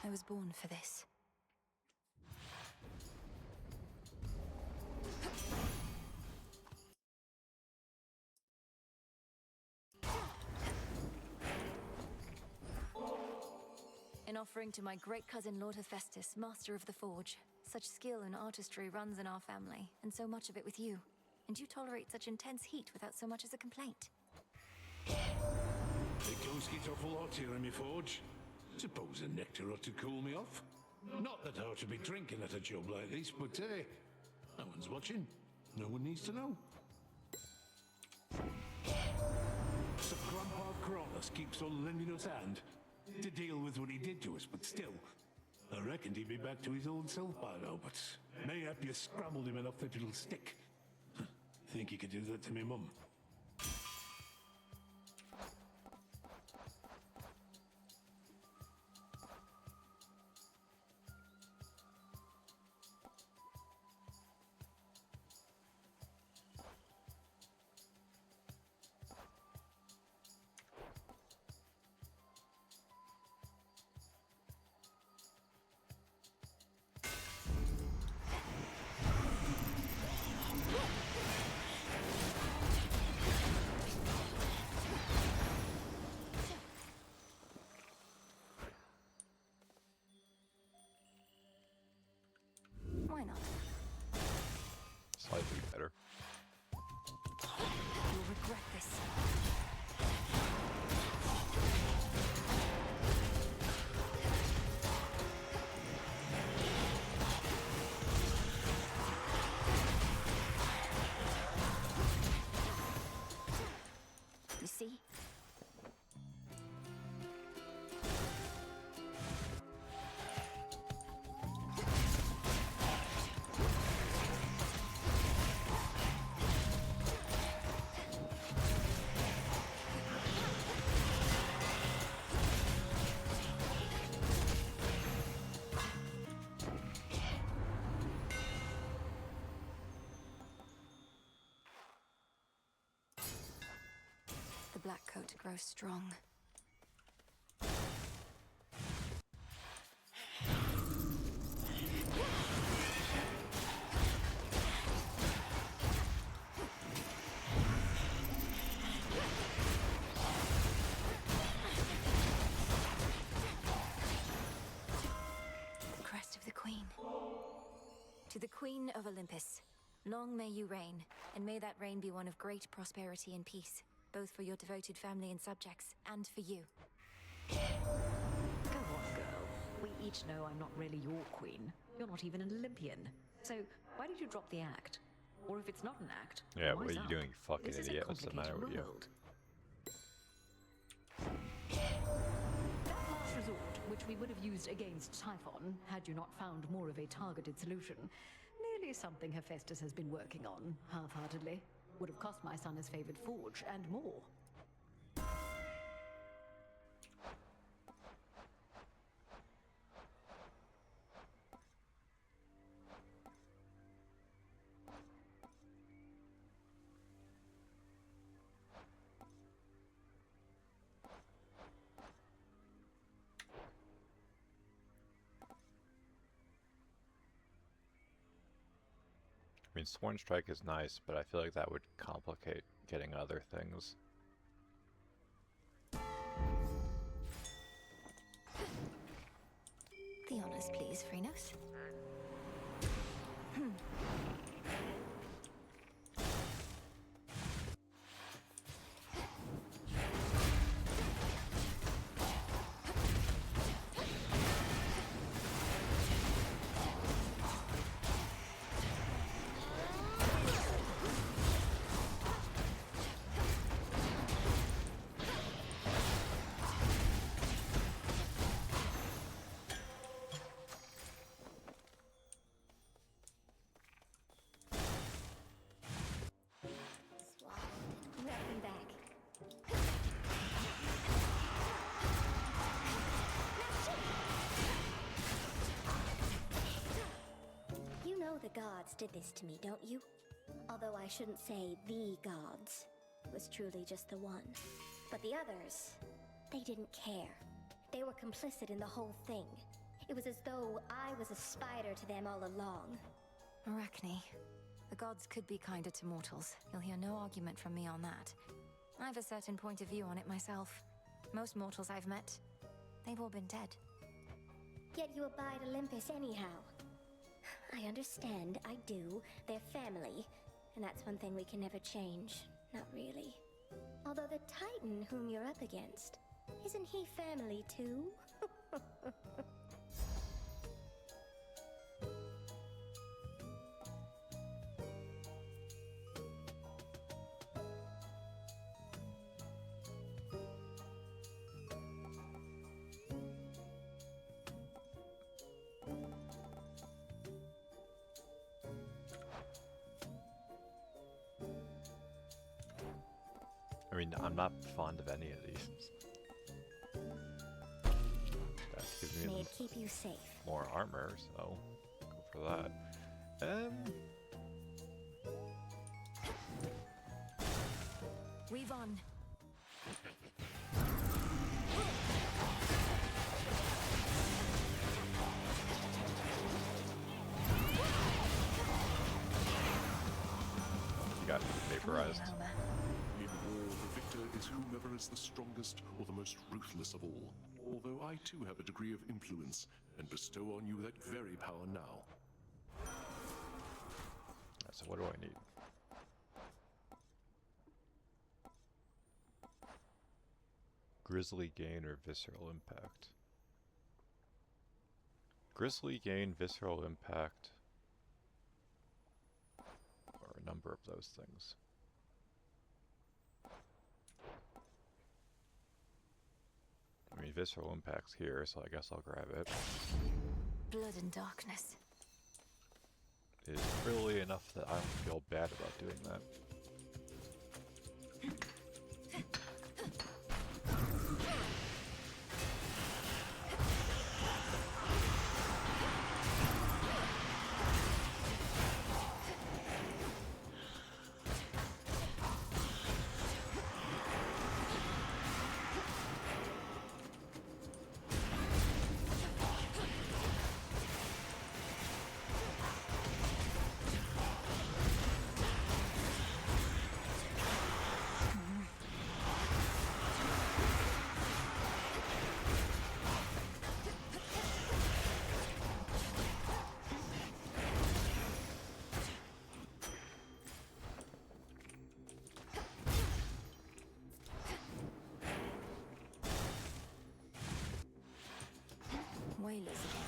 I was born for this. In offering to my great cousin Lord Hephaestus, master of the forge. Such skill and artistry runs in our family, and so much of it with you. And you tolerate such intense heat without so much as a complaint. It goes get awful hot here in my forge. Suppose a nectar ought to cool me off. Not that I ought to be drinking at a job like this, but hey, no one's watching. No one needs to know. So Grandpa Cronus keeps on lending us hand to deal with what he did to us, but still, I reckoned he'd be back to his old self by now, but mayhap you scrambled him enough that it'll stick. Think you could do that to me, Mum? Why not? Slightly better. You'll regret this. You see? The black coat grows strong. The crest of the Queen. To the Queen of Olympus, long may you reign, and may that reign be one of great prosperity and peace, both for your devoted family and subjects, and for you. Go on, girl. We each know I'm not really your queen. You're not even an Olympian. So why did you drop the act? Or if it's not an act, Yeah, wise what are you up. doing, you fucking This is a idiot? What's the matter with complicated you? world. That last resort, which we would have used against Typhon, had you not found more of a targeted solution, merely something Hephaestus has been working on, half-heartedly. Would have cost my son his favored forge, and more. I mean, Sworn Strike is nice, but I feel like that would complicate getting other things. The honors, please, Phrenos. Welcome back. You know the gods did this to me, don't you? Although I shouldn't say the gods. It was truly just the one. But the others, they didn't care. They were complicit in the whole thing. It was as though I was a spider to them all along. Arachne, the gods could be kinder to mortals. You'll hear no argument from me on that. I've a certain point of view on it myself. Most mortals I've met, they've all been dead. Yet you abide Olympus anyhow. I understand, I do. They're family. And that's one thing we can never change. Not really. Although the Titan whom you're up against, isn't he family too? I mean, I'm not fond of any of these. That gives me May it keep you safe. more armor, so go for that. Weave on. You got vaporized. Homer. In war, the victor is whomever is the strongest or the most ruthless of all. Although I too have a degree of influence, and bestow on you that very power now. So what do I need? Grizzly gain or visceral impact? Grizzly gain, visceral impact, or a number of those things. I mean, visceral impact's here, so I guess I'll grab it. Blood and darkness. Is really enough that I don't feel bad about doing that. Whalers again.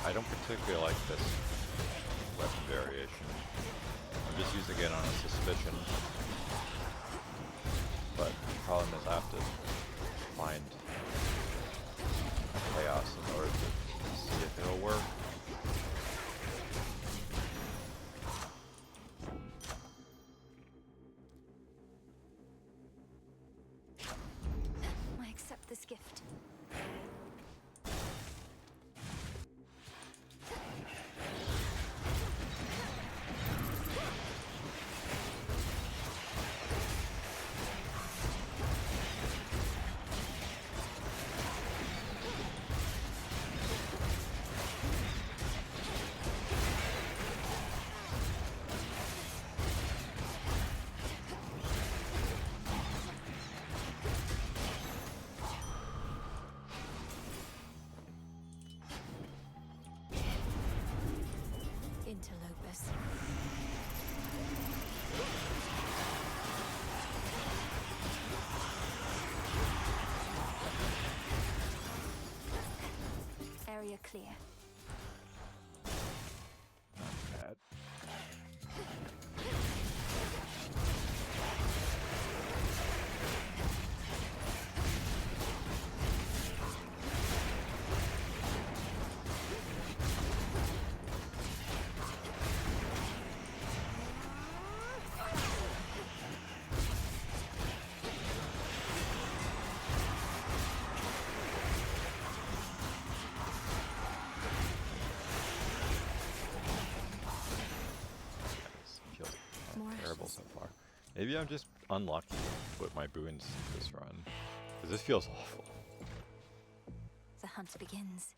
I don't particularly like this weapon variation. I'm just using it on a suspicion. But the problem is I have to find chaos in order to see if it'll work. I accept this gift. Interlopers. Area clear. Not bad. Maybe I'm just unlucky with my boons this run. Because this feels awful. The hunt begins.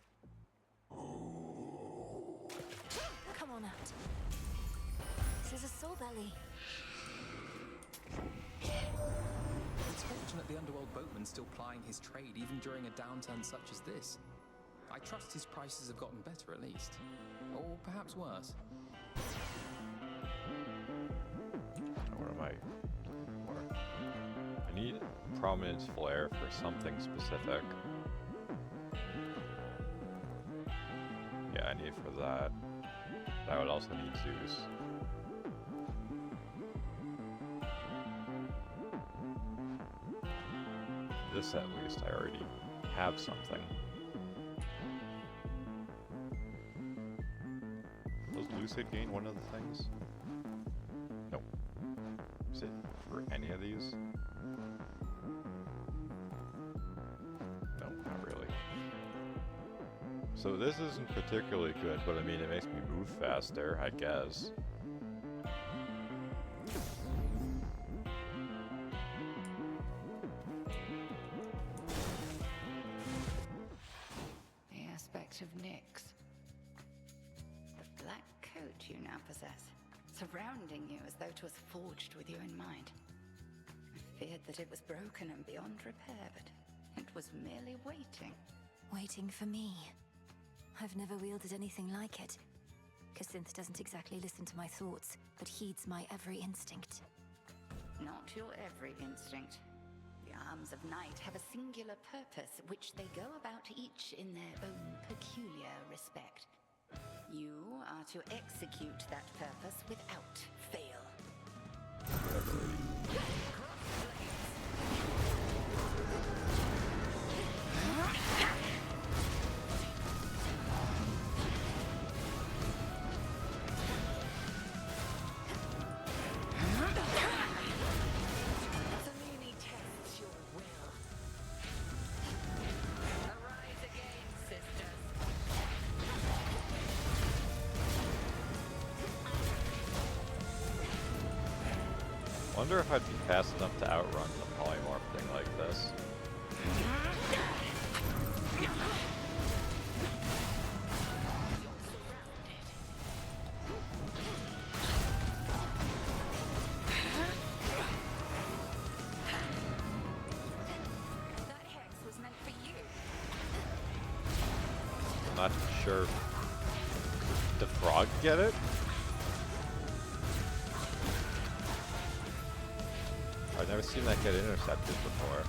Come on out. This is a soul belly. It's fortunate the underworld boatman's still plying his trade even during a downturn such as this. I trust his prices have gotten better at least. Or perhaps worse. What am I? I need prominence flair for something specific. Yeah, I need it for that. I would also need Zeus. This at least, I already have something. Does Lucid gain one of the things? Nope. Is it for any of these? No, not really. So this isn't particularly good, but I mean it makes me move faster, I guess. The aspect of Nyx. The black coat you now possess, surrounding you as though it was forged with you in mind. I feared that it was broken and beyond repair, but it was merely waiting. Waiting for me. I've never wielded anything like it. Cassynth doesn't exactly listen to my thoughts, but heeds my every instinct. Not your every instinct. The arms of night have a singular purpose, which they go about each in their own peculiar respect. You are to execute that purpose without fail. Selene tests your will. Arise again, sisters. Wonder if I'd be fast enough to outrun the polymorph thing like this. That hex was meant for you. Not sure. Did the frog get it? I've never seen that get intercepted before.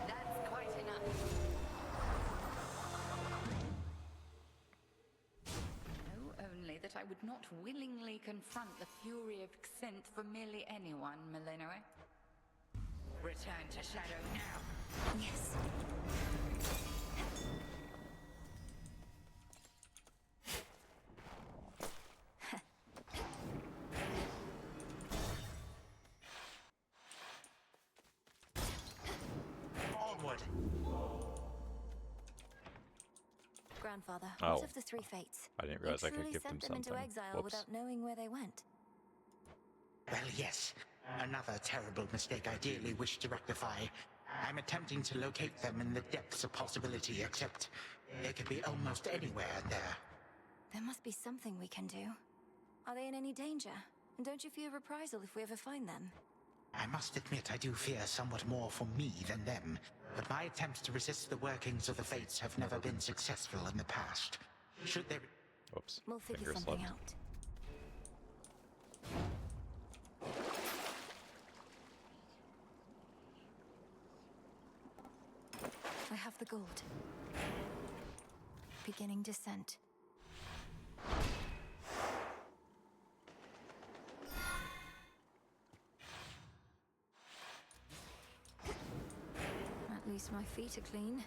That's quite enough. Know only that I would not willingly confront the fury of Xynth for merely anyone, Millenary. Return to Shadow now. Yes. Onward! Grandfather, Oh. what of the three fates? I didn't You realize I could truly give them sent them something. into exile Whoops. without knowing where they went. Well, yes. Another terrible mistake I dearly wish to rectify. I'm attempting to locate them in the depths of possibility, except they could be almost anywhere in there. There must be something we can do. Are they in any danger? And don't you fear reprisal if we ever find them? I must admit I do fear somewhat more for me than them, but my attempts to resist the workings of the fates have never been successful in the past. Should there... Whoops. We'll figure Finger something slipped. out. I have the gold. Beginning descent. At least my feet are clean.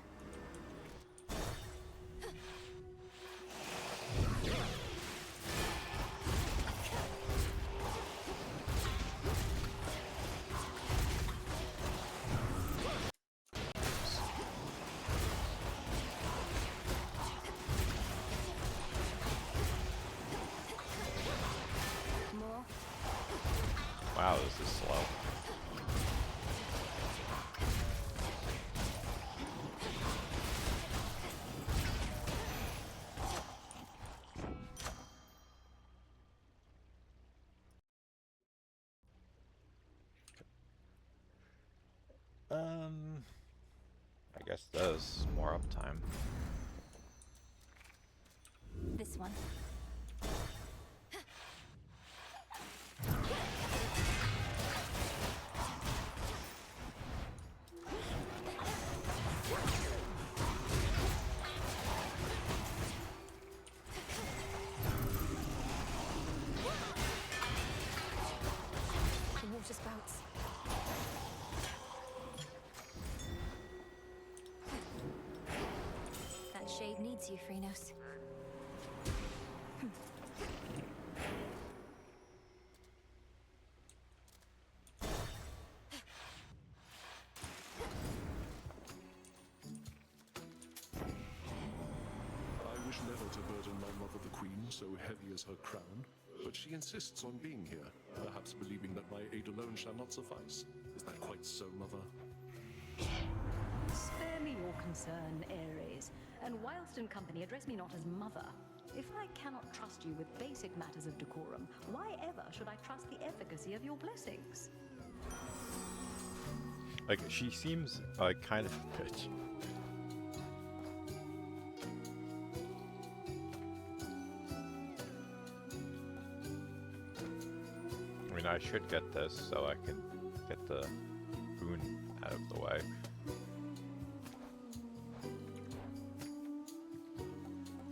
I guess there's more uptime. This one. The water spouts. That shade needs you, Phrynos. I wish never to burden my mother the queen, so heavy is her crown, but she insists on being here, perhaps believing that my aid alone shall not suffice. Is that quite so, mother? Spare me your concern, Ares, and whilst in company, address me not as mother. If I cannot trust you with basic matters of decorum, why ever should I trust the efficacy of your blessings? Like, she seems like kind of a bitch. I mean, I should get this so I can get the boon out of the way.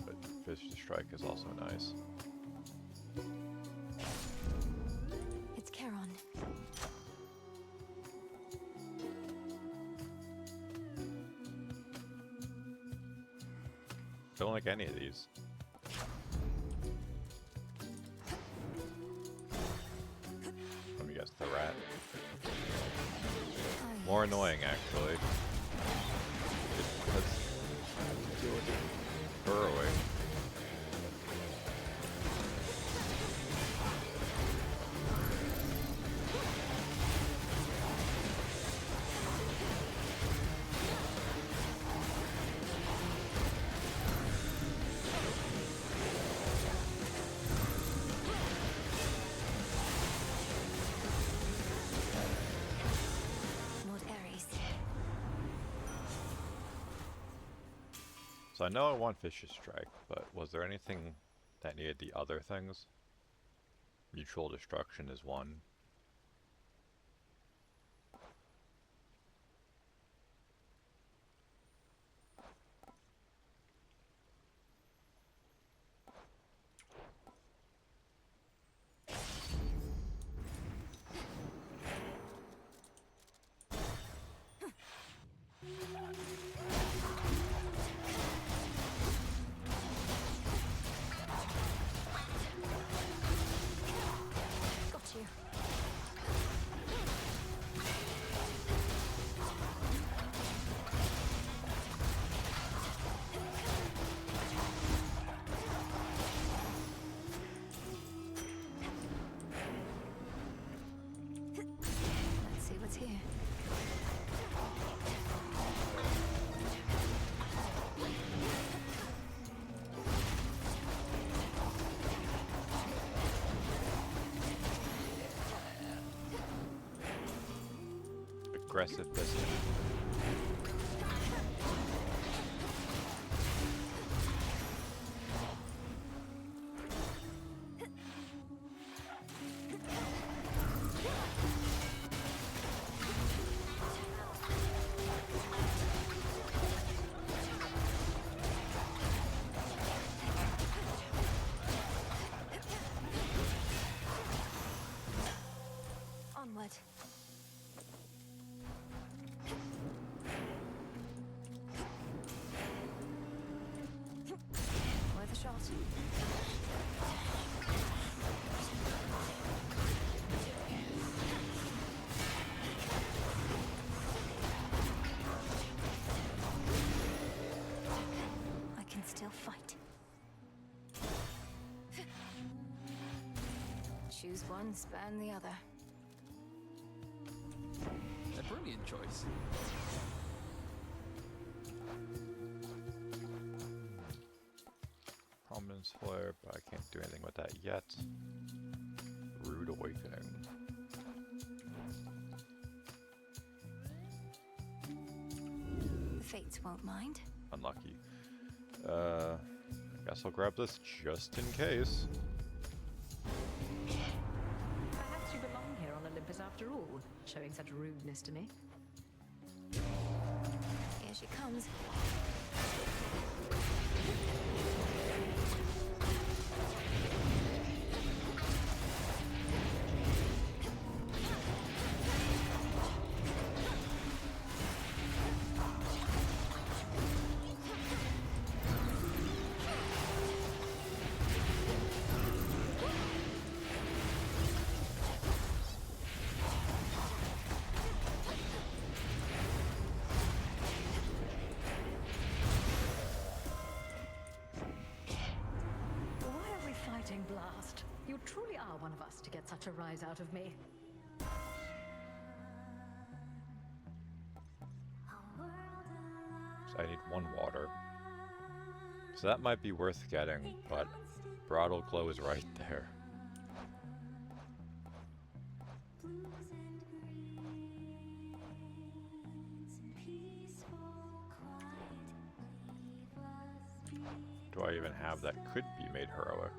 But Fish to Strike is also nice. It's Charon. Don't like any of these. Let me guess, the rat. More annoying, actually. Just because I have to deal with it burrowing. Lord Ares. So I know I want Fish's Strike, but was there anything that needed the other things? Mutual Destruction is one. Got you. Let's see what's here. Aggressive business. Onward. Worth a shot. I can still fight. Choose one, span the other. A brilliant choice. Prominence Flare, but I can't do anything with that yet. Rude Awakening. fates won't mind. Unlucky. I guess I'll grab this just in case. Perhaps you belong here on Olympus after all, showing such rudeness to me. Here she comes. Blast. You truly are one of us to get such a rise out of me. So I need 1 water. So that might be worth getting, but Bridal Glow is right there. Do I even have that could be made heroic?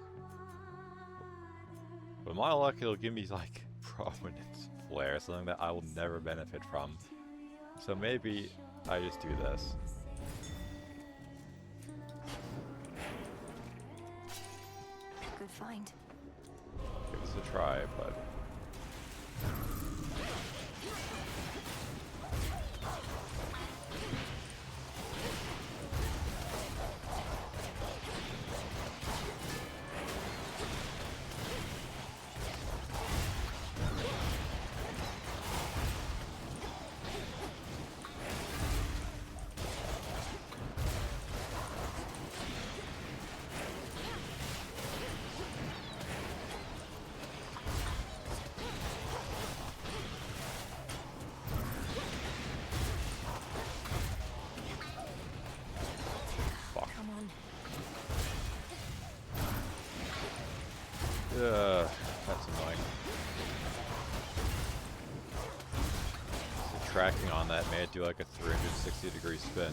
With my luck, it'll give me, like, Prominence Flare, something that I will never benefit from. So maybe I just do this. Good find. Give this a try, but... That's annoying. The tracking on that made it do like a 360-degree spin.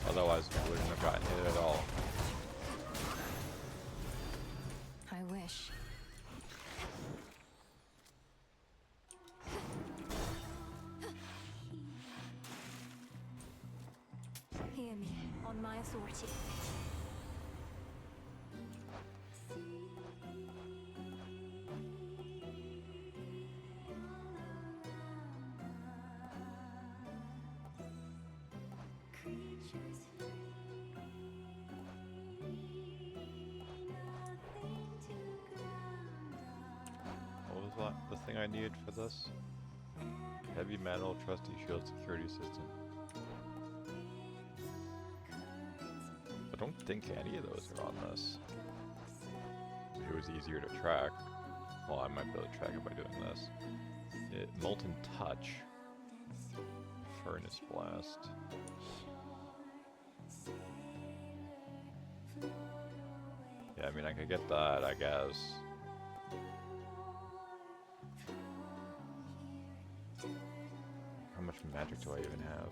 Otherwise, we wouldn't have gotten hit at all. I wish. Hear me, on my authority. The thing I needed for this? Heavy metal, trusty shield security system. I don't think any of those are on this. If it was easier to track. Well, I might be able to track it by doing this. Molten Touch. Furnace Blast. Yeah, I mean, I could get that, I guess. How much magic do I even have?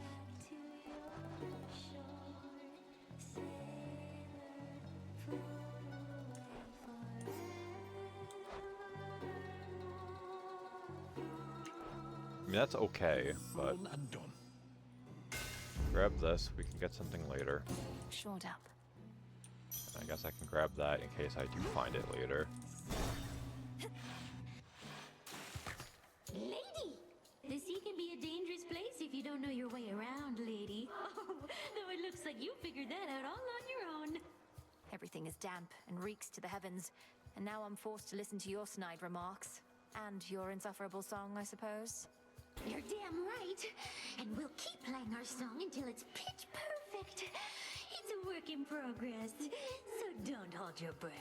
I mean, that's okay, but grab this, we can get something later. Shored up. I guess I can grab that in case I do find it later. Lady! The sea can be a dangerous place if you don't know your way around, lady. Oh, though it looks like you figured that out all on your own. Everything is damp and reeks to the heavens, and now I'm forced to listen to your snide remarks. And your insufferable song, I suppose. You're damn right. And we'll keep playing our song until it's pitch perfect. It's a work in progress, so don't hold your breath.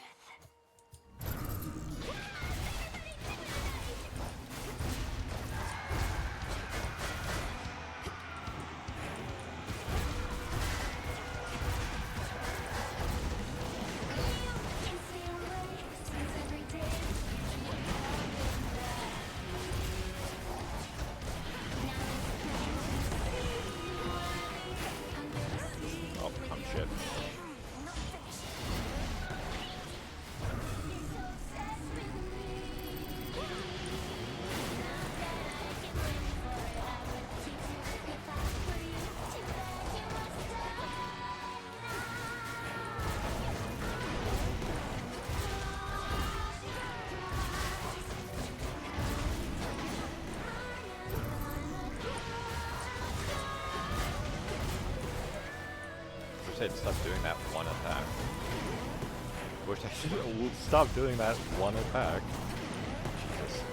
say it stop doing that one attack. Wish I should stop doing that one attack. Jesus.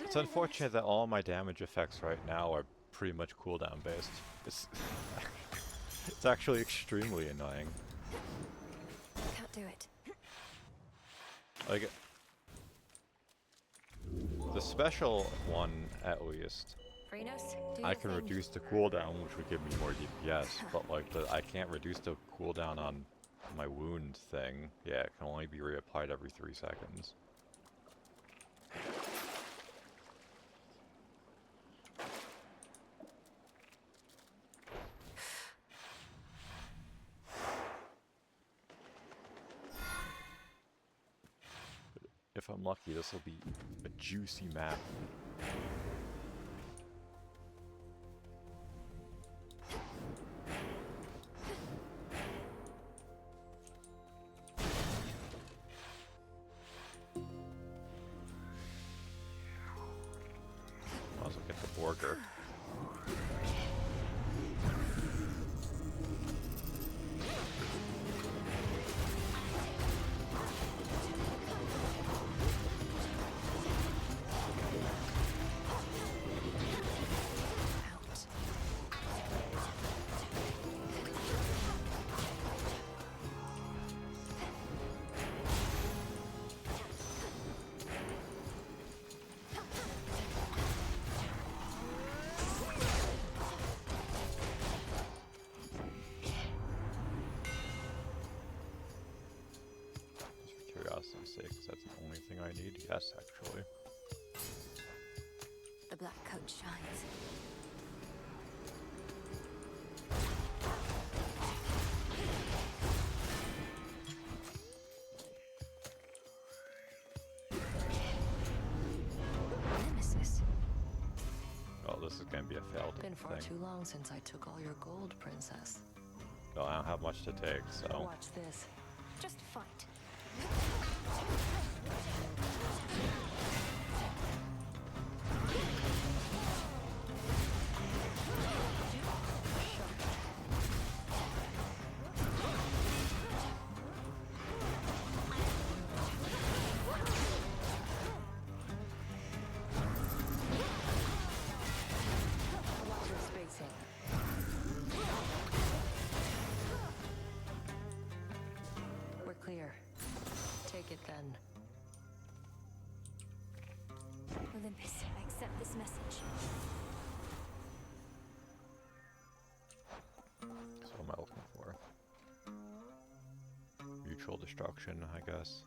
It's unfortunate that all my damage effects right now are pretty much cooldown based. It's actually extremely annoying. Can't do it. Like, the special one, at least, Phrenos, do I your can thing. reduce the cooldown, which would give me more DPS, but like, I can't reduce the cooldown on my wound thing. Yeah, it can only be reapplied every 3 seconds. If I'm lucky, this will be a juicy map. Might as well get the Borger. Sake, 'cause that's the only thing I need. Yes, actually. The black coat shines. Nemesis. Oh, this is gonna be a failed Been far thing. too long since I took all your gold, princess. Well, I don't have much to take, so. Watch this. Just fight. Watch your spacing. We're clear. Take it then. Olympus, I accept this message. So what am I looking for? Mutual destruction, I guess.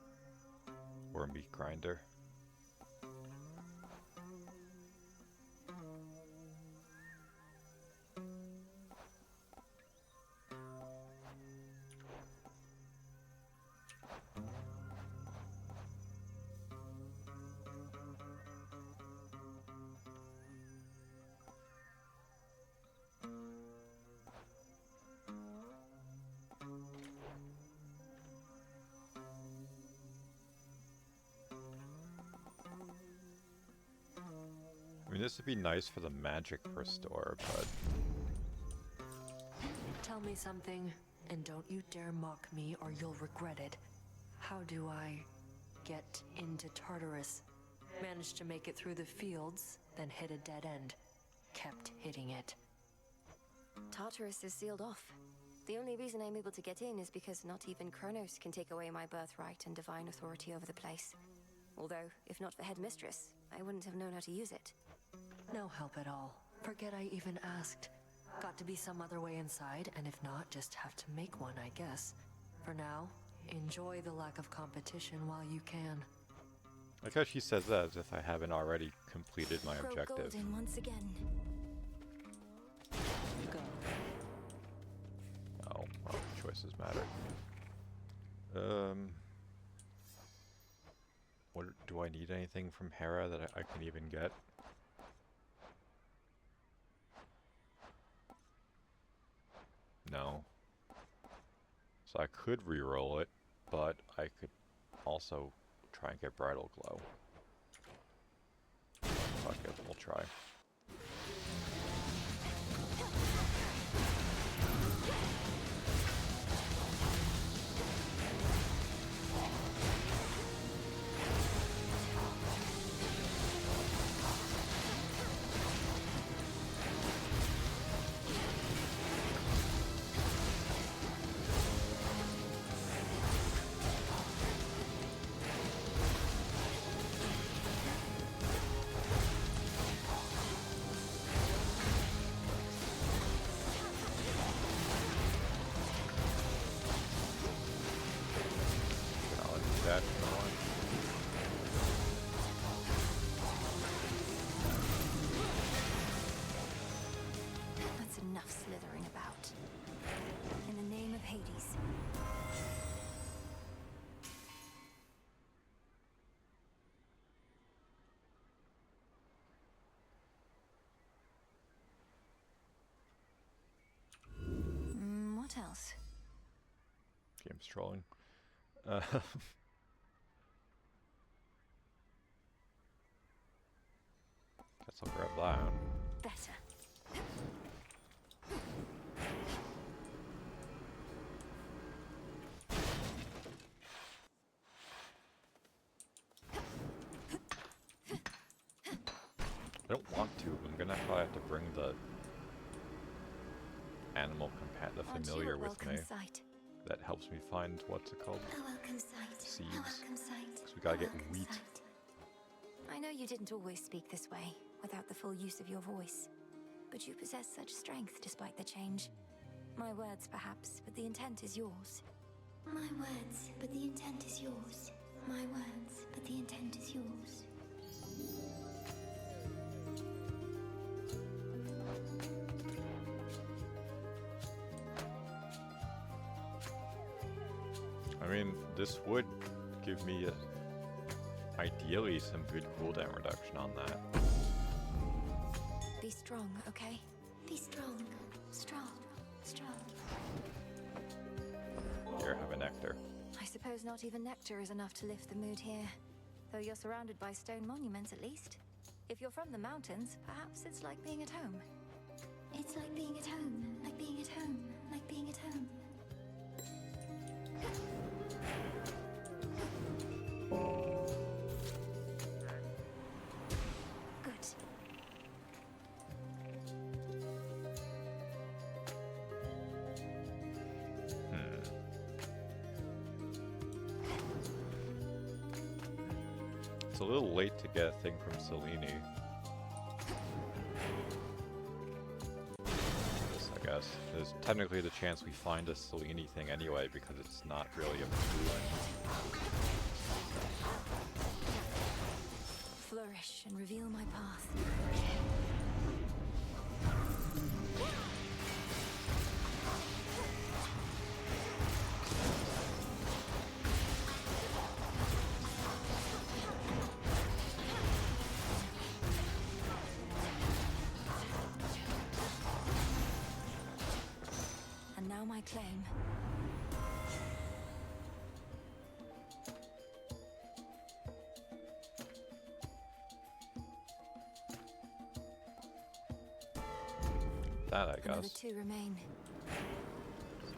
Or a meat grinder. I mean, this would be nice for the magic restore, but Tell me something, and don't you dare mock me or you'll regret it. How do I get into Tartarus? Manage to make it through the fields, then hit a dead end. kept hitting it. Tartarus is sealed off. The only reason I'm able to get in is because not even Kronos can take away my birthright and divine authority over the place. Although, if not for Headmistress, I wouldn't have known how to use it. No help at all. Forget I even asked. Got to be some other way inside, and if not, just have to make one, I guess. For now, enjoy the lack of competition while you can. I guess she says that as if I haven't already completed my Grow objective. golden once again. Go. Oh, well, choices matter. What do I need anything from Hera that I can even get? No. So I could reroll it, but I could also try and get Bridal Glow. Fuck it, we'll try. That's enough slithering about. In the name of Hades. What else? Game's trolling. Guess I'll grab that. Better. I don't want to. I'm gonna probably have to bring the animal the familiar with me. Sight. That helps me find what's it called? A welcome sight. Seeds. A welcome sight. So we gotta get welcome wheat. sight. I know you didn't always speak this way, without the full use of your voice. But you possess such strength despite the change. My words, perhaps, but the intent is yours. My words, but the intent is yours. My words, but the intent is yours. I mean, this would give me, ideally, some good cooldown reduction on that. Be strong, okay? Be strong. Strong. Strong. Here, have a nectar. I suppose not even nectar is enough to lift the mood here. Though you're surrounded by stone monuments, at least. If you're from the mountains, perhaps it's like being at home. It's like being at home. Like being at home. Like being at home. Good. It's a little late to get a thing from Selene. This, I guess. There's technically the chance we find a Selene thing anyway because it's not really a Flourish and reveal my path. And now my claim. that, I Another guess. 2 remain.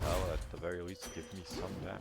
Well, at the very least, give me some damage.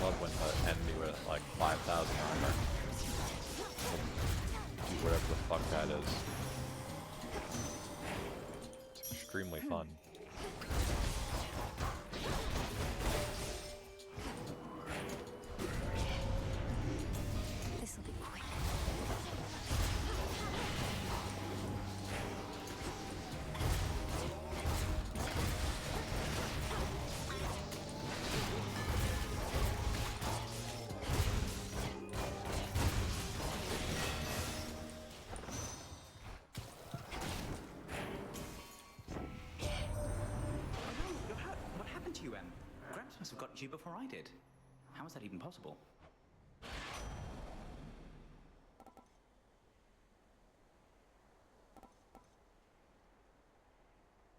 love when the enemy with like 5,000 armor do whatever the fuck that is. It's extremely fun. This'll be quick. What happened to you, Em? Gramps must have gotten to you before I did. How is that even possible?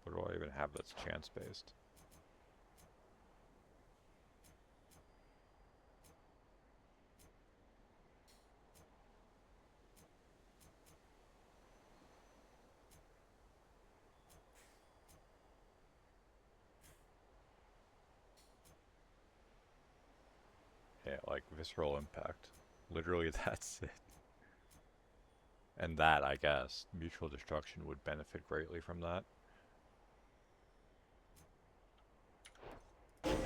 What do I even have that's chance-based? Yeah, like visceral impact. Literally, that's it. And that, I guess, mutual destruction would benefit greatly from that.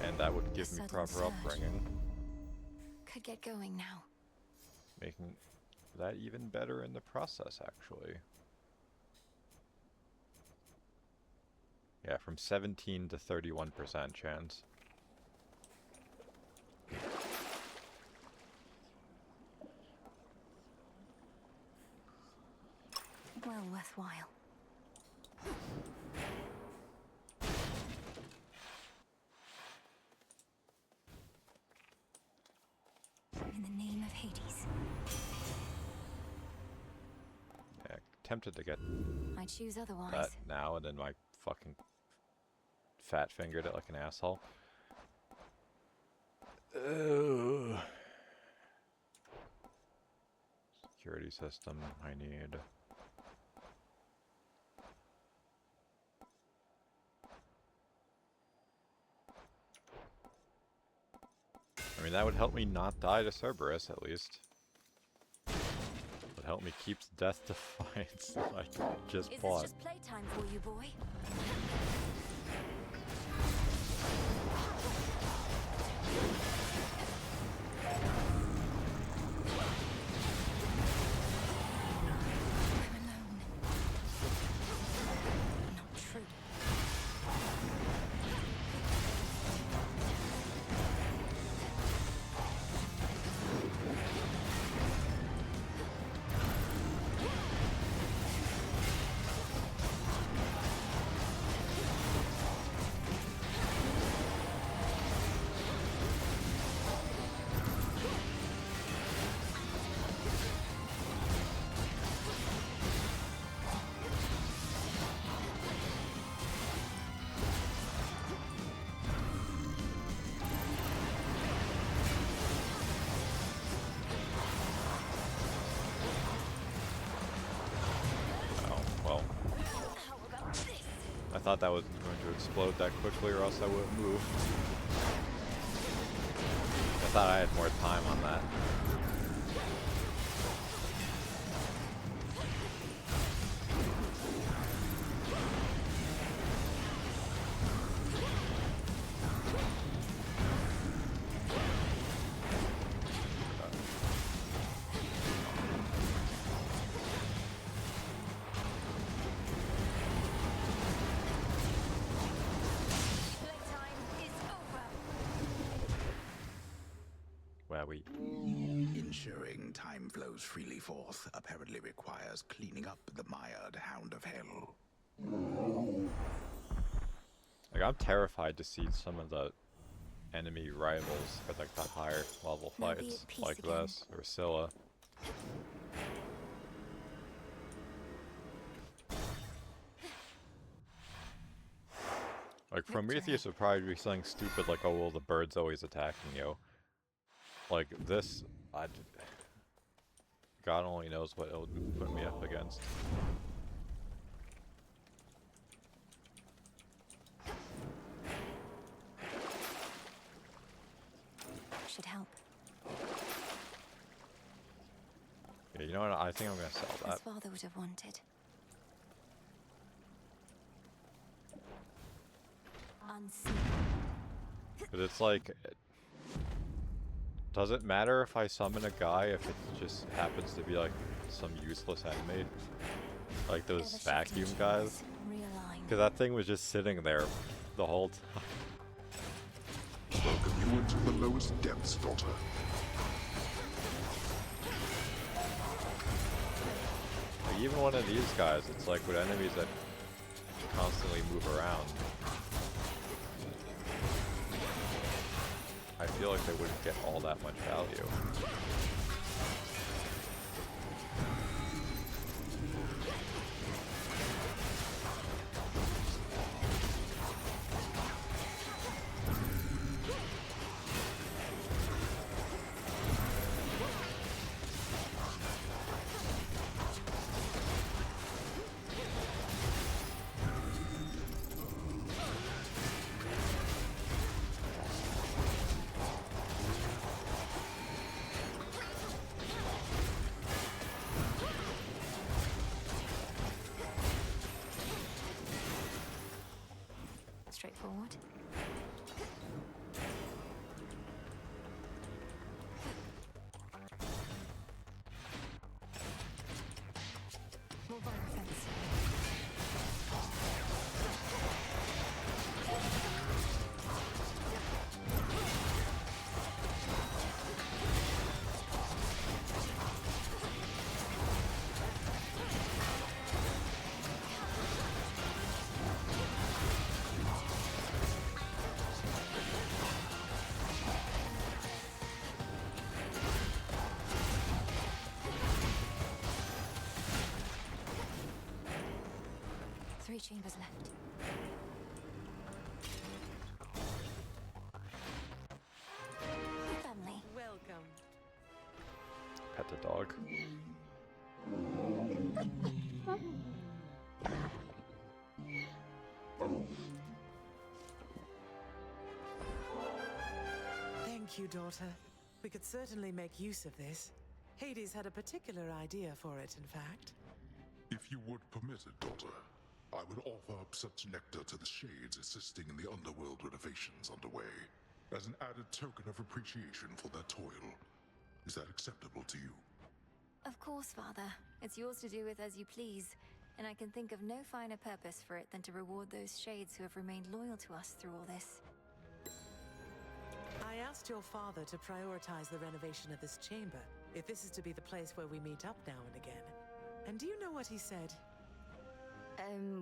And that would give me proper upbringing. Could get going now. Making that even better in the process, actually. Yeah, from 17 to 31% chance. Well worthwhile. In the name of Hades. Yeah, tempted to get I choose otherwise. that now, and then my fucking fat fingered it like an asshole. Security system, I need. I mean, that would help me not die to Cerberus, at least. Would help me keep Death Defiance that I just bought. Is this just playtime for you, boy? I'm alone. Not true. I thought that was going to explode that quickly or else I wouldn't move. I thought I had more time on that. Ensuring time flows freely forth apparently requires cleaning up the mired hound of hell. Like, I'm terrified to see some of the enemy rivals for like the higher level fights, like this, or Scylla. Like, Prometheus would probably be something stupid like, oh, well, the bird's always attacking you. Like, this, God only knows what it would put me up against. should help. Yeah, you know what? I think I'm gonna sell that. As father would have wanted. Unseen. But it's like, does it matter if I summon a guy if it just happens to be like some useless enemy? Like those vacuum guys? Because that thing was just sitting there the whole time. Welcome you into the lowest depths, daughter. Like even one of these guys, it's like with enemies that constantly move around, I feel like they wouldn't get all that much value. Straightforward. More viral fence. Three chambers left. Family. Welcome. Pet the dog. Thank you, daughter. We could certainly make use of this. Hades had a particular idea for it, in fact. If you would permit it, daughter, I would offer up such nectar to the Shades assisting in the underworld renovations underway, as an added token of appreciation for their toil. Is that acceptable to you? Of course, Father. It's yours to do with as you please, and I can think of no finer purpose for it than to reward those Shades who have remained loyal to us through all this. I asked your father to prioritize the renovation of this chamber, if this is to be the place where we meet up now and again. And do you know what he said?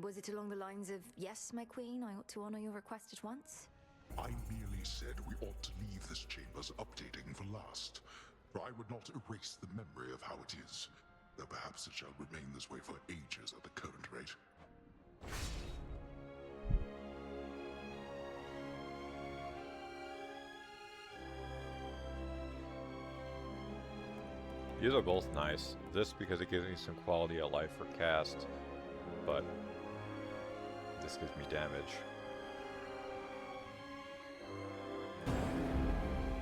Was it along the lines of, yes, my queen, I ought to honor your request at once? I merely said we ought to leave this chamber's updating for last, for I would not erase the memory of how it is, though perhaps it shall remain this way for ages at the current rate. These are both nice. This because it gives me some quality of life for cast, but this gives me damage.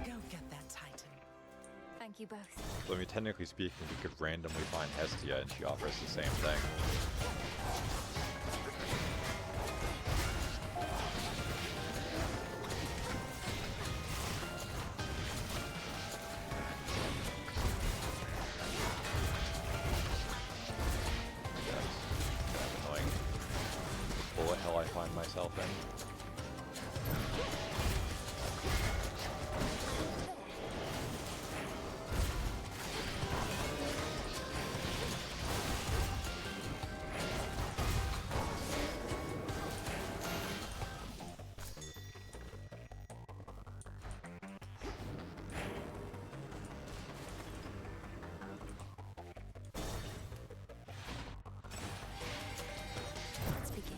Go get that Titan. Thank you both. So, I mean, technically speaking, we could randomly find Hestia and she offers the same thing. Myself in. Let's begin.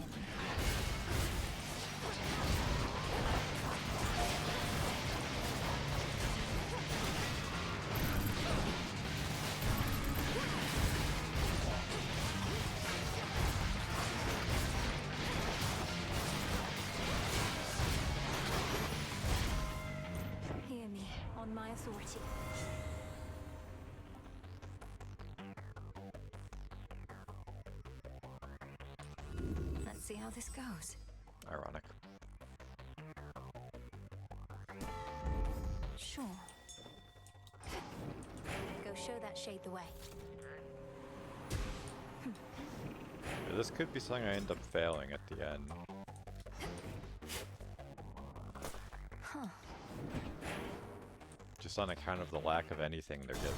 beyond my authority. Let's see how this goes. Ironic. Sure. Go show that shade the way. Yeah, this could be something I end up failing at the end. Huh. Just on account of the lack of anything they're giving.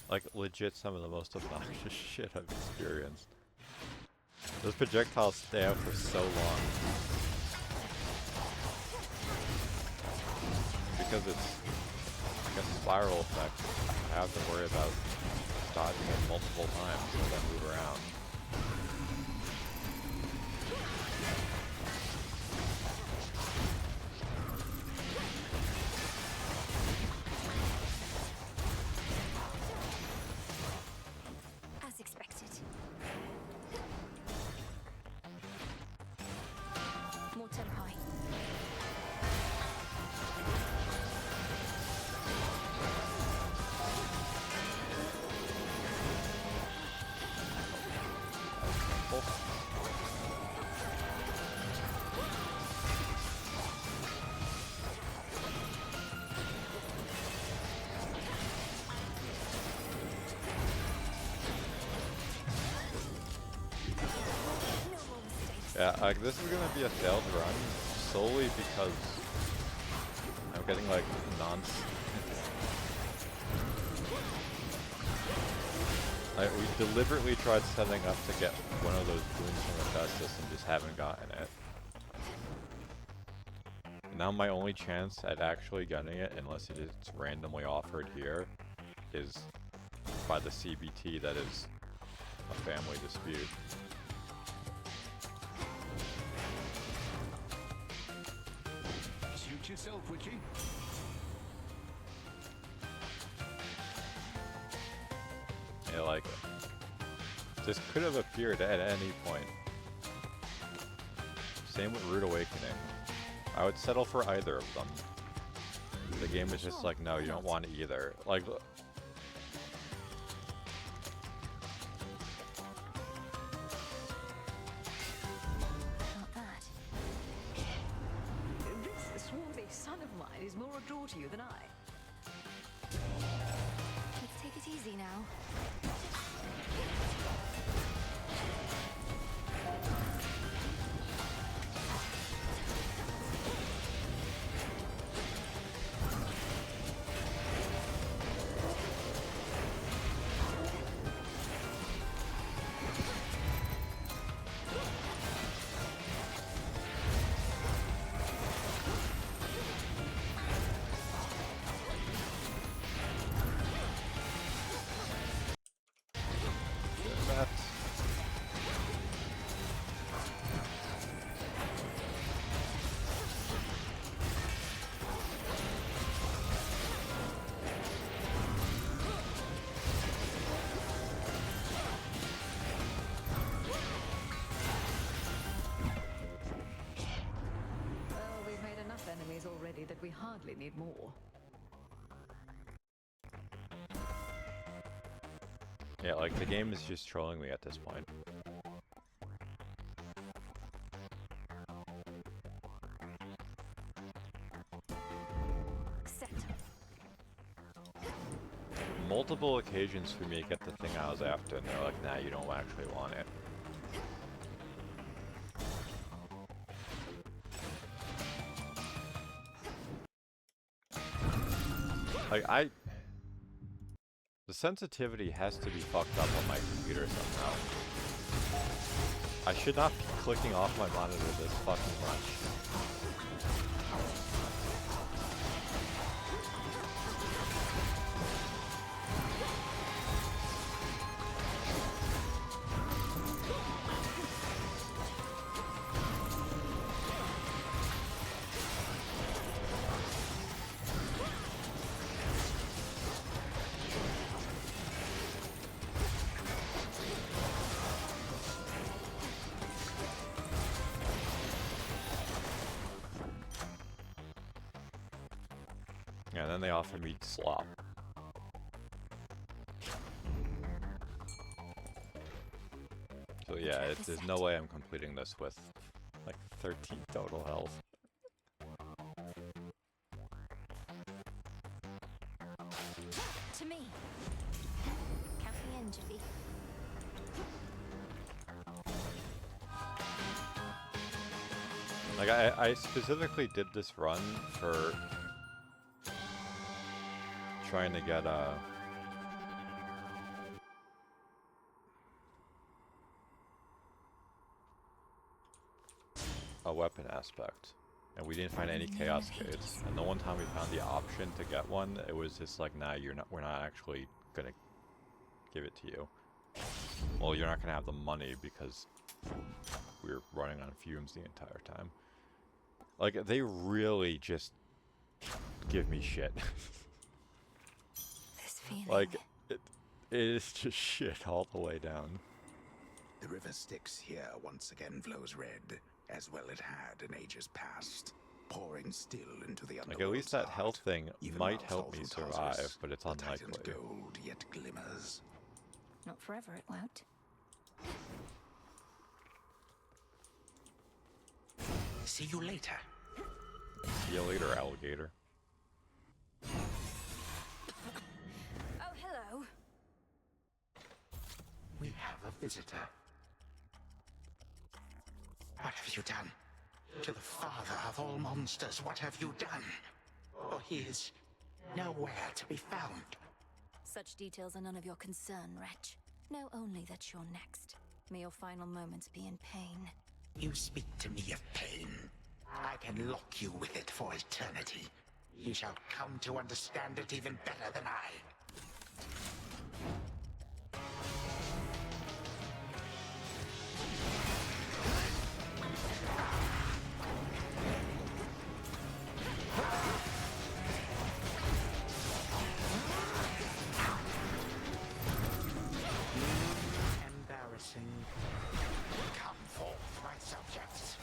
Like, legit some of the most obnoxious shit I've experienced. Those projectiles stay out for so long. Because it's like a spiral effect, I have to worry about dodging it multiple times as I move around. As expected. More tempi. Yeah, like this is gonna be a failed run solely because I'm getting like like, we deliberately tried setting up to get one of those boons from Augustus and just haven't gotten it. Now my only chance at actually getting it, unless it is randomly offered here, is by the CBT that is a family dispute. Suit yourself, Witchy. Yeah, like, this could have appeared at any point. Same with Rude Awakening. I would settle for either of them. The game is just like, no, you don't want either. Like, Not that. This swarthy son of mine is more a draw to you than I. Let's take it easy now. Well, we've made enough enemies already that we hardly need more. yeah, like the game is just trolling me at this point. Set. Multiple occasions for me to get the thing I was after, and they're like, nah, you don't actually want it. Like, the sensitivity has to be fucked up on my computer somehow. I should not be clicking off my monitor this fucking much. Yeah, and then they offer me slop. So yeah, there's no way I'm completing this with like 13 total health. To me. Count me in, Jiffy. Like, I specifically did this run for trying to get a weapon aspect, and we didn't find any chaos gates. And the one time we found the option to get one, it was just like, nah, we're not actually gonna give it to you. Well, you're not gonna have the money because we're running on fumes the entire time. Like, they really just give me shit. This feeling. Like, it is just shit all the way down. The river Styx here once again flows red, as well it had in ages past, pouring still into the underworld. Like, at least that health thing Even might whilst help all me through survive, Tartarus, but it's the unlikely. Titan's gold yet glimmers. Not forever, it won't. See you later. See you later, alligator. Oh, hello. We have a visitor. What have you done? To the father of all monsters, what have you done? For he is nowhere to be found. Such details are none of your concern, wretch. Know only that you're next. May your final moments be in pain. You speak to me of pain. I can lock you with it for eternity. You shall come to understand it even better than I. Embarrassing. Come forth, my subjects.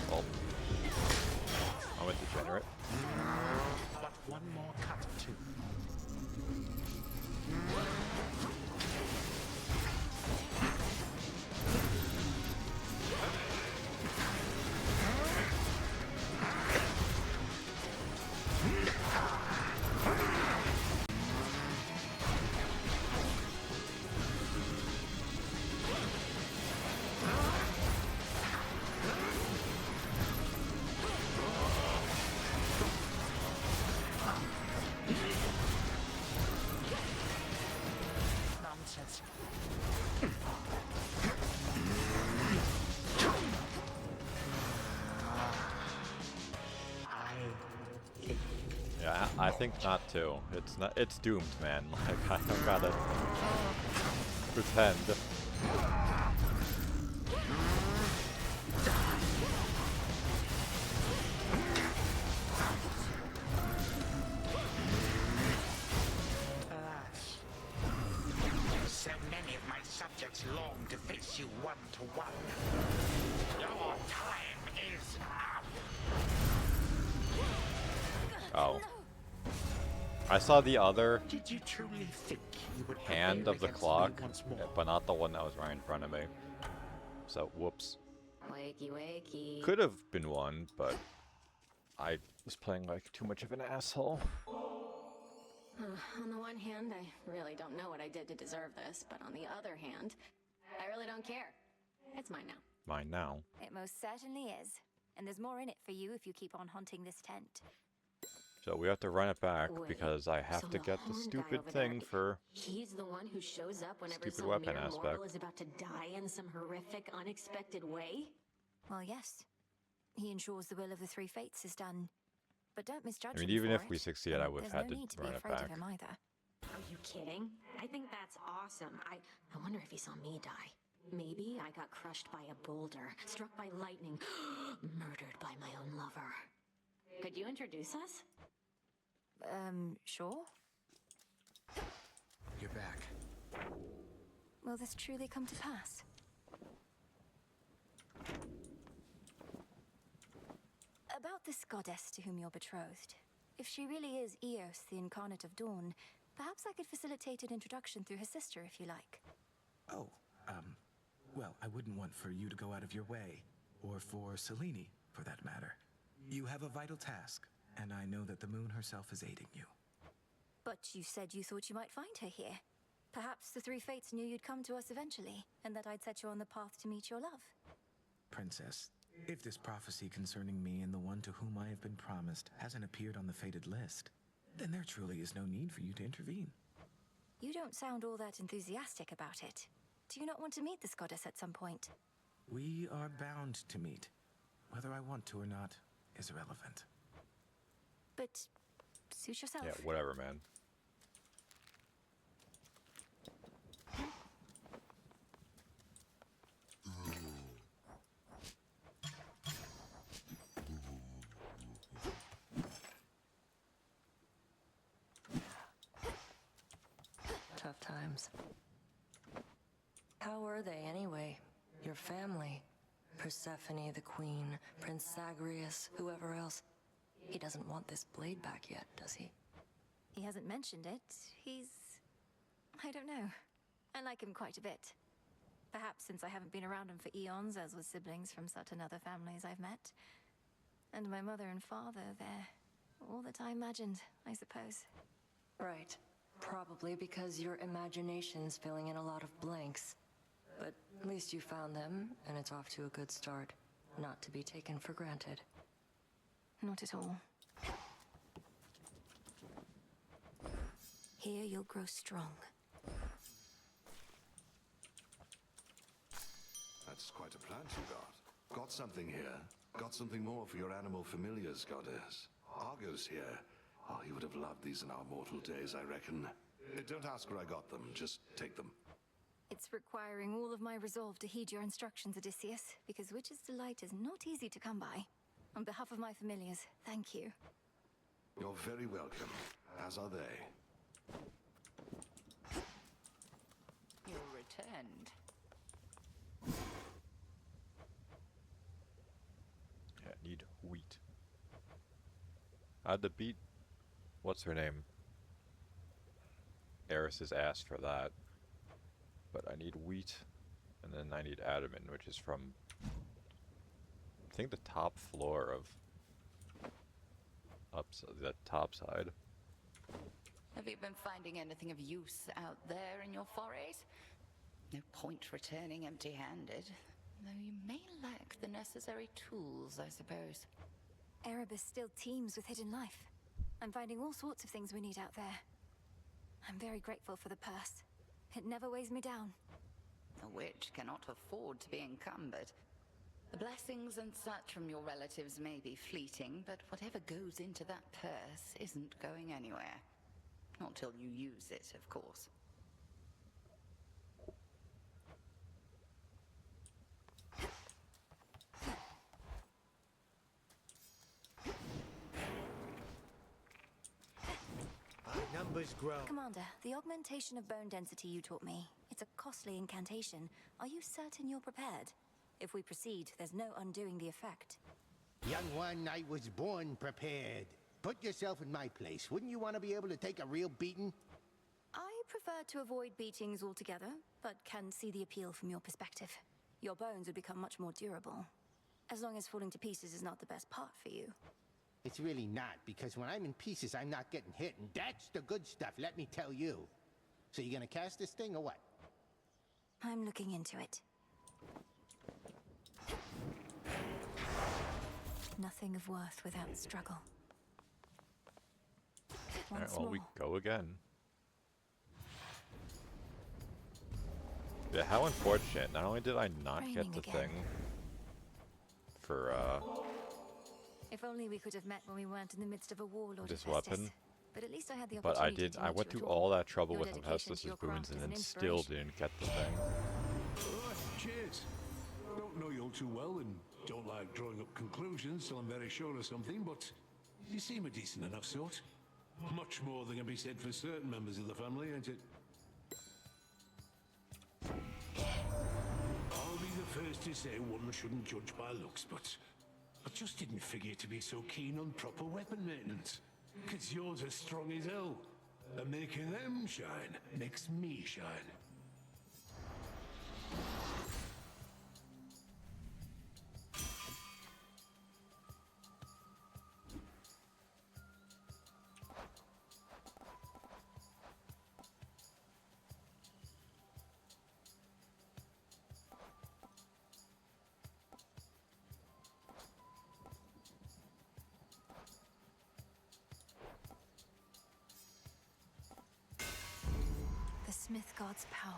Oh. I'm a degenerate. But one more cut too. Nonsense. Yeah, I think not too. It's doomed, man. Like, I don't gotta pretend. Alas. So many of my subjects long to face you one-to-one. Your time is up. Oh. I saw the other Did you truly think you would hand prevail of the against clock, me once more? but not the one that was right in front of me. So, whoops. Wakey, wakey. Could have been one, but I was playing like too much of an asshole. on the one hand, I really don't know what I did to deserve this, but on the other hand, I really don't care. It's mine now. Mine now. It most certainly is. And there's more in it for you if you keep on haunting this tent. So we have to run it back Wait, because I have so to the get the horned guy stupid over thing there, for he's the one who shows up whenever stupid some weapon mere aspect. mortal is about to die in some horrific, unexpected way? Well, yes. He ensures the will of the three fates is done. But don't misjudge I mean, him even for if we it. succeed, I would have There's had no to need to be run it afraid back. of him either. Are you kidding? I think that's awesome. I wonder if he saw me die. Maybe I got crushed by a boulder, struck by lightning, murdered by my own lover. Could you introduce us? Sure. You're back. Will this truly come to pass? About this goddess to whom you're betrothed. If she really is Eos, the incarnate of dawn, perhaps I could facilitate an introduction through her sister, if you like. Oh, well, I wouldn't want for you to go out of your way, or for Selene, for that matter. You have a vital task, and I know that the moon herself is aiding you. But you said you thought you might find her here. Perhaps the three fates knew you'd come to us eventually, and that I'd set you on the path to meet your love. Princess, if this prophecy concerning me and the one to whom I have been promised hasn't appeared on the fated list, then there truly is no need for you to intervene. You don't sound all that enthusiastic about it. Do you not want to meet this goddess at some point? We are bound to meet. Whether I want to or not is irrelevant. But suit yourself. Yeah, whatever, man. Tough times. How were they anyway? Your family? Persephone, the queen, Prince Zagreus, whoever else. He doesn't want this blade back yet, does he? He hasn't mentioned it. I don't know. I like him quite a bit. Perhaps since I haven't been around him for eons, as with siblings from certain other families I've met. And my mother and father, they're all that I imagined, I suppose. Right. Probably because your imagination's filling in a lot of blanks. But at least you found them, and it's off to a good start. Not to be taken for granted. Not at all. Here you'll grow strong. That's quite a plant you got. Got something here. Got something more for your animal familiars, goddess. Argo's here. Oh, he would have loved these in our mortal days, I reckon. Don't ask where I got them, just take them. It's requiring all of my resolve to heed your instructions, Odysseus, because Witch's Delight is not easy to come by. On behalf of my familiars, thank you. You're very welcome, as are they. You're returned. Yeah, need wheat. I had to beat... What's her name? Eris's ass for that. But I need wheat, and then I need adamant, which is from... I think the top floor of... the top side. Have you been finding anything of use out there in your forays? No point returning empty-handed, though you may lack the necessary tools, I suppose. Erebus still teems with hidden life. I'm finding all sorts of things we need out there. I'm very grateful for the purse. It never weighs me down. A witch cannot afford to be encumbered. The blessings and such from your relatives may be fleeting, but whatever goes into that purse isn't going anywhere. Not till you use it, of course. Our numbers grow. Commander, the augmentation of bone density you taught me, it's a costly incantation. Are you certain you're prepared? If we proceed, there's no undoing the effect. Young one, I was born prepared. Put yourself in my place. Wouldn't you want to be able to take a real beating? I prefer to avoid beatings altogether, but can see the appeal from your perspective. Your bones would become much more durable. As long as falling to pieces is not the best part for you. It's really not, because when I'm in pieces, I'm not getting hit, and that's the good stuff, let me tell you. So you gonna cast this thing, or what? I'm looking into it. Nothing of worth without struggle. Alright, Once well, we more. go again. Yeah, how unfortunate. Not only did I not get Raining the again. thing for, If only we could have met when we weren't in the midst of a war, Lord this Hephaestus. weapon. But at least I had the But I opportunity did. to I meet went you through at all. all that trouble Your with dedication to Hephaestus's your boons craft and is an then still inspiration. didn't get the thing. Oh, cheers. Don't know you all too well and don't like drawing up conclusions till I'm very sure of something, but you seem a decent enough sort. Much more than can be said for certain members of the family, ain't it? I'll be the first to say one shouldn't judge by looks, but I just didn't figure to be so keen on proper weapon maintenance. 'Cause yours are strong as hell. And making them shine makes me shine. The Smith God's power.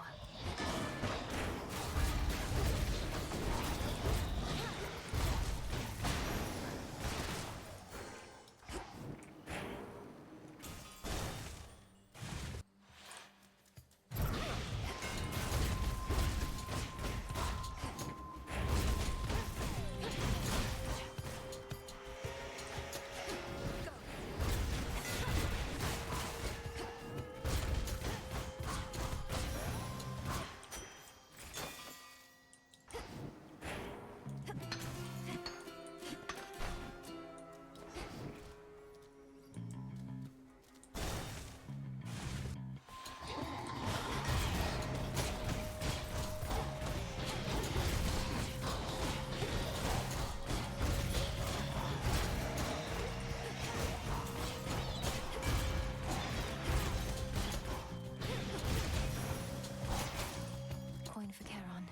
Coin for Charon.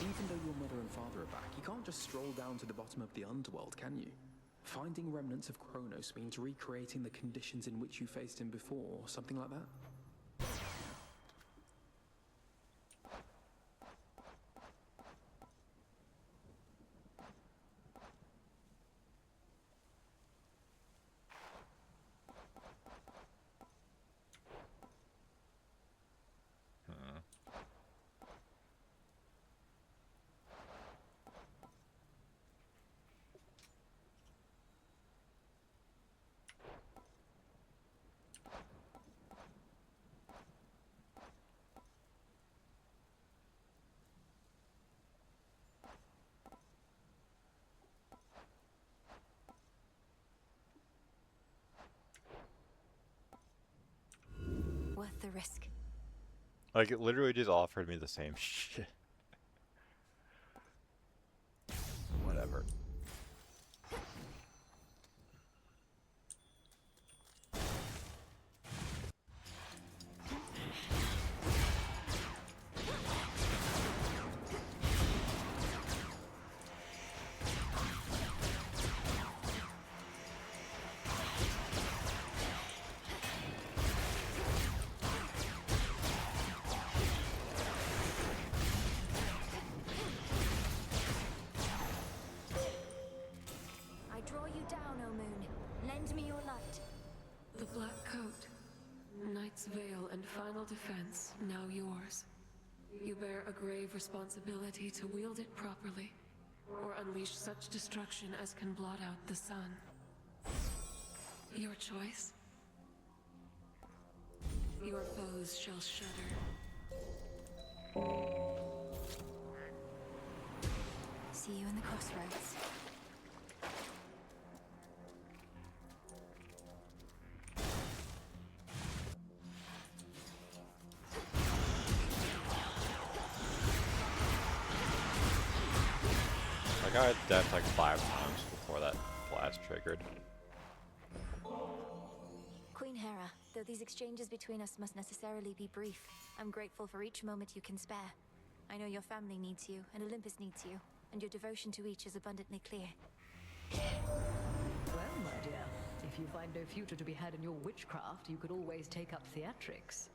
Even though your mother and father are back, you can't just stroll down to the bottom of the underworld, can you? Finding remnants of Kronos means recreating the conditions in which you faced him before, something like that? Worth the risk. Like, it literally just offered me the same shit. Whatever. I draw you down, O moon. Lend me your light. The Black Coat, Knight's Veil and Final Defense, now yours. You bear a grave responsibility to wield it properly, or unleash such destruction as can blot out the sun. Your choice. Your foes shall shudder. See you in the crossroads. I got death like 5 times before that flash quest triggered. Queen Hera, though these exchanges between us must necessarily be brief, I'm grateful for each moment you can spare. I know your family needs you, and Olympus needs you, and your devotion to each is abundantly clear. Well, my dear, if you find no future to be had in your witchcraft, you could always take up theatrics.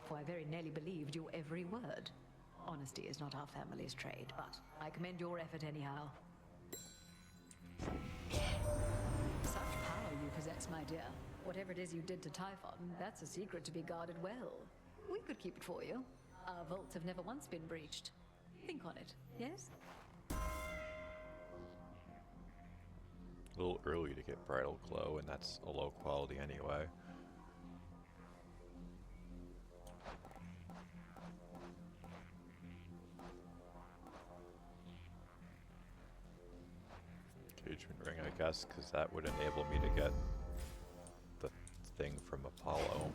For I very nearly believed your every word. Honesty is not our family's trade, but I commend your effort anyhow. Such power you possess, my dear. Whatever it is you did to Typhon, that's a secret to be guarded well. We could keep it for you. Our vaults have never once been breached. Think on it, yes? A little early to get Bridal Glow, and that's a low quality anyway. Engagement ring, I guess, because that would enable me to get the thing from Apollo.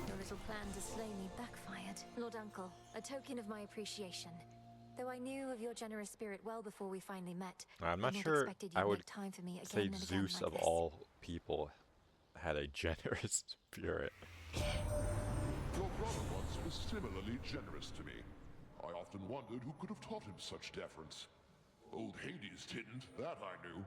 Your little plan to slay me backfired. Lord Uncle, a token of my appreciation. Though I knew of your generous spirit well before we finally met, I'm not I never sure expected I you'd would make time for me again say and again Zeus like of this. all people had a generous spirit. Your brother once was similarly generous to me. I often wondered who could have taught him such deference. Old Hades didn't, that I knew.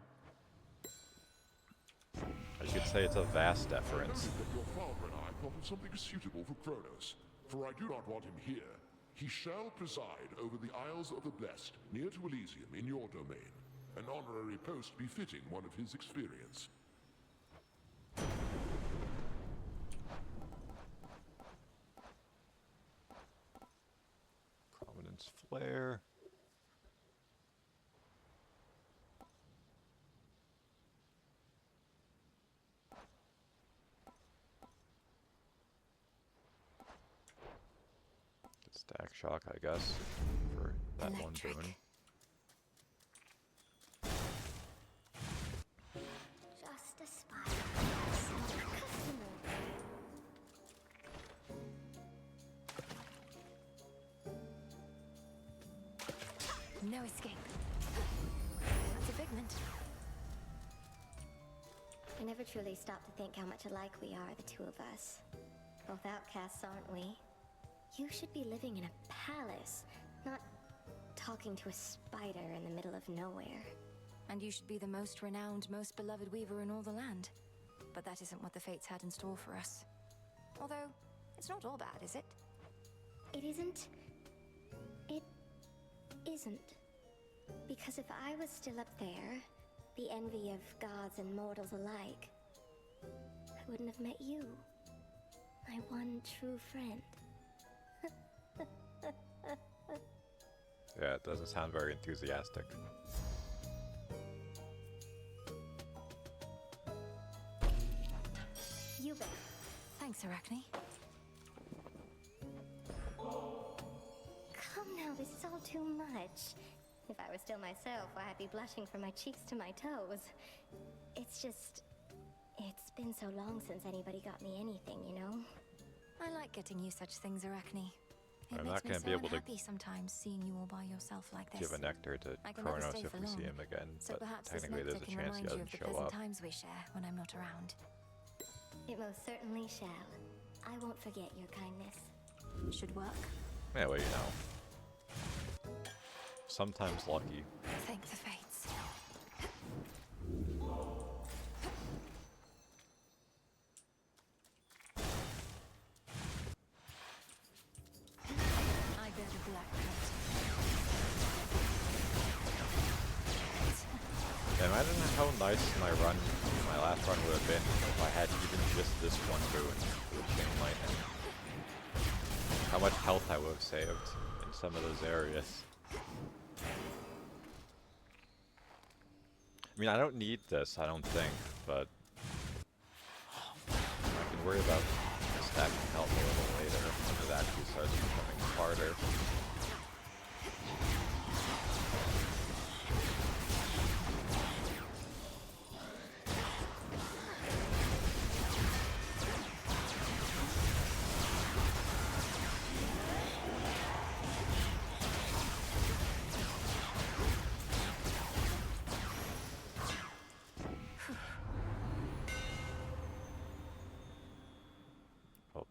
You could say it's a vast deference. I noted that your father and I thought of something suitable for Kronos, for I do not want him here. He shall preside over the Isles of the Blessed, near to Elysium, in your domain. An honorary post befitting one of his experience. Prominence flare. Stack shock, I guess, for that Electric. one boon. Just a spy. No escape. That's a figment. I never truly stopped to think how much alike we are, the two of us. Both outcasts, aren't we? You should be living in a palace, not talking to a spider in the middle of nowhere. And you should be the most renowned, most beloved weaver in all the land. But that isn't what the fates had in store for us. Although, it's not all bad, is it? It isn't. It isn't. Because if I was still up there, the envy of gods and mortals alike, I wouldn't have met you. My one true friend. Yeah, it doesn't sound very enthusiastic. You bet. Thanks, Arachne. Come now, this is all too much. If I were still myself, why I'd be blushing from my cheeks to my toes. It's just... It's been so long since anybody got me anything, you know? I like getting you such things, Arachne. It I'm makes not me gonna so be able to unhappy sometimes seeing you all by yourself like this. Give a nectar to I can never Kronos stay if for we see long, him again, so but perhaps this technically there's nectar a can chance he remind you doesn't of the show pleasant up. times we share when I'm not around. It most certainly shall. I won't forget your kindness. Should work. Yeah, well, you know. Sometimes lucky. Thank the fates. I bear the black coat. Imagine how nice my last run would have been if I had even just this one boon with Chain Lightning. How much health I would have saved in some of those areas. I mean, I don't need this, I don't think, but I can worry about stacking health a little later when it actually starts becoming harder.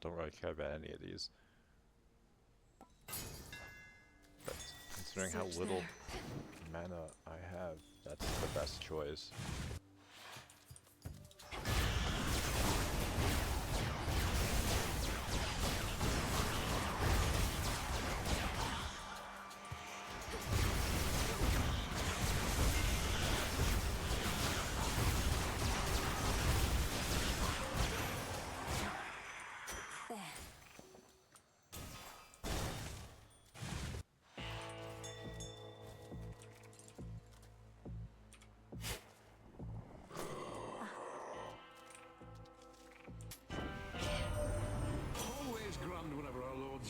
don't really care about any of these. But considering how little mana I have, that's the best choice.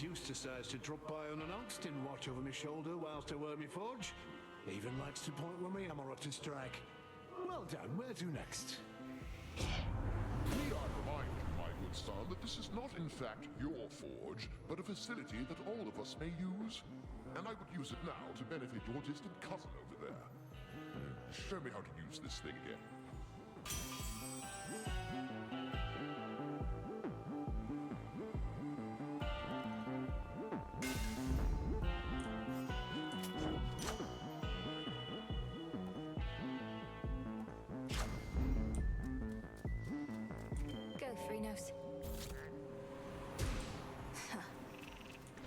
Used decides to drop by unannounced and watch over my shoulder whilst I work my forge. Even likes to point when my hammer ought to strike. Well done, where to next? May I remind you, my good son, that this is not in fact your forge, but a facility that all of us may use. And I would use it now to benefit your distant cousin over there. Show me how to use this thing here.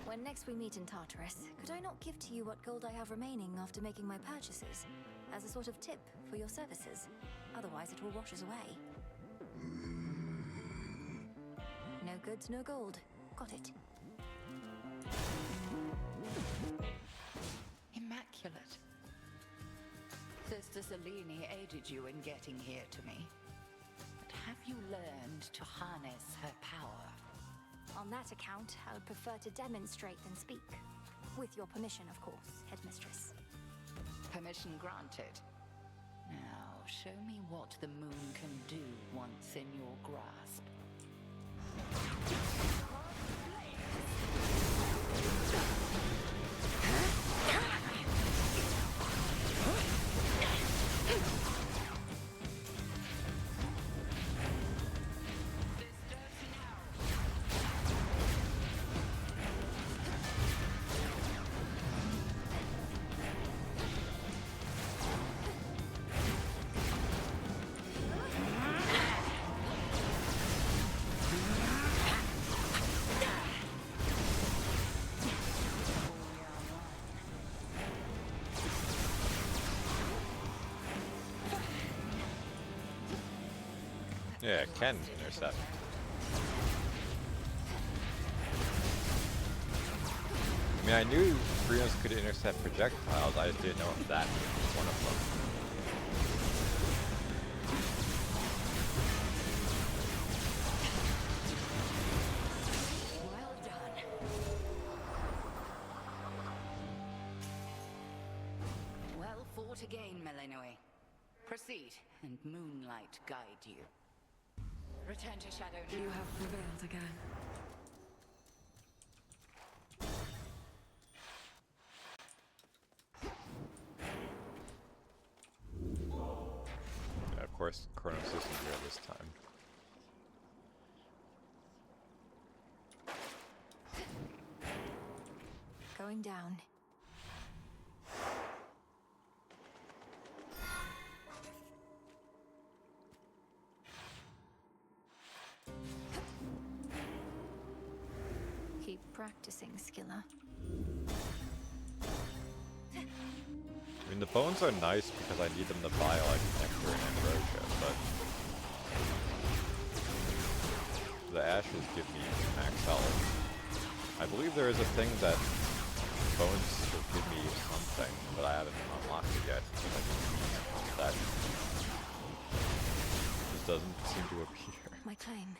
When next we meet in Tartarus, could I not give to you what gold I have remaining after making my purchases, as a sort of tip for your services? Otherwise it will wash us away. No goods, no gold. Got it. Immaculate. Sister Selene aided you in getting here to me. But have you learned to harness her power? On that account, I would prefer to demonstrate than speak. With your permission, of course, Headmistress. Permission granted. Now, show me what the moon can do once in your grasp. Yeah, it can intercept. I mean, I knew Brios could intercept projectiles, I just didn't know if that was one of them. Well done. Well fought again, Melinoe. Proceed, and moonlight guide you. Return to Shadow now. You have prevailed again. Yeah, of course, Kronos isn't here this time. Going down. Keep practicing, Skilla. I mean, the bones are nice because I need them to buy, like, nectar and ambrosia, but the ashes give me max health. I believe there is a thing that bones will give me something, but I haven't unlocked it yet. That just doesn't seem to appear. My claim.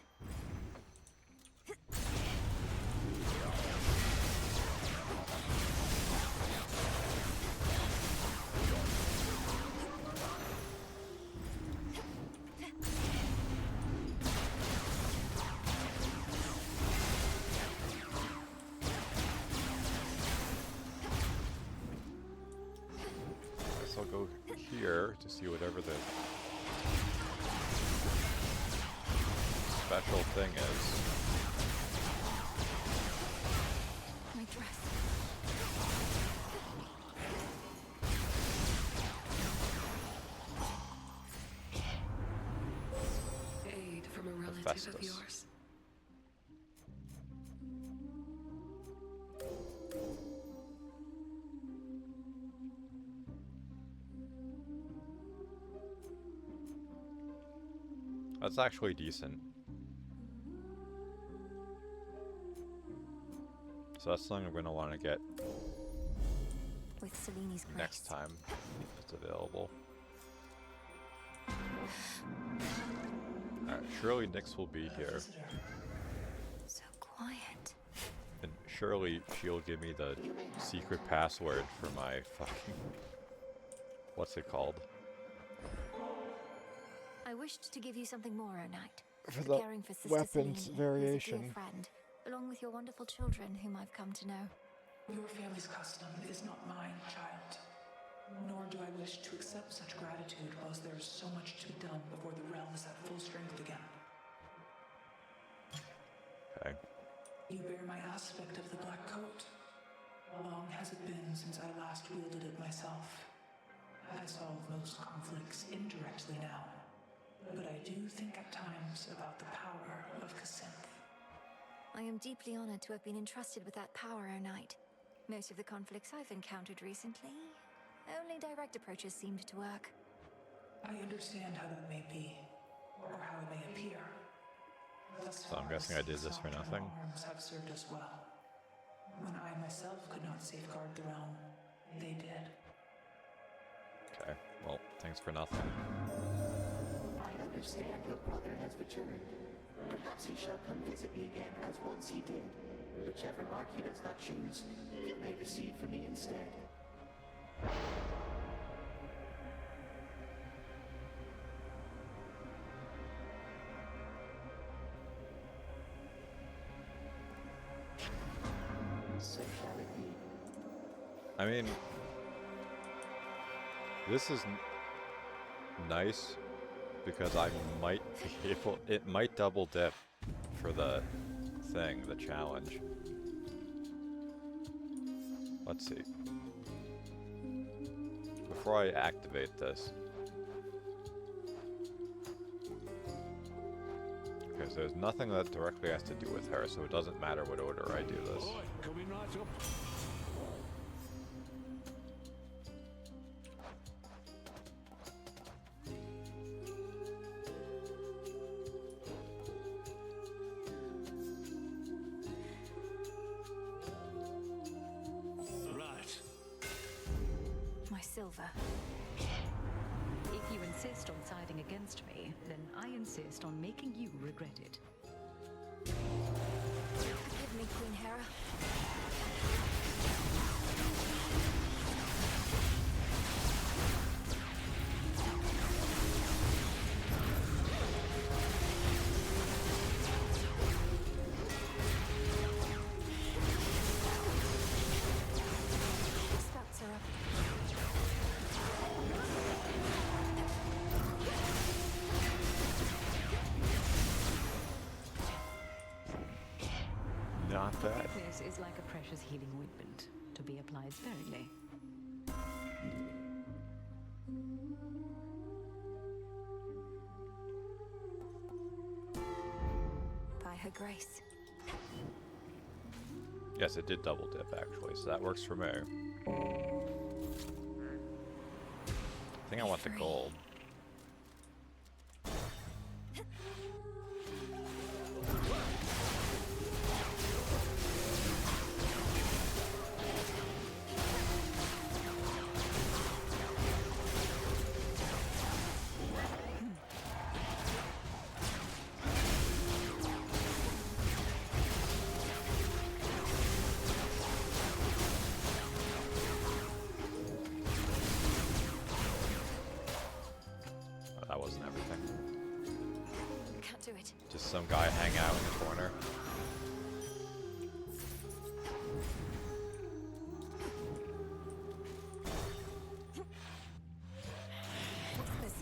I'll go here to see whatever the special thing is. relative of Hephaestus. yours. That's actually decent. So that's something I'm going to want to get With Seleni's grace. next time it's available. Alright, surely Nyx will be here. So quiet. And surely she'll give me the secret password for my fucking... What's it called? I wished to give you something more, O Knight. For the caring for Sister weapons Selene, variation. who's a dear friend, along with your wonderful children, whom I've come to know. Your family's custom is not mine, child. Nor do I wish to accept such gratitude whilst there is so much to be done before the realm is at full strength again. Okay. You bear my aspect of the black coat. Long has it been since I last wielded it myself. I solve most conflicts indirectly now, but I do think at times about the power of Cassandra. I am deeply honored to have been entrusted with that power, O Knight. Most of the conflicts I've encountered recently, only direct approaches seemed to work. I understand how that may be, or how it may appear. So I'm guessing I did this for nothing. Arms have served us well. When I myself could not safeguard the realm, they did. Okay, well, thanks for nothing. I understand your brother has returned. Perhaps he shall come visit me again as once he did. Whichever mark he does not choose, he may receive from me instead. So shall it be. I mean, this is nice because I might be able, it might double dip for the thing, the challenge. Let's see. Before I activate this. Okay, so there's nothing that directly has to do with her, so it doesn't matter what order I do this. Coming right up. Right. My silver. If you insist on siding against me, then I insist on making you regret it. Forgive me, Queen Hera. Spouts are up. Not bad. Forgiveness is like a precious healing ointment, to be applied sparingly. By her grace. Yes, it did double dip actually, so that works for me. I think I want the gold. That wasn't everything. Can't do it. Just some guy hang out in the corner. What's this?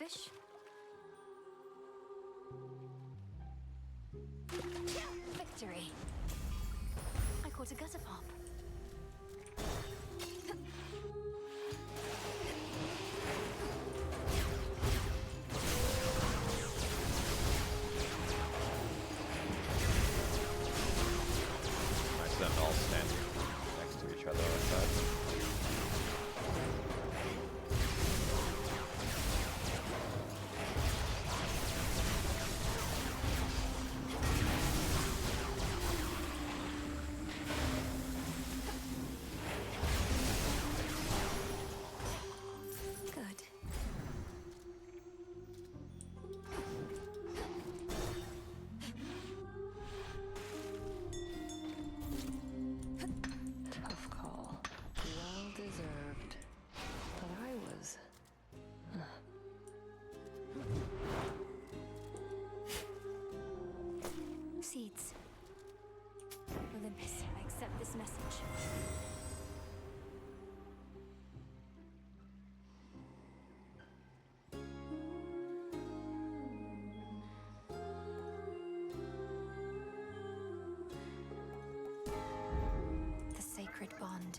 fish? Victory! I caught a gutter pop. Nice them all standing next to each other like that. Tough call. Well deserved. But I was... Seeds. Olympus, I accept this message. The sacred bond.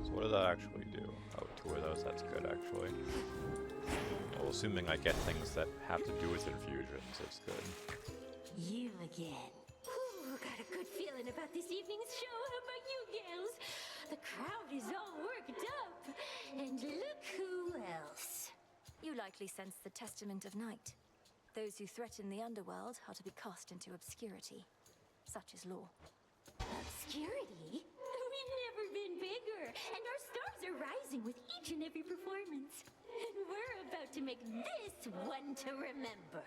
So what does that actually do? Oh, two of those, that's good actually. Well, assuming I get things that have to do with infusions, it's good. You again. Ooh, got a good feeling about this evening's show. How about you, gals? The crowd is all worked up. And look who else. You likely sense the testament of night. Those who threaten the underworld are to be cast into obscurity. Such is law. Obscurity? We've never been bigger. And our stars are rising with each and every performance. And we're about to make this one to remember.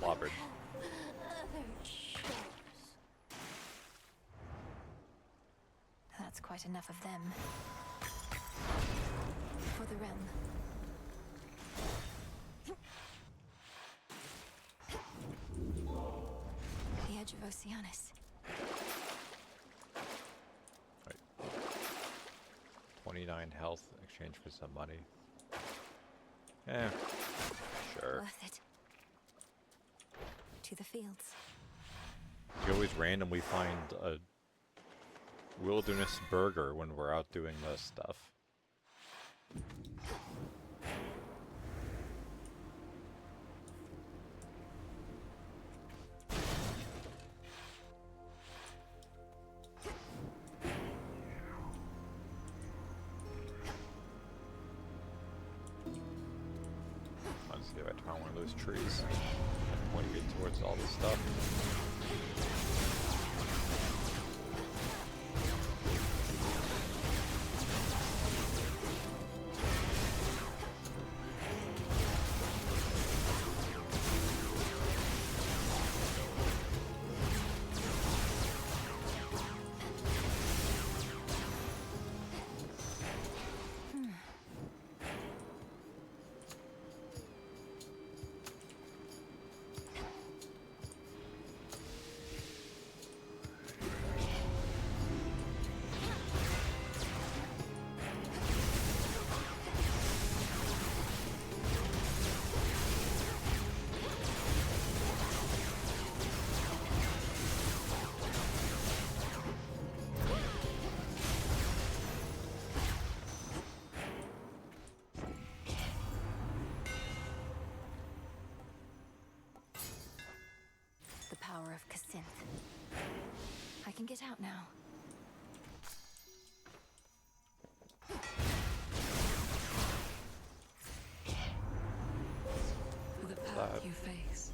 Clobbered. That's quite enough of them. For the realm. The edge of Oceanus. 29 health in exchange for some money. Eh, sure. Worth it. To the fields. You always randomly find a wilderness burger when we're out doing this stuff. Let's see if I found one of those trees. Pointing it towards all this stuff. can get out now. For the path you face.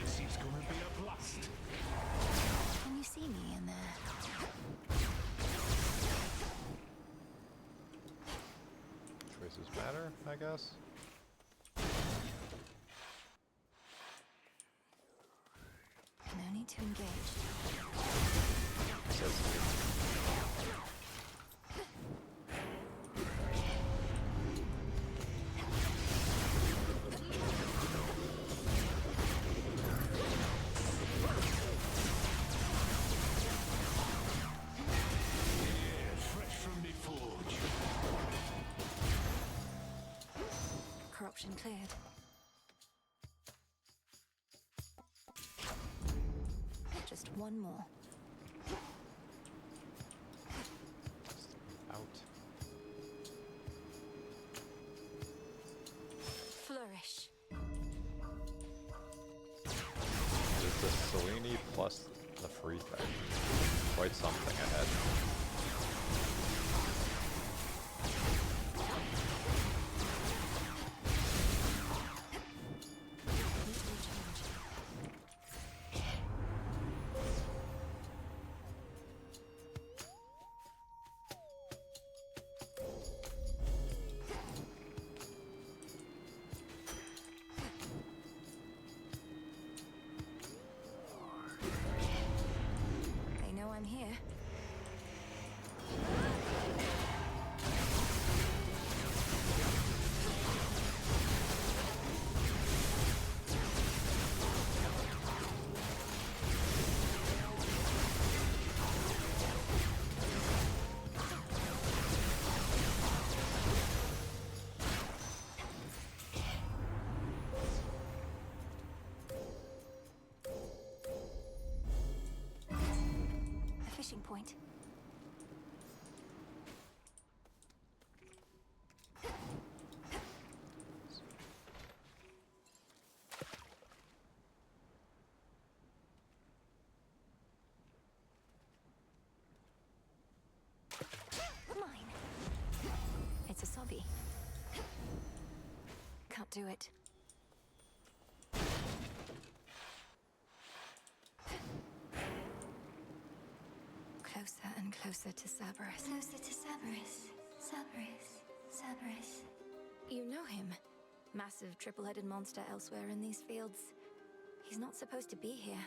This is gonna be a blast. Can you see me in there? Choices matter, I guess. No need to engage. Fresh from the forge. Corruption cleared. Just one more. Out. Flourish. There's the Selene plus the free thing. Quite something ahead. They know I'm here. A fishing point. Mine. It's a sobby. Can't do it. Closer and closer to Cerberus. Closer to Cerberus. Cerberus. Cerberus. You know him. Massive triple-headed monster elsewhere in these fields. He's not supposed to be here.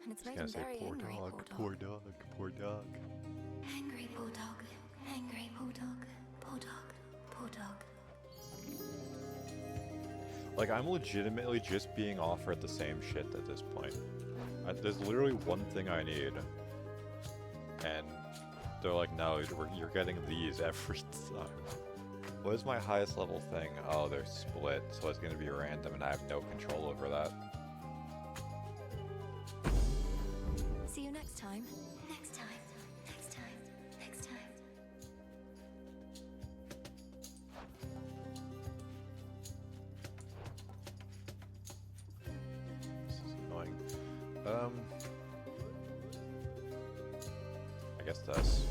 And it's made him very angry, poor dog, poor dog. Angry poor dog. Angry poor dog. Poor dog. Poor dog. Like, I'm legitimately just being offered the same shit at this point. There's literally one thing I need. And they're like, no, you're getting these every time. What is my highest level thing? Oh, they're split, so it's going to be random, and I have no control over that. See you next time. Next time. Next time. Next time. This is annoying. I guess this.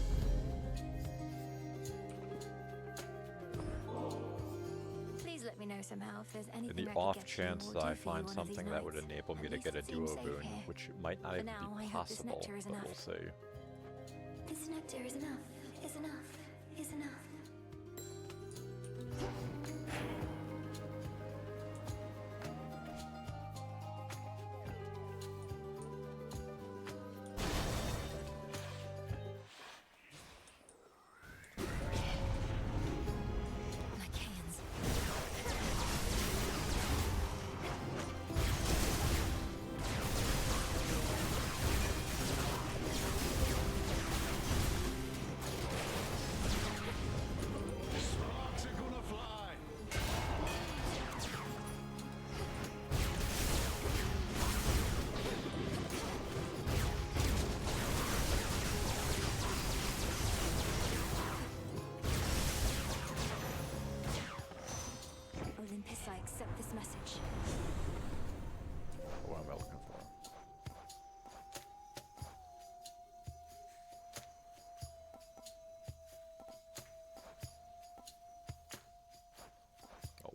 Please let me know somehow if there's anything In the I could off get you chance or that do I for you find one of these something that would nights. enable me At to least get a it seems duo safe boon, here. which might not For even now, I be hope this possible, nectar is but enough. we'll see. This nectar is enough. Is enough. Is enough. Lycaons.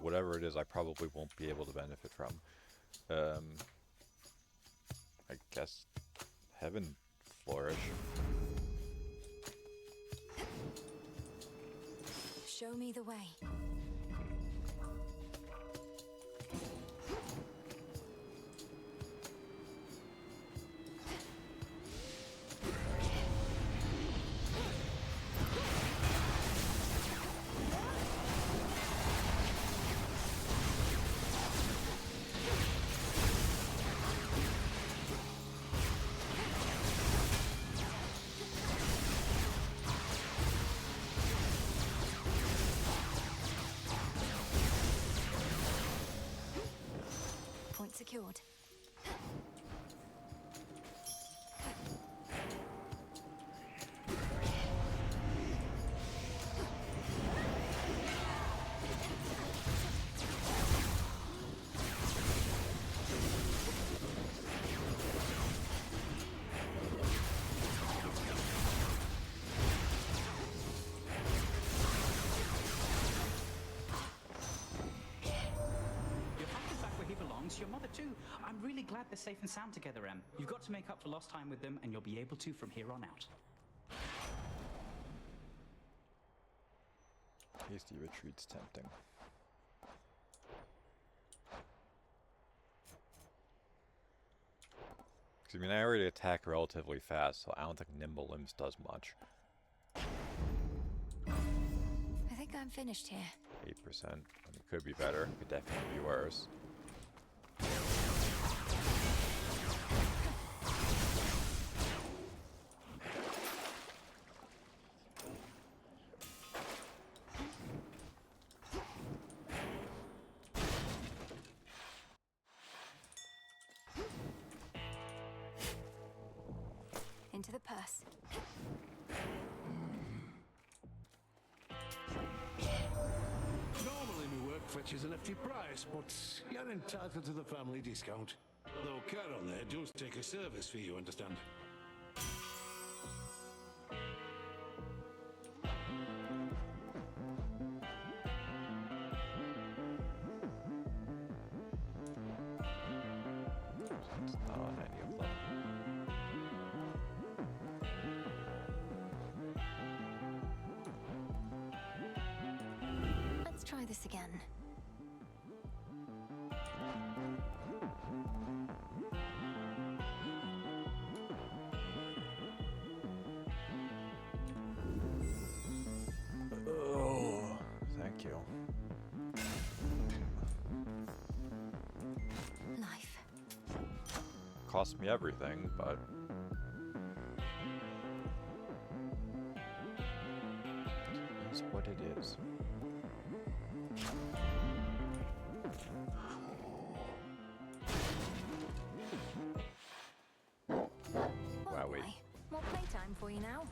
whatever it is, I probably won't be able to benefit from. I guess heaven flourish. Show me the way. Secured. Your mother too. I'm really glad they're safe and sound together, Em. You've got to make up for lost time with them, and you'll be able to from here on out. Hasty retreat's tempting. Because, I mean, I already attack relatively fast, so I don't think Nimble Limbs does much. I think I'm finished here. 8%. I mean, it could be better. It could definitely be worse. Into the purse. Normally my work fetches a hefty price, but you're entitled to the family discount. Though Caron there does take a service fee, you understand. It's not on any of them. Let's try this again. Oh, thank you. Life. Cost me everything, but it's what it is. Wow, wait. More playtime for you now.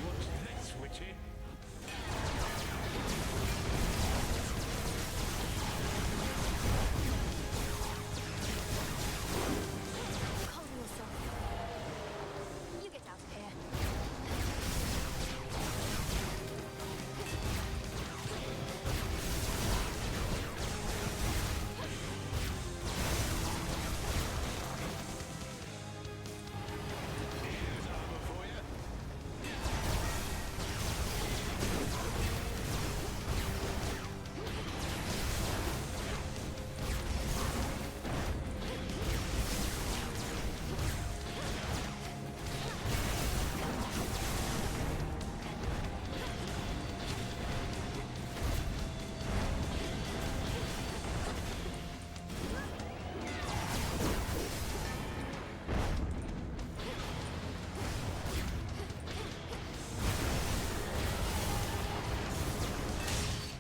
What's this, Witchy? Calm yourself. You get out of here. Here's armor for you.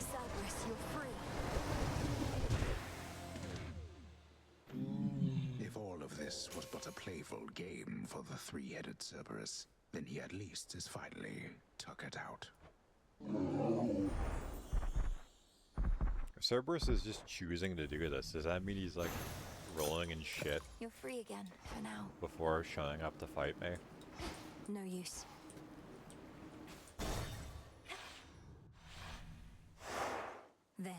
Cerberus, you're free. If all of this was but a playful game for the three-headed Cerberus, then he at least is finally tuckered out. Cerberus is just choosing to do this, does that mean he's like rolling in shit You're free again, for now. before showing up to fight me? No use. There.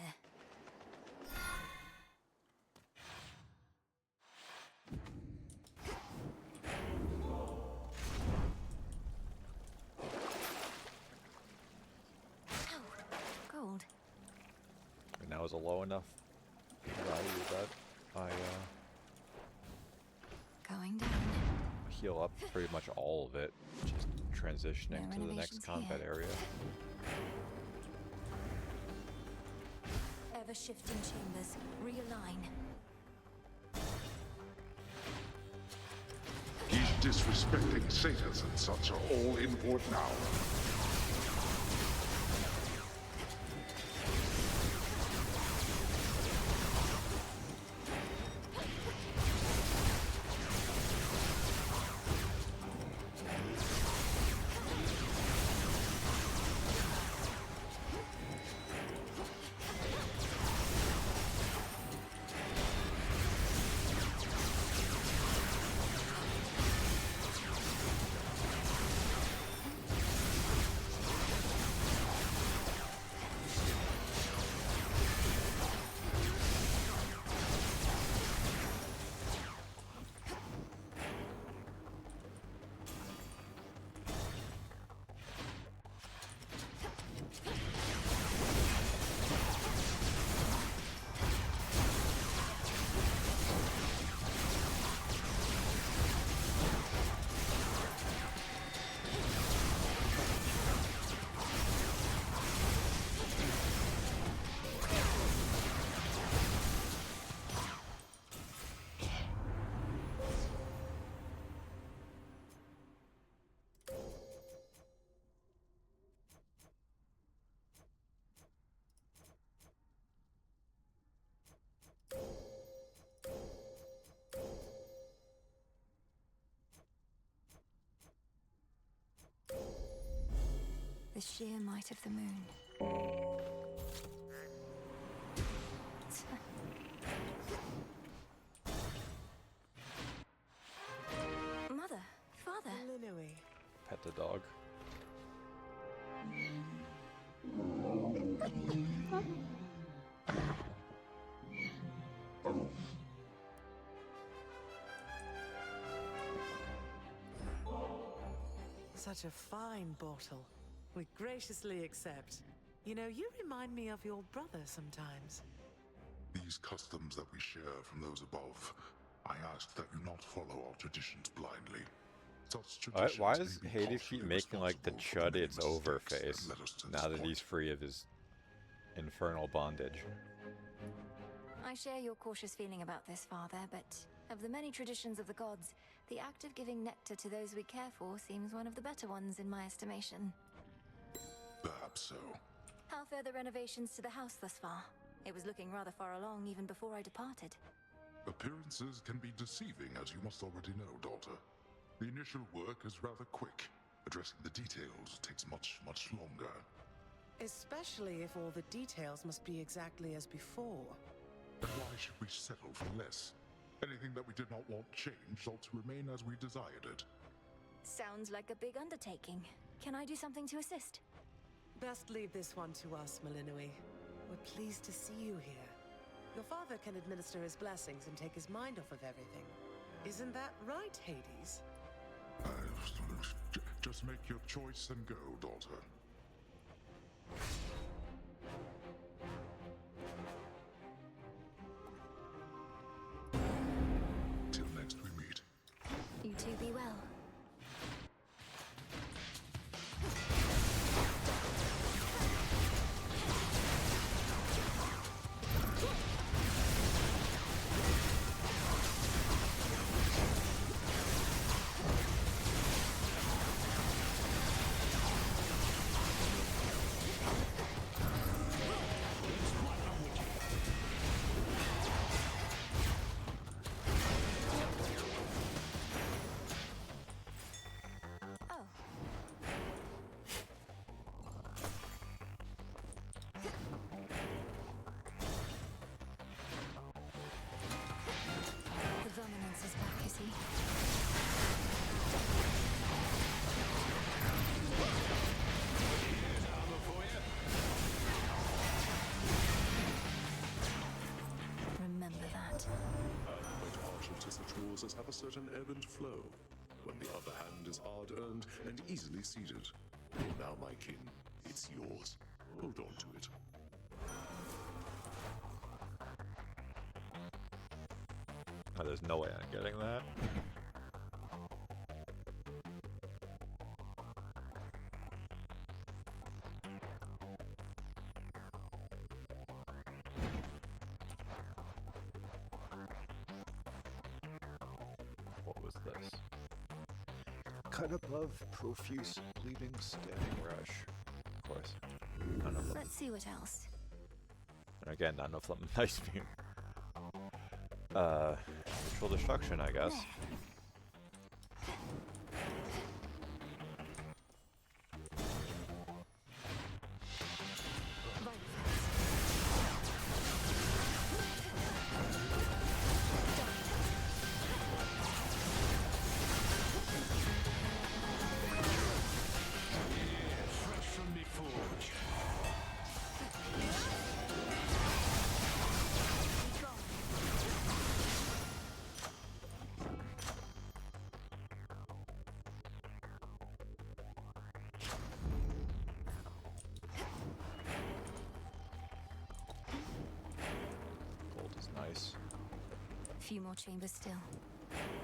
Ow. Gold. And that was a low enough value that I Going down. heal up pretty much all of it, just transitioning No to the next renovations combat here. area. Ever-shifting chambers. Realign. These disrespecting satyrs and such are all in port now. The sheer might of the moon. Mother, father. Linui. Pet the dog. Such a fine bottle. We graciously accept. You know, you remind me of your brother sometimes. These customs that we share from those above, I ask that you not follow our traditions blindly. Such traditions Why may does be Hades keep partially making like the responsible for chud many it's over mistakes that face led us to this now that point. he's free of his infernal bondage? I share your cautious feeling about this, father, but of the many traditions of the gods, the act of giving nectar to those we care for seems one of the better ones in my estimation. Perhaps so. How fare the renovations to the house thus far? It was looking rather far along even before I departed. Appearances can be deceiving, as you must already know, daughter. The initial work is rather quick. Addressing the details takes much, much longer. Especially if all the details must be exactly as before. But why should we settle for less? Anything that we did not want changed ought to remain as we desired it. Sounds like a big undertaking. Can I do something to assist? Best leave this one to us, Malinui. We're pleased to see you here. Your father can administer his blessings and take his mind off of everything. Isn't that right, Hades? Just make your choice and go, daughter. Till next we meet. You two be well. resources have a certain ebb and flow, when the upper hand is hard-earned and easily ceded. Well, now, my kin, it's yours. Hold on to it. Oh, there's no way I'm getting that. What was this? Cut above, profuse, bleeding, standing rush. Of course. None of them. Let's see what else. And again, none of them nice beam. Ritual destruction, I guess. Fresh from the forge. Gold is nice, A few more chambers still.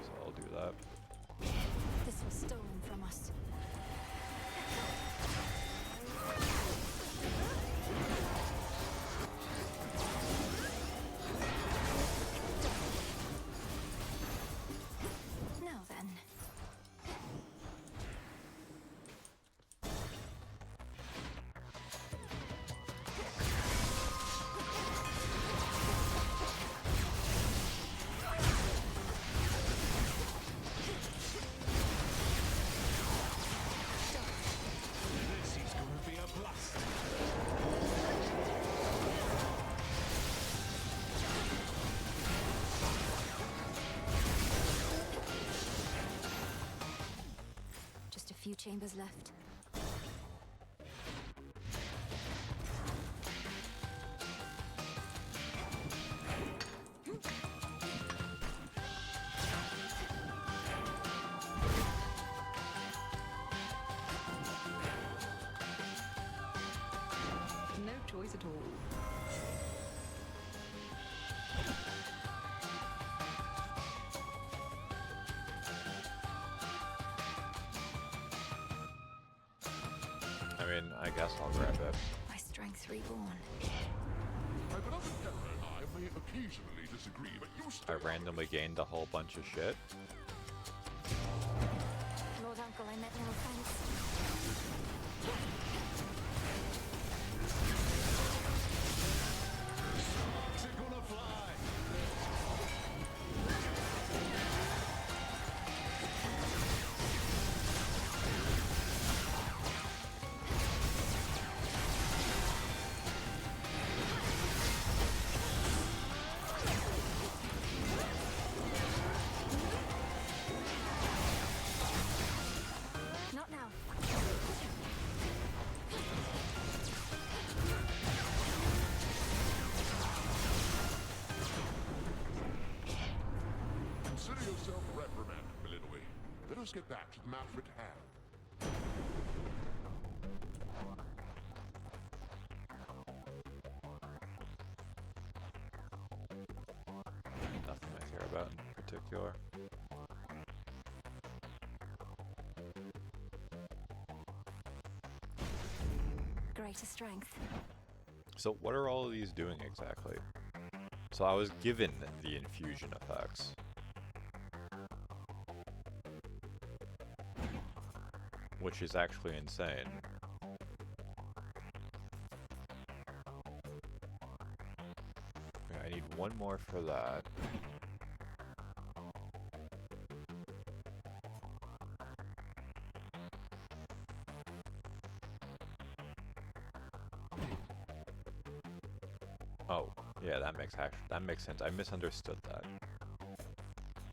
so I'll do that. This was stolen from us. Now then. This is gonna be a blast. Just a few chambers left. No choice at all. I mean, I guess I'll grab it. My strength reborn. My beloved Terra and I may occasionally disagree, but you I randomly gained a whole bunch of shit. Lord Uncle, I meant no offense. It's gonna fly. Not now. consider yourself reprimanded, Milinoe. Let us get back to the matter at hand. Nothing I care about in particular. Greater strength. So what are all of these doing exactly? So I was given the infusion effects. Which is actually insane. Okay, I need one more for that. Oh, yeah, that makes sense. I misunderstood that.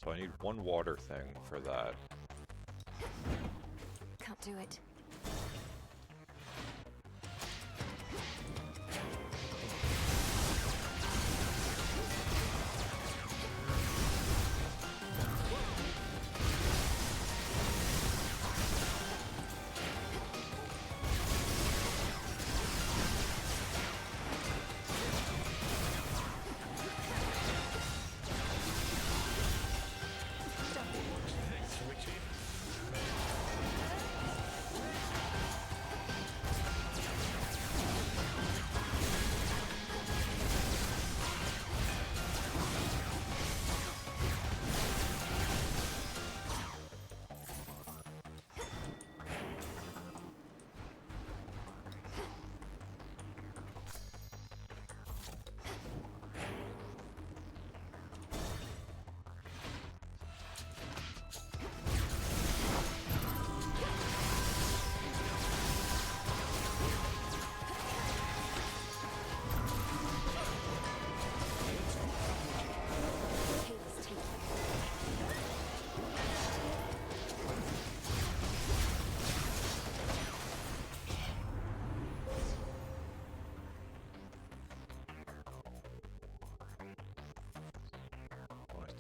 So I need one water thing for that. Can't do it.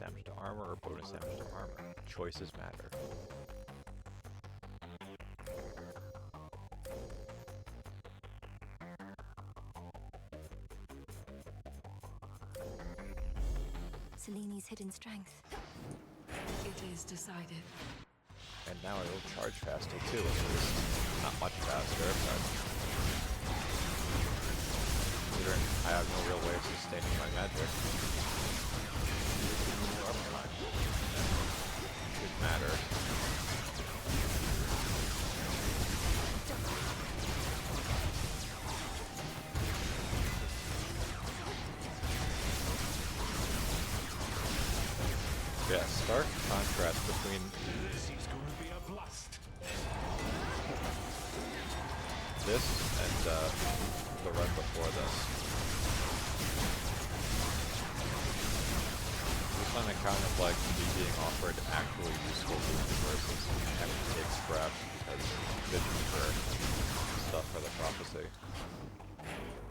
damage to armor or bonus damage to armor. Choices matter. Seleni's hidden strength. It is decided. And now it'll charge faster too, at least. Not much faster, but considering I have no real way of sustaining my magic. Should matter. Yeah, stark contrast between This is going to be a blast. this and the run before this. This one I kind of like me being offered actually useful loot versus having to take scraps because vision for stuff for the prophecy.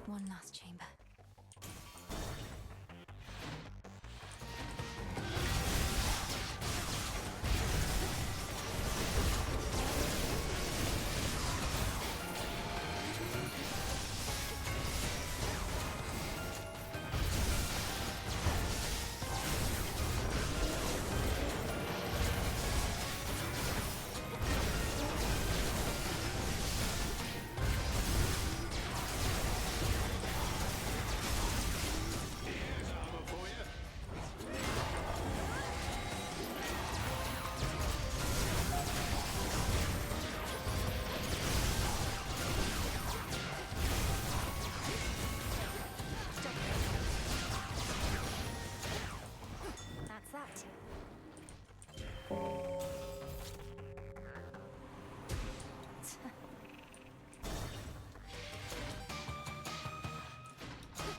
One last chamber.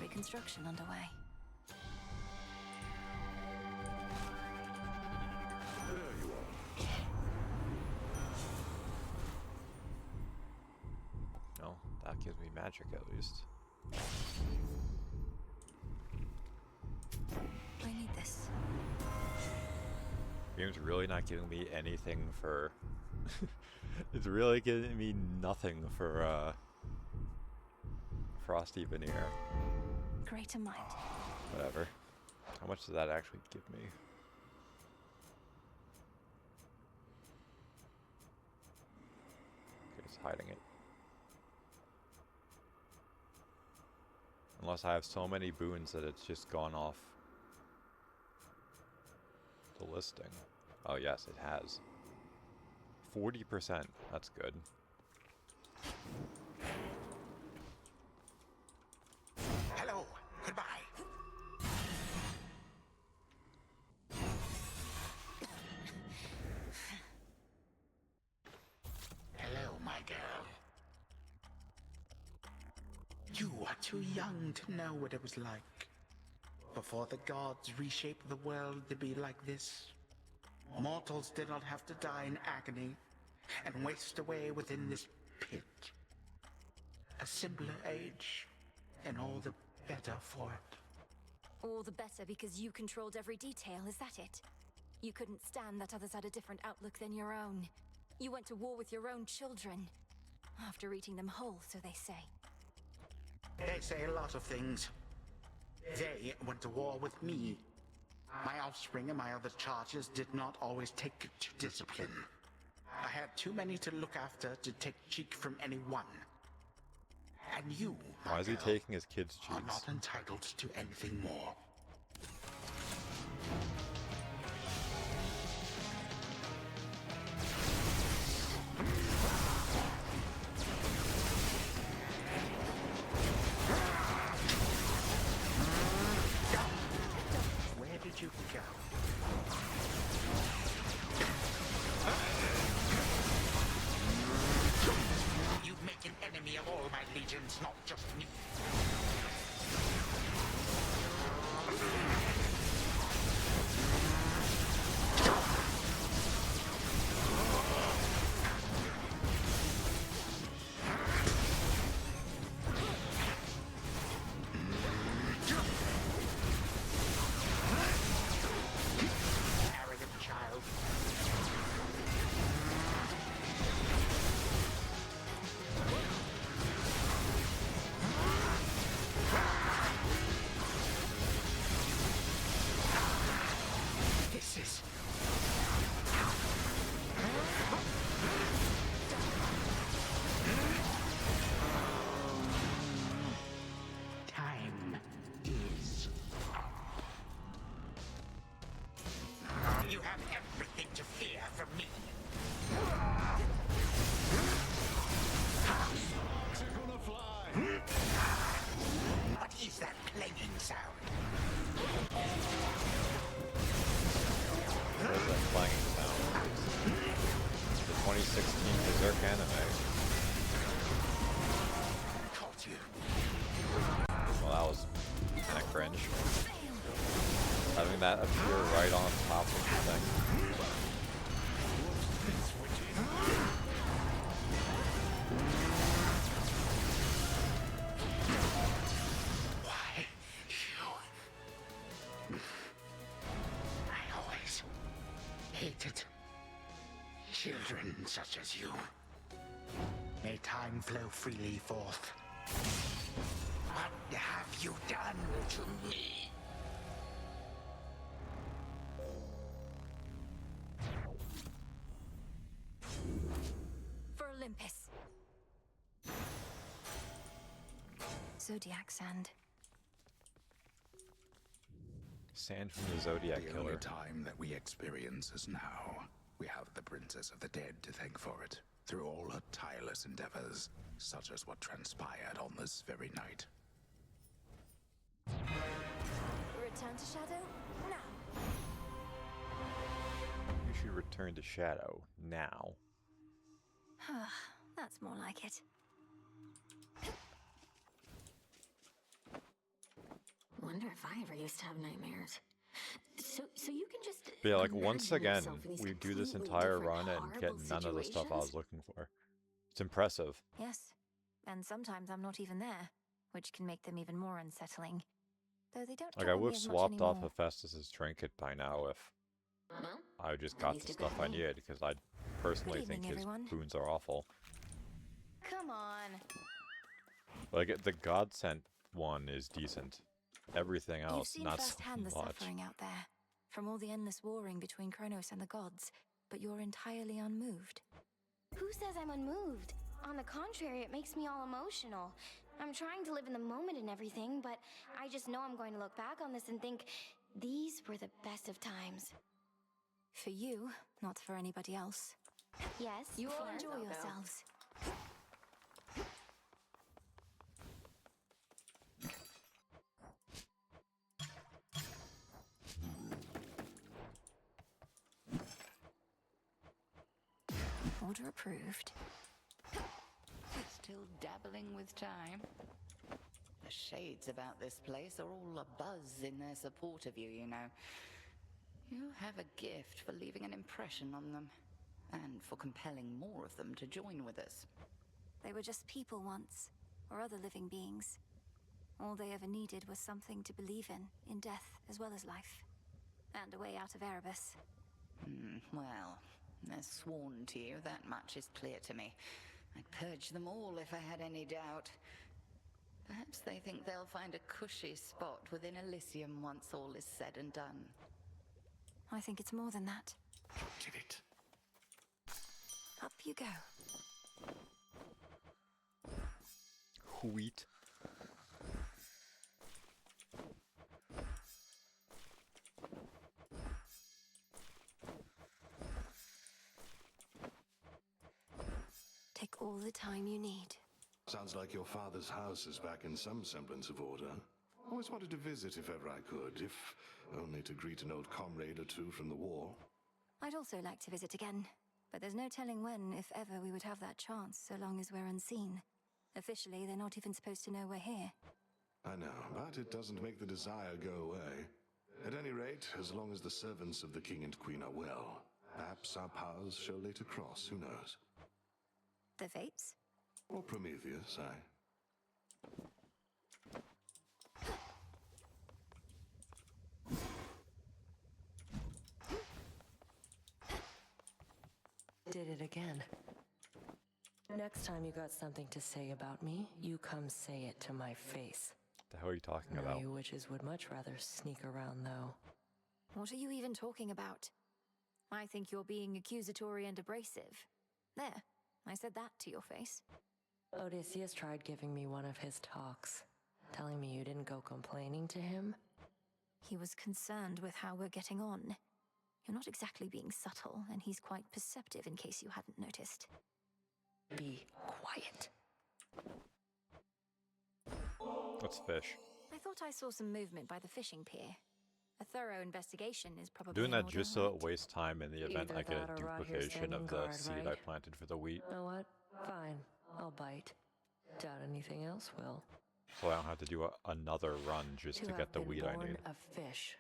Reconstruction underway. There you are. Oh, that gives me magic at least. I need this. Game's really not giving me anything for... It's really giving me nothing for, Frosty Veneer. Greater might. Whatever. How much does that actually give me? Okay, it's hiding it. Unless I have so many boons that it's just gone off the listing. Oh yes, it has. 40%. That's good. Hello. Goodbye. Hello, my girl. You are too young to know what it was like before the gods reshaped the world to be like this. Mortals did not have to die in agony and waste away within this pit. A simpler age, and all the better for it. All the better because you controlled every detail, is that it? You couldn't stand that others had a different outlook than your own. You went to war with your own children. After eating them whole, so they say. They say a lot of things. They went to war with me. My offspring and my other charges did not always take to discipline. I had too many to look after to take cheek from anyone. And you, Why is he taking his kids' are cheeks? not entitled to anything more. Where did you go? You make an enemy of all my legions, not just me. sound. What is that clanging sound? The 2016 Berserk anime. Caught you. Well, that was kind of cringe. Having that appear right on top of the thing. Why you? I always hated children such as you. May time flow freely forth. What have you done to me? For Olympus. Zodiac sand. Sand from the Zodiac The Killer. only time that we experience is now. We have the Princess of the Dead to thank for it, through all her tireless endeavors, such as what transpired on this very night. Return to Shadow now. You should return to Shadow now. That's more like it. Wonder if I ever used to have nightmares. So you can just. But yeah, like once imagine again, yourself in these we do this completely entire different, run and get horrible none of the stuff I was situations? looking for. It's impressive. Yes, and sometimes I'm not even there, which can make them even more unsettling. Though they don't Like I trouble me would have as much swapped off anymore. Hephaestus's trinket by now if Well, I just at got least the you got stuff I me. needed, because I personally Good think evening, his everyone. boons are awful. Come on. Like the God Sent one is decent. Everything You've else, seen not so firsthand the much. suffering out there, from all the endless warring between Kronos and the gods, but you're entirely unmoved. Who says I'm unmoved? On the contrary, it makes me all emotional. I'm trying to live in the moment and everything, but I just know I'm going to look back on this and think, these were the best of times. For you, not for anybody else. Yes, You all fair. enjoy yourselves. Order approved. Still dabbling with time. The shades about this place are all abuzz in their support of you, you know. You have a gift for leaving an impression on them, and for compelling more of them to join with us. They were just people once, or other living beings. All they ever needed was something to believe in death as well as life. And a way out of Erebus. Well, they're sworn to you, that much is clear to me. I'd purge them all if I had any doubt. Perhaps they think they'll find a cushy spot within Elysium once all is said and done. I think it's more than that. Did it? Up you go. Wheat. Take all the time you need. Sounds like your father's house is back in some semblance of order. Always wanted to visit if ever I could, if only to greet an old comrade or two from the war. I'd also like to visit again, but there's no telling when, if ever, we would have that chance, so long as we're unseen. Officially, they're not even supposed to know we're here. I know, but it doesn't make the desire go away. At any rate, as long as the servants of the king and queen are well, perhaps our paths shall later cross, who knows? The fates? Or Prometheus, aye. Did it again. Next time you got something to say about me, you come say it to my face. The hell are you talking Now about? you witches would much rather sneak around, though. What are you even talking about? I think you're being accusatory and abrasive. There, I said that to your face. Odysseus tried giving me one of his talks, telling me you didn't go complaining to him. He was concerned with how we're getting on. You're not exactly being subtle, and he's quite perceptive in case you hadn't noticed. Be quiet. What's fish? I thought I saw some movement by the fishing pier. A thorough investigation is probably Doing in that order, just so right? it wastes time in the event Either I get that a or out here duplication of standing the guard, seed I right? planted for the wheat. You know what? Fine. I'll bite. Doubt anything else will. So I don't have to do another run just to get the wheat I need. A fish.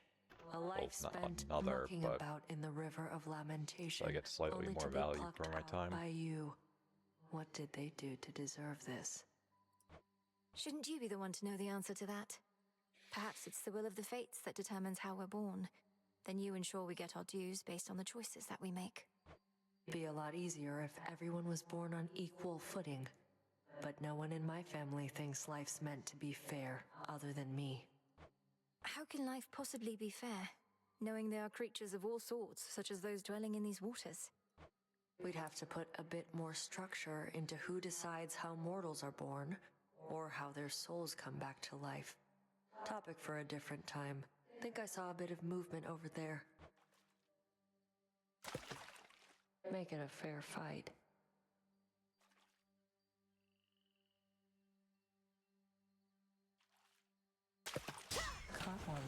A Well, life it's not spent another, mucking but about in the river of lamentation. so I get slightly only more to be value plucked for my out time. by you. What did they do to deserve this? Shouldn't you be the one to know the answer to that? Perhaps it's the will of the fates that determines how we're born. Then you ensure we get our dues based on the choices that we make. Be a lot easier if everyone was born on equal footing. But no one in my family thinks life's meant to be fair, other than me. How can life possibly be fair, knowing there are creatures of all sorts, such as those dwelling in these waters? We'd have to put a bit more structure into who decides how mortals are born, or how their souls come back to life. Topic for a different time. Think I saw a bit of movement over there. Make it a fair fight. Caught one.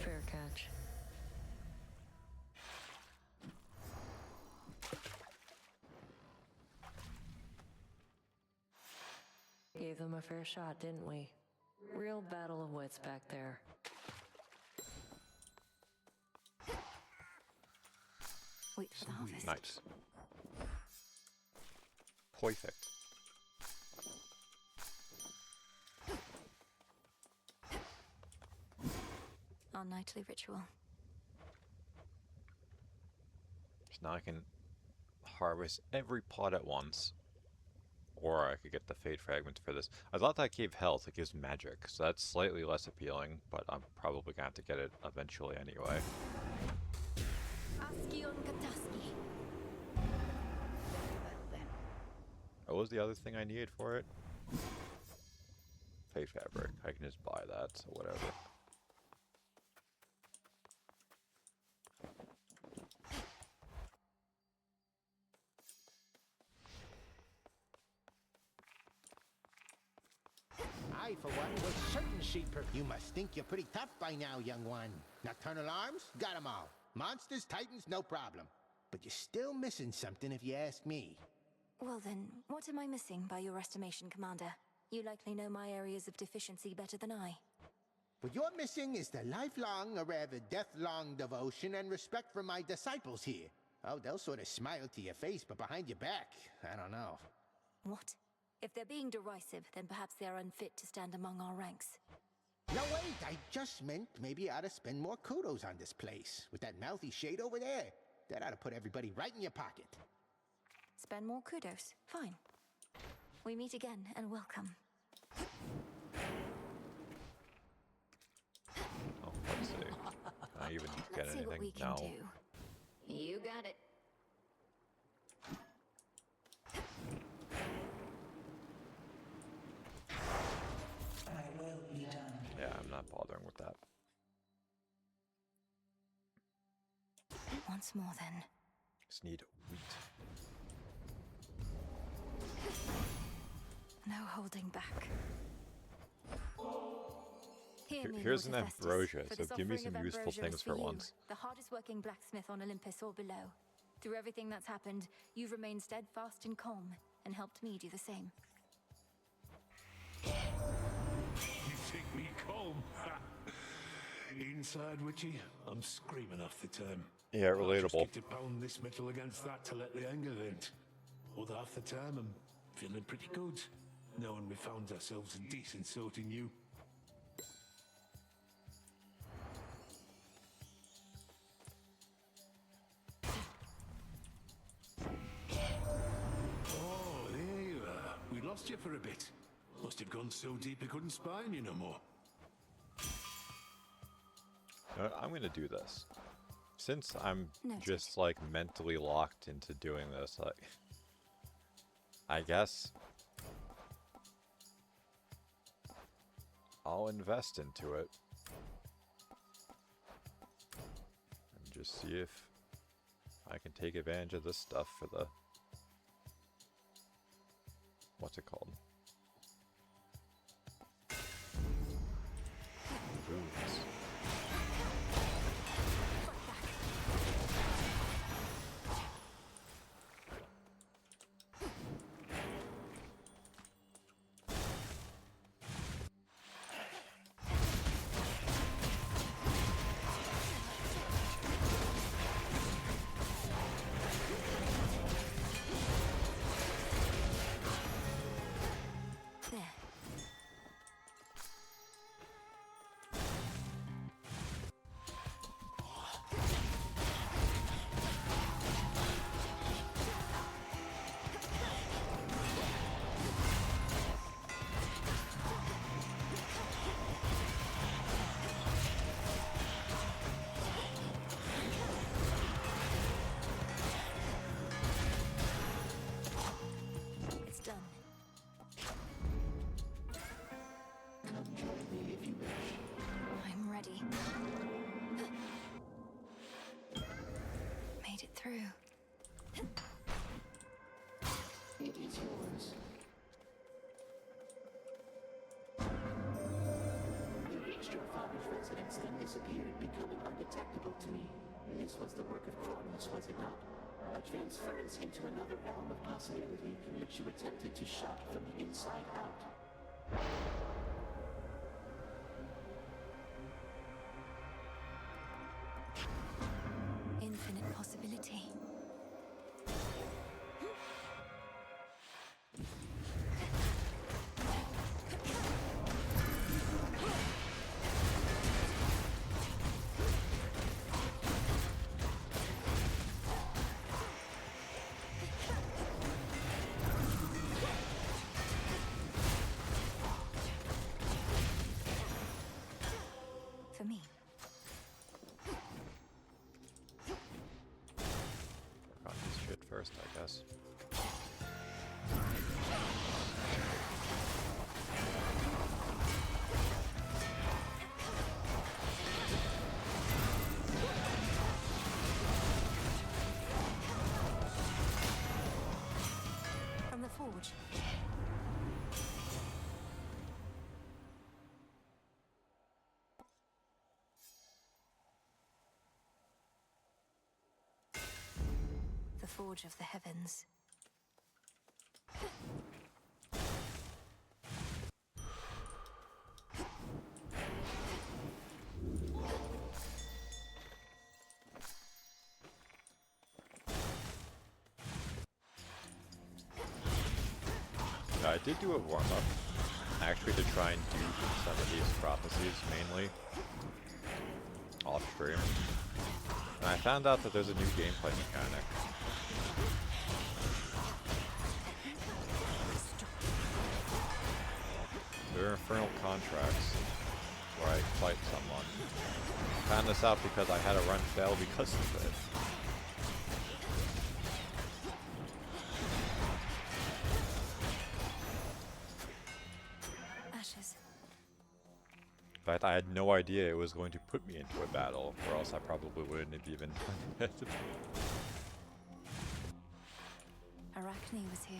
Fair catch. Gave them a fair shot, didn't we? Real battle of wits back there. Wait for the harvest. Nice. Perfect. Our nightly ritual. So now I can harvest every pot at once. Or I could get the Fade Fragments for this. I thought that gave health, it gives magic, so that's slightly less appealing, but I'm probably going to have to get it eventually anyway. What was the other thing I needed for it? Fade Fabric. I can just buy that, so whatever. I, for one, was certain she'd You must think you're pretty tough by now, young one. Nocturnal arms? Got 'em all. Monsters, titans, no problem. But you're still missing something if you ask me. Well then, what am I missing by your estimation, Commander? You likely know my areas of deficiency better than I. What you're missing is the lifelong, or rather death-long devotion and respect for my disciples here. Oh, they'll sort of smile to your face, but behind your back, I don't know. What? If they're being derisive, then perhaps they're unfit to stand among our ranks. No, wait, I just meant maybe you ought to spend more kudos on this place. With that mouthy shade over there, that ought to put everybody right in your pocket. Spend more kudos. Fine. We meet again, and welcome. Oh, let's see. Can I even get Let's see anything? what we can No. do. You got it. I will be done. Yeah, I'm not bothering with that. Once more, then. Just need wheat. No holding back. Hear me, Here's an Lord Hephaestus, ambrosia, for so this give me offering some of useful ambrosia things is for you, once. the hardest working blacksmith on Olympus or below. Through everything that's happened, you've remained steadfast and calm, and helped me do the same. You think me calm? Inside, Witchy, I'm screaming off the time. Yeah, I'll just relatable. get to pound this metal against that to let the anger vent. Other half the time, I'm feeling pretty good, knowing we found ourselves a decent sort in you. Oh, there you are. We lost you for a bit. Must have gone so deep it couldn't spine you no more. I'm gonna do this. Since I'm Noted. just like mentally locked into doing this, like I guess I'll invest into it and just see if I can take advantage of this stuff for the what's it called? residence then disappeared, becoming undetectable to me. This was the work of Kronos, was it not? A transference into another realm of possibility, which you attempted to shut from the inside out. Infinite possibility. For me. Work on this shit first, I guess. From the forge. The forge of the heavens. Yeah, I did do a warm-up, actually, to try and do some of these prophecies, mainly off-stream. And I found out that there's a new gameplay mechanic. There are infernal contracts where I fight someone. I found this out because I had a run fail because of it. Ashes. In fact, I had no idea it was going to put me into a battle, or else I probably wouldn't have even done it. Arachne was here.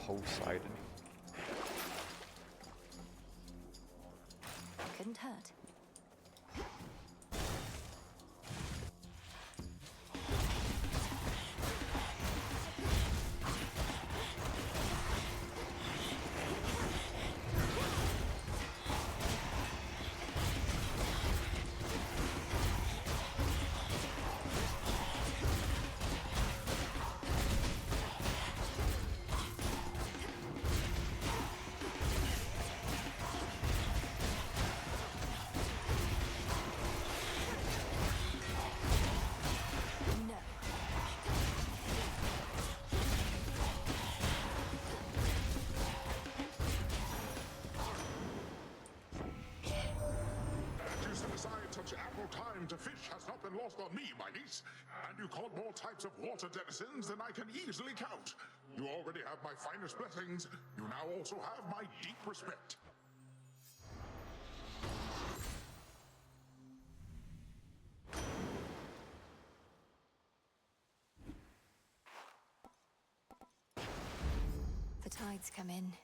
Poseidon. Couldn't hurt. Such ample time to fish has not been lost on me, my niece. And you caught more types of water denizens than I can easily count. You already have my finest blessings. You now also have my deep respect. The tides come in.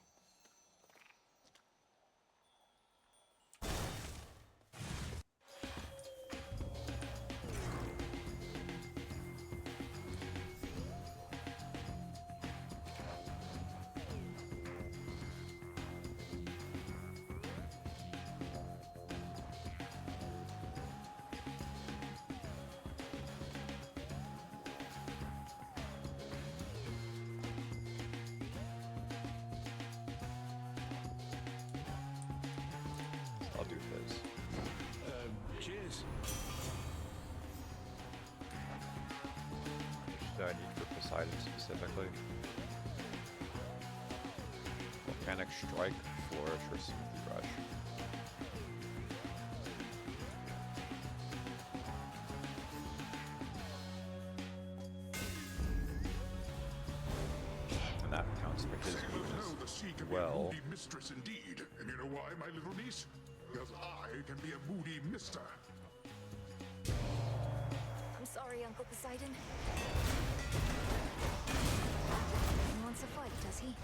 I'll do this. Cheers. That I need for Poseidon specifically. Volcanic Strike, Flourish, or Smoothie Rush. and that counts for his Sailors moon know the sea can as well. be a moody mistress indeed. And you know why, my little niece? Because I can be a moody mister. I'm sorry, Uncle Poseidon. He wants a fight, does he?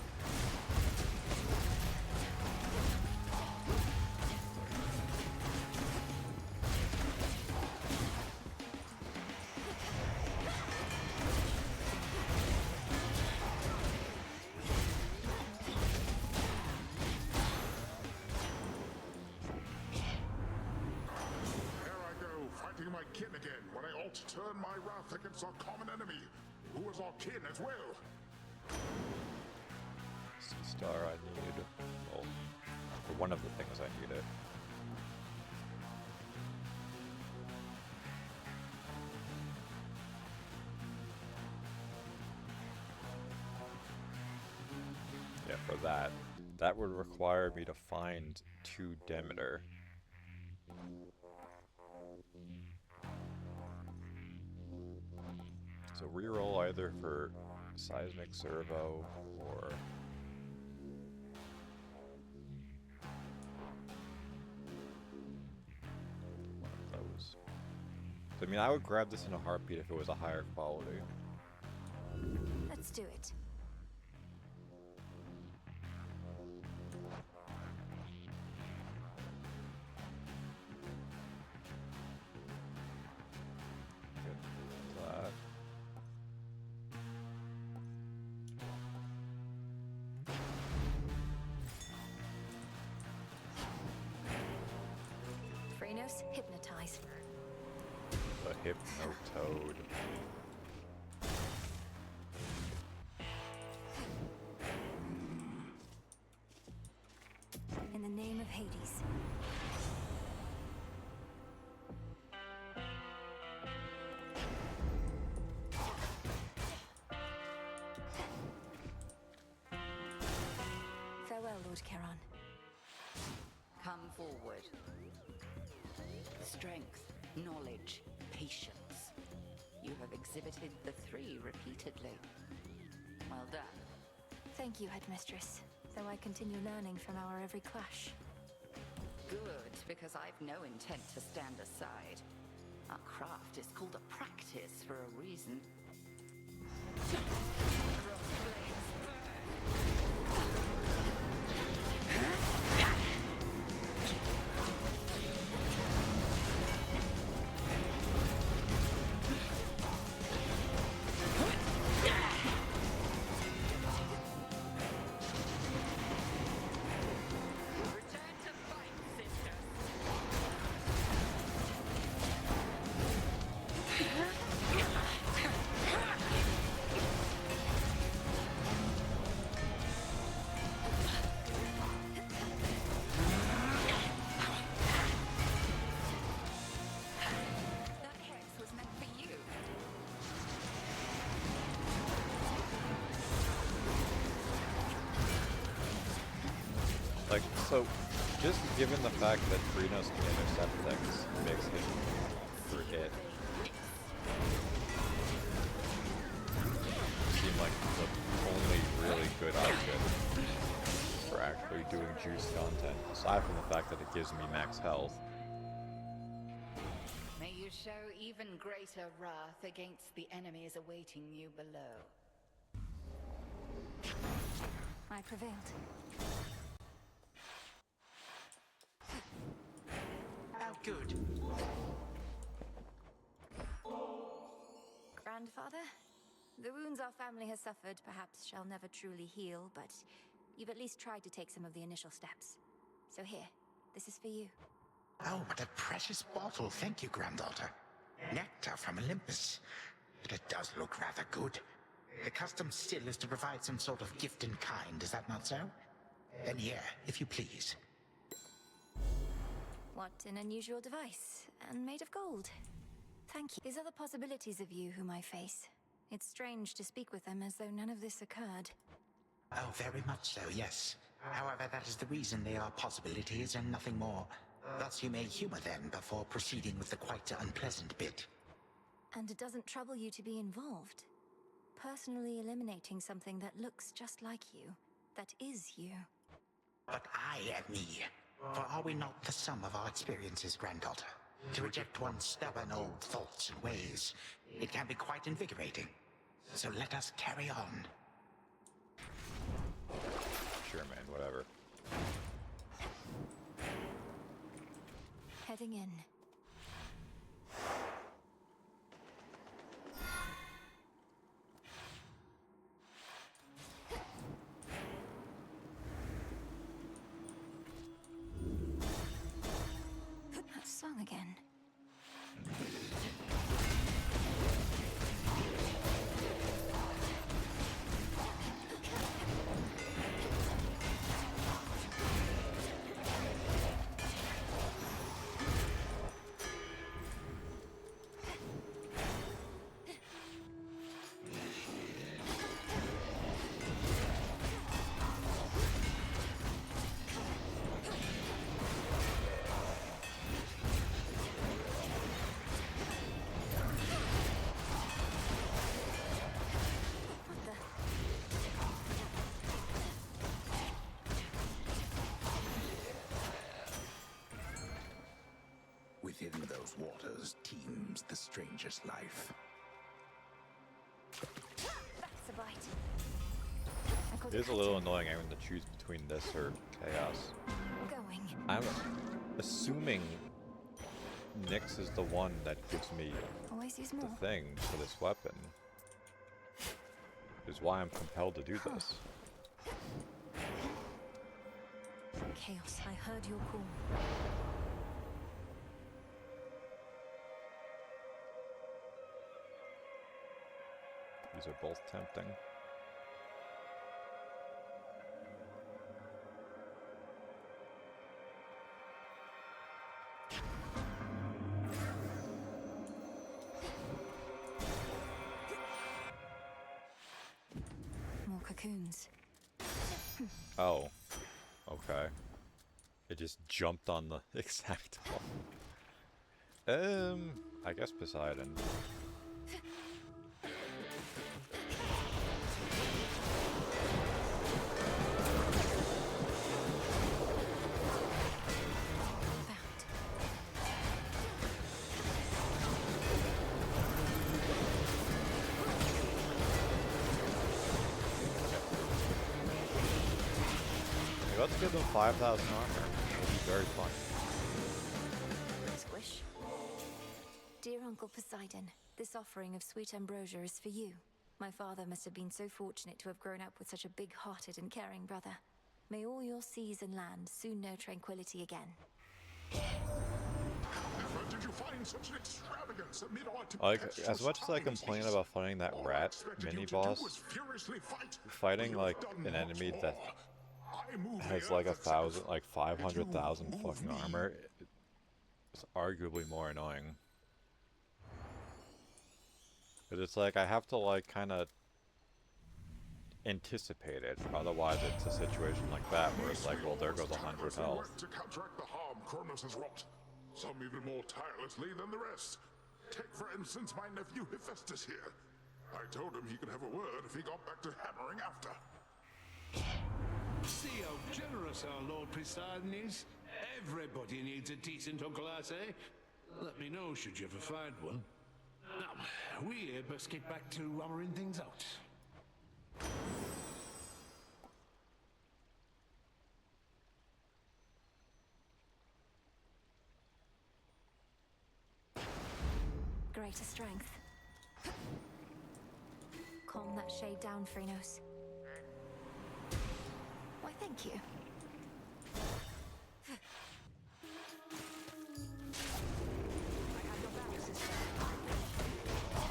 Fighting my kin again when I ought to turn my wrath against our common enemy, who is our kin as well. Sea Star I need. Well, for one of the things I need it. Yeah, for that. That would require me to find 2 Demeter. So reroll either for Seismic Servo or one of those. So, I mean, I would grab this in a heartbeat if it was a higher quality. Let's do it. That. Phrenos, hypnotize. The Hypnotoad. In the name of Hades. Farewell, Lord Charon. Come forward. Strength, knowledge, patience. You have exhibited the 3 repeatedly. Well done. Thank you, Headmistress. Though I continue learning from our every clash. Good, because I've no intent to stand aside. Our craft is called a practice for a reason. Like, so, just given the fact that Phrenos can intercept things makes him for it seem like the only really good option for actually doing juice content, aside from the fact that it gives me max health. May you show even greater wrath against the enemies awaiting you below. I prevailed. Oh, good. Grandfather, the wounds our family has suffered perhaps shall never truly heal, but you've at least tried to take some of the initial steps. So here, this is for you. Oh, what a precious bottle. Thank you, granddaughter. Nectar from Olympus. But it does look rather good. The custom still is to provide some sort of gift in kind, is that not so? Then here, if you please. What an unusual device, and made of gold. Thank you. These are the possibilities of you whom I face. It's strange to speak with them as though none of this occurred. Oh, very much so, yes. However, that is the reason they are possibilities and nothing more. Thus you may humor them before proceeding with the quite unpleasant bit. And it doesn't trouble you to be involved? personally eliminating something that looks just like you, that is you. But I am me. For are we not the sum of our experiences, granddaughter? To reject one's stubborn old thoughts and ways, it can be quite invigorating. So let us carry on. Sure, man, whatever. Heading in. That song again. Within those waters teems the strangest life. That's a bite. It is a little annoying having to choose between this or Chaos. Going. I'm assuming Nyx is the one that gives me Always use the more. thing for this weapon. Is why I'm compelled to do this. Chaos, I heard your call. These are both tempting. More cocoons. Oh. Okay. It just jumped on the exact one. I guess Poseidon. Let's give them 5,000 armor. It'll be very fun. Squish. Dear Uncle Poseidon, this offering of sweet ambrosia is for you. My father must have been so fortunate to have grown up with such a big-hearted and caring brother. May all your seas and land soon know tranquility again. Where did you find such an extravagance amid our Like, as much as I complain about fighting that rat mini-boss, fighting like an enemy that has like 1,000, like 500,000 fucking armor, it's arguably more annoying. But it's like, I have to like kind of anticipate it, otherwise it's a situation like that where it's like, well, there goes 100 health. To counteract the harm Kronos has wrought, some even more tirelessly than the rest. Take for instance my nephew Hephaestus here. I told him he could have a word if he got back to hammering after. See how generous our Lord Poseidon is? Everybody needs a decent Uncle Arce. Let me know should you ever find one. Now, we best get back to hammering things out. Greater strength. Calm that shade down, Phrenos. Why, thank you.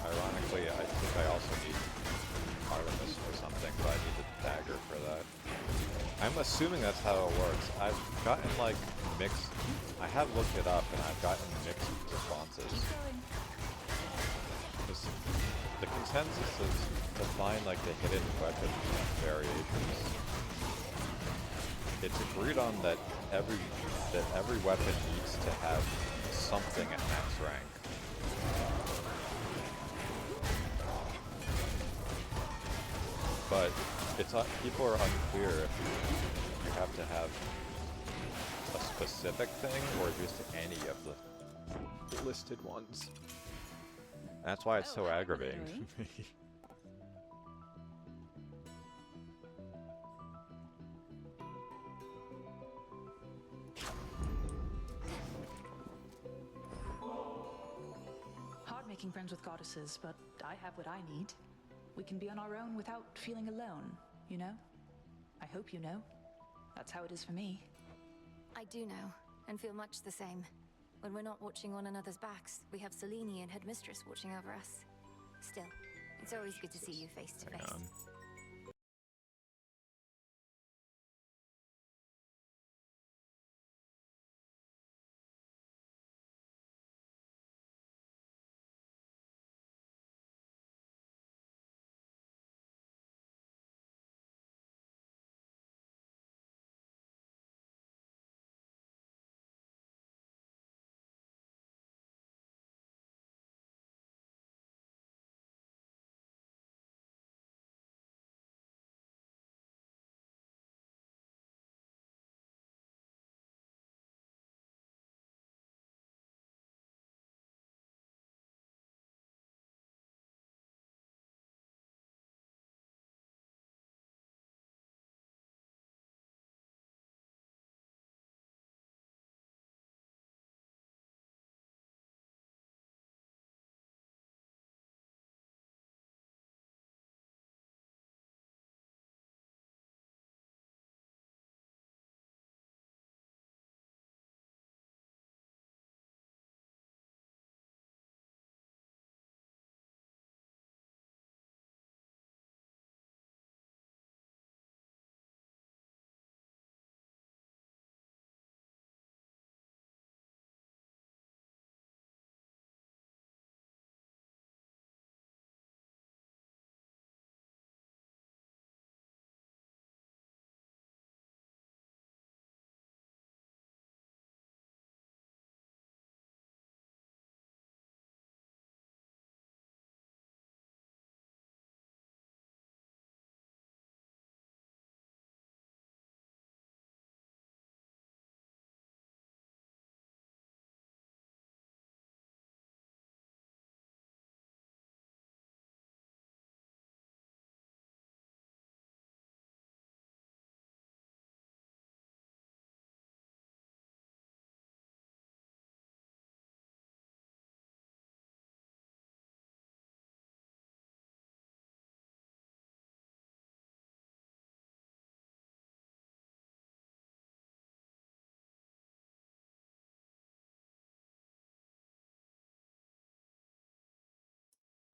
Ironically, I think I also need Artemis or something, but I need the dagger for that. I'm assuming that's how it works. I've gotten like mixed... I have looked it up and I've gotten mixed responses. The consensus is to find like the hidden weapon variations. It's agreed on that every weapon needs to have something at max rank. but it's people are unclear if you have to have a specific thing or just any of the listed ones. That's why it's so aggravating to me. Hard making friends with goddesses, but I have what I need. We can be on our own without feeling alone, you know? I hope you know. That's how it is for me. I do know, and feel much the same. When we're not watching one another's backs, we have Selene and Headmistress watching over us. Still, it's always good to see you face to face.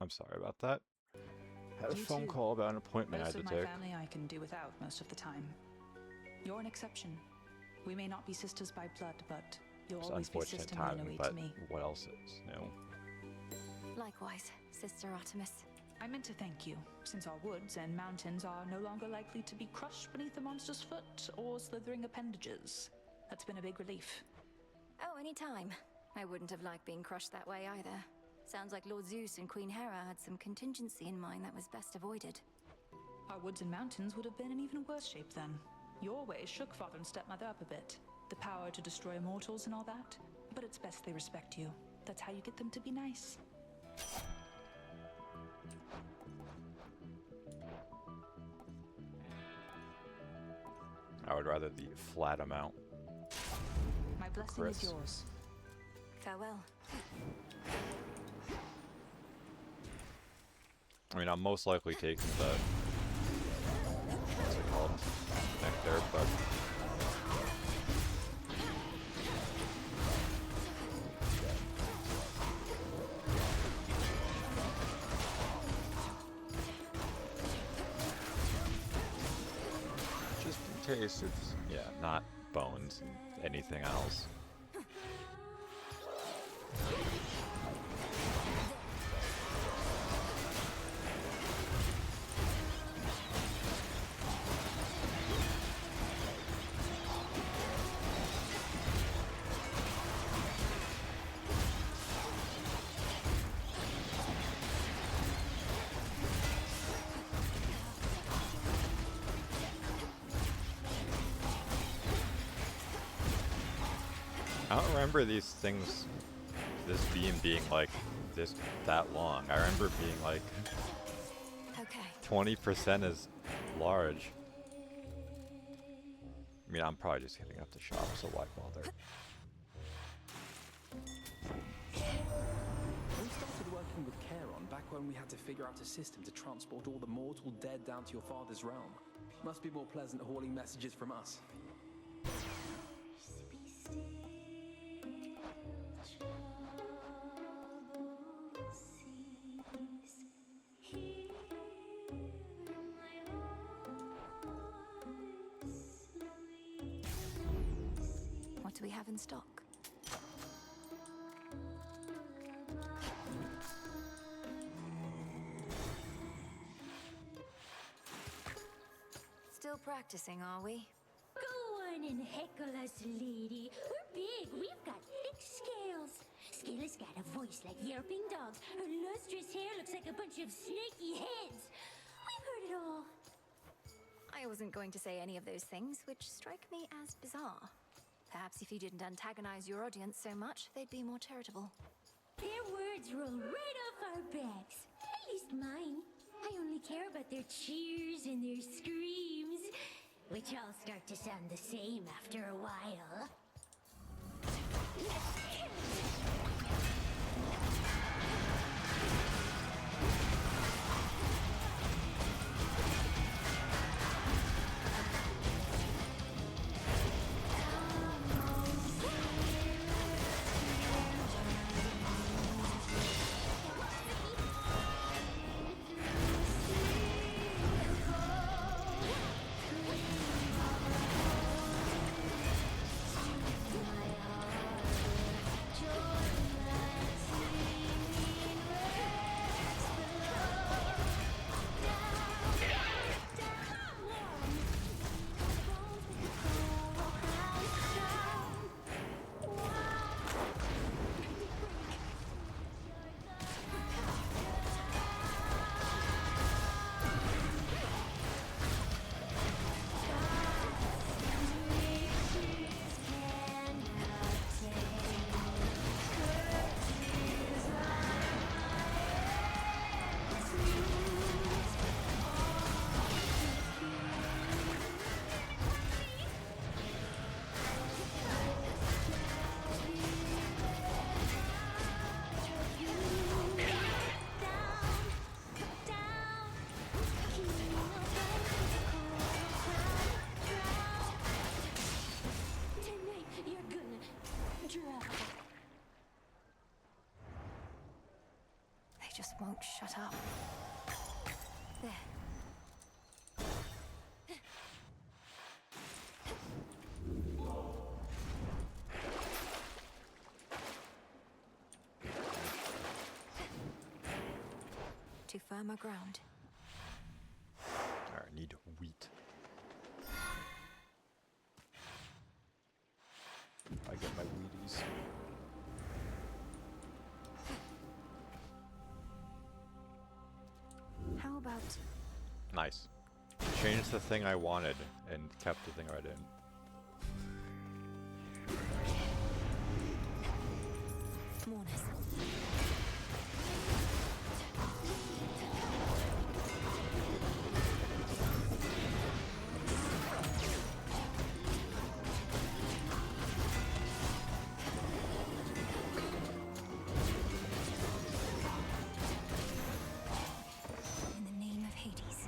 I'm sorry about that. Had a You phone too. call about an appointment I Most had of to my take. family I can do without most of the time. You're an exception. We may not be sisters by blood, but you'll It's always be unfortunate Sister timing, Melinoe but to me. what else is new? Likewise, Sister Artemis. I meant to thank you, since our woods and mountains are no longer likely to be crushed beneath a monster's foot or slithering appendages. That's been a big relief. Oh, any time. I wouldn't have liked being crushed that way either. Sounds like Lord Zeus and Queen Hera had some contingency in mind that was best avoided. Our woods and mountains would have been in even worse shape then. Your ways shook father and stepmother up a bit. The power to destroy mortals and all that. But it's best they respect you. That's how you get them to be nice. I would rather the flat amount. My blessing Chris. is yours. Farewell. I mean, I'm most likely taking the, what's it called, nectar, but just in case it's, yeah, not bones, anything else. I don't remember these things, this beam being like that long. I remember being like 20% is large. I mean, I'm probably just hitting up the shop, so why bother? We started working with Charon back when we had to figure out a system to transport all the mortal dead down to your father's realm. Must be more pleasant hauling messages from us. What do we have in stock? Still practicing, are we? Go on and heckle us, lady. We're big. We've got thick scales. Scylla's got a voice like yelping dogs. Her lustrous hair looks like a bunch of snaky heads. We've heard it all. I wasn't going to say any of those things, which strike me as bizarre. Perhaps if you didn't antagonize your audience so much, they'd be more charitable. Their words roll right off our backs. At least mine. I only care about their cheers and their screams, which all start to sound the same after a while. They just won't shut up. There. To firmer ground. I need wheat. I get my Wheaties. How about... Nice. Changed the thing I wanted and kept the thing I didn't. Mourners. In the name of Hades.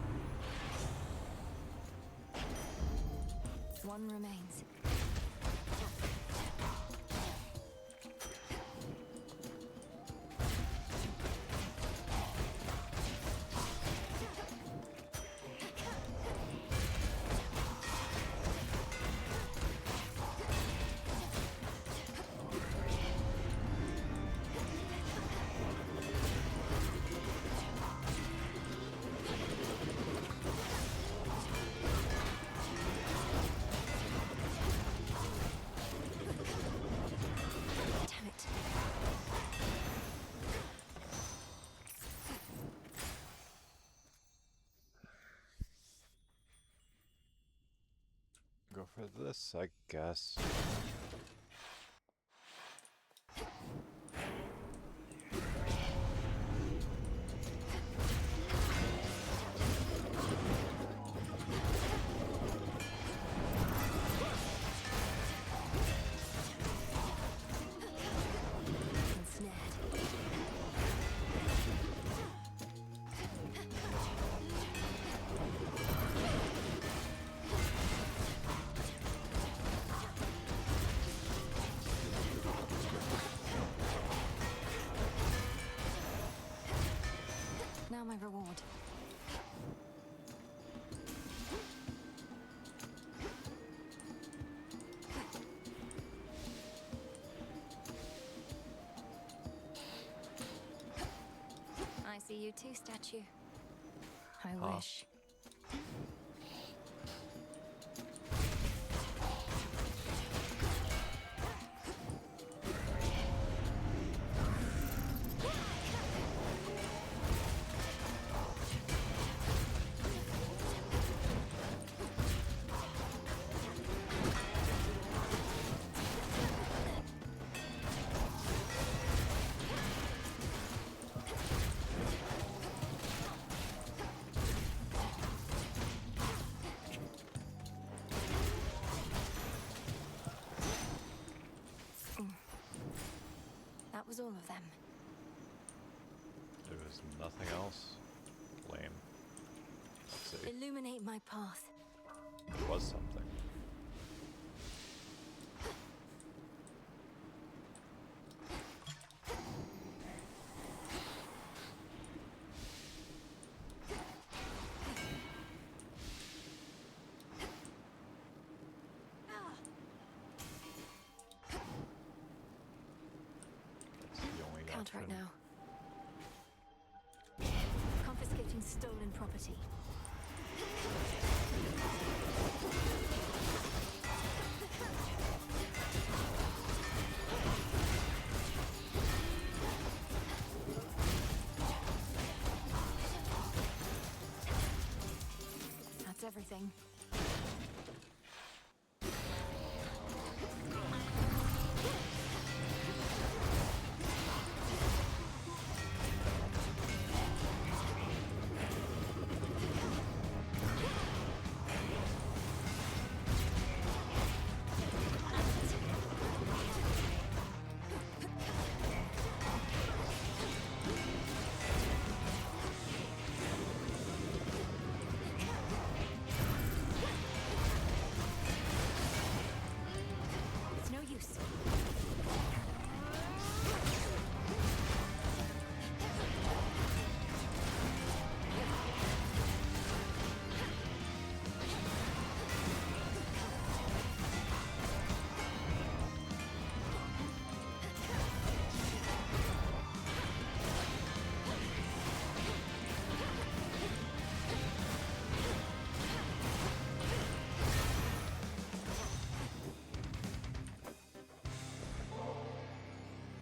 One remains. Damn it. Go for this, I guess. see you too, statue. I Huh. wish. That was all of them. There was nothing else. Lame. Let's see. Illuminate my path. There was something. That's the only Count right option. now. Confiscating stolen property. That's everything. It's no use.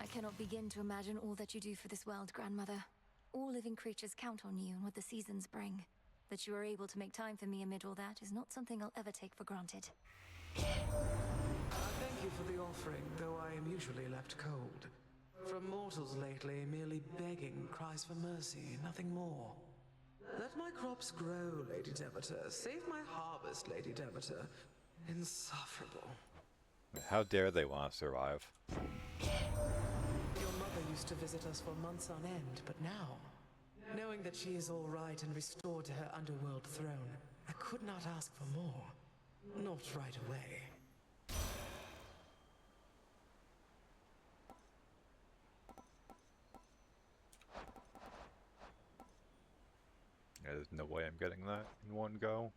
I cannot begin to imagine all that you do for this world, Grandmother. All living creatures count on you and what the seasons bring. That you are able to make time for me amid all that is not something I'll ever take for granted. Thank you for the offering, though I am usually left cold. From mortals lately, merely begging cries for mercy, nothing more. Let my crops grow, Lady Demeter. Save my harvest, Lady Demeter. Insufferable. How dare they want to survive? Your mother used to visit us for months on end, but now, knowing that she is all right and restored to her underworld throne, I could not ask for more. Not right away. There's no way I'm getting that in one go.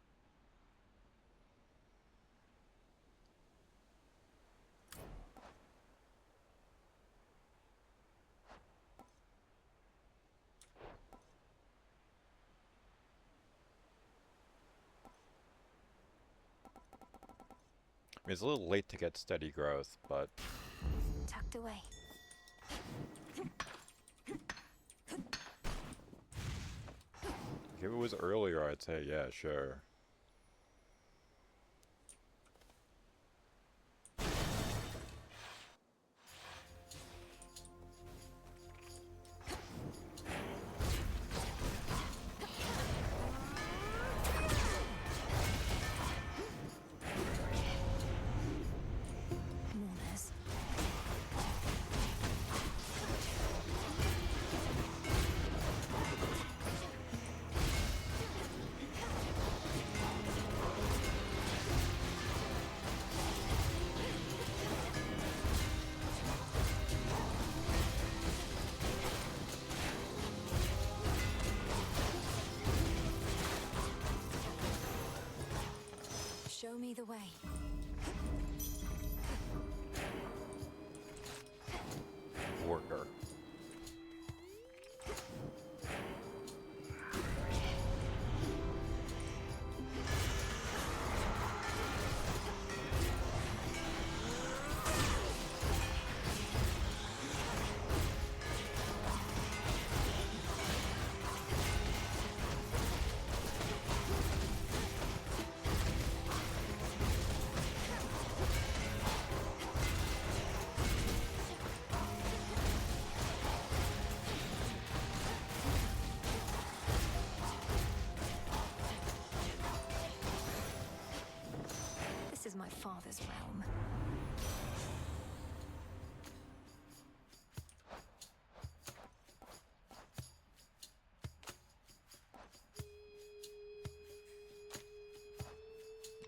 I mean, it's a little late to get steady growth, but Tucked away. if it was earlier, I'd say, yeah, sure. Mourners. Show me the way. Worker. my father's realm.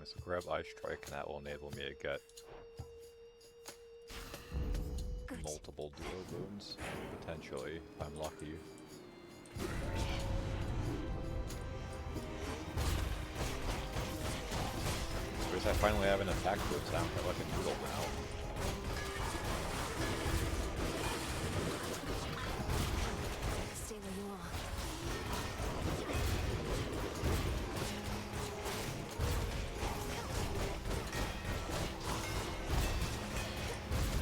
So grab Ice Strike, and that will enable me to get multiple duo boons, potentially, if I'm lucky. Because I finally have an attack to it, so I don't feel like a noodle now. Stay where you are.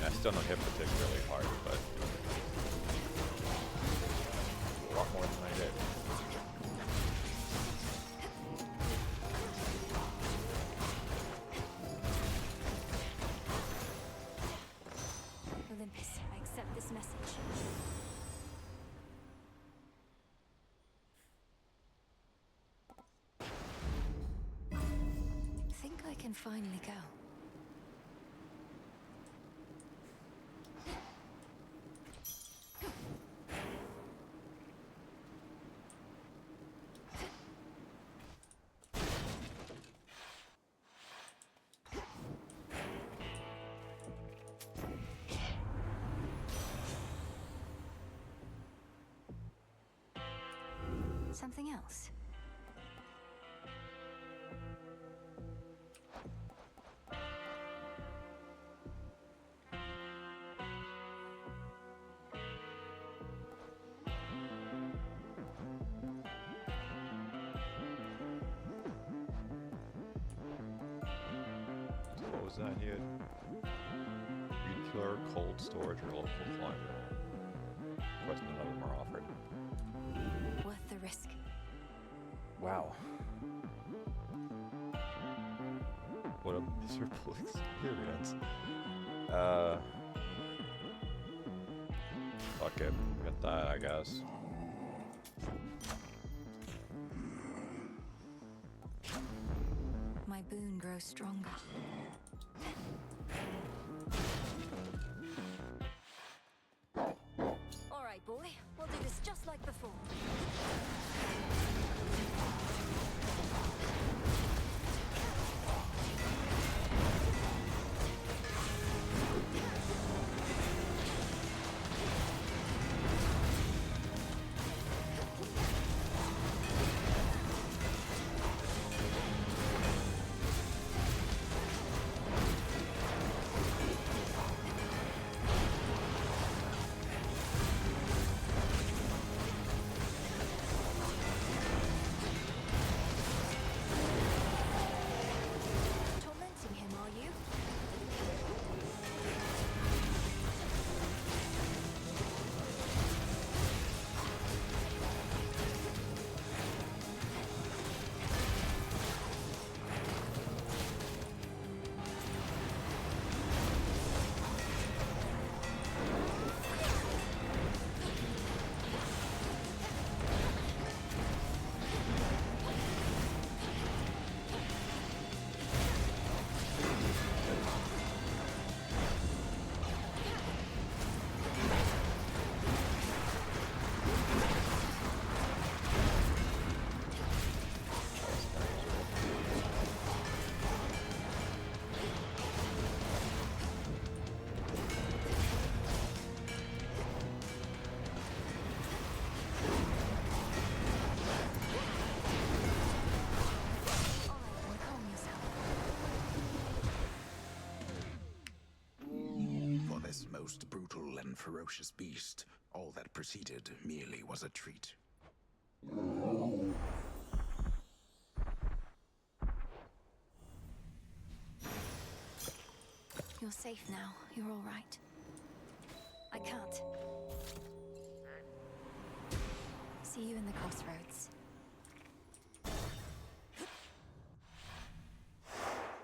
I still don't hit particularly hard, but a lot more than I did. Olympus, I accept this message. Think I can finally go. Something else? So what was that I needed? Nuclear, cold storage, or local climate. Of course, none of them are offered. Worth the risk. Wow. What a miserable experience. Fuck it. Get that, I guess. My boon grows stronger. All right, boy. We'll do this just like before. Tormenting him, are you? For this most brutal and ferocious beast, all that preceded merely was a treat. You're safe now. You're all right. I can't. See you in the crossroads.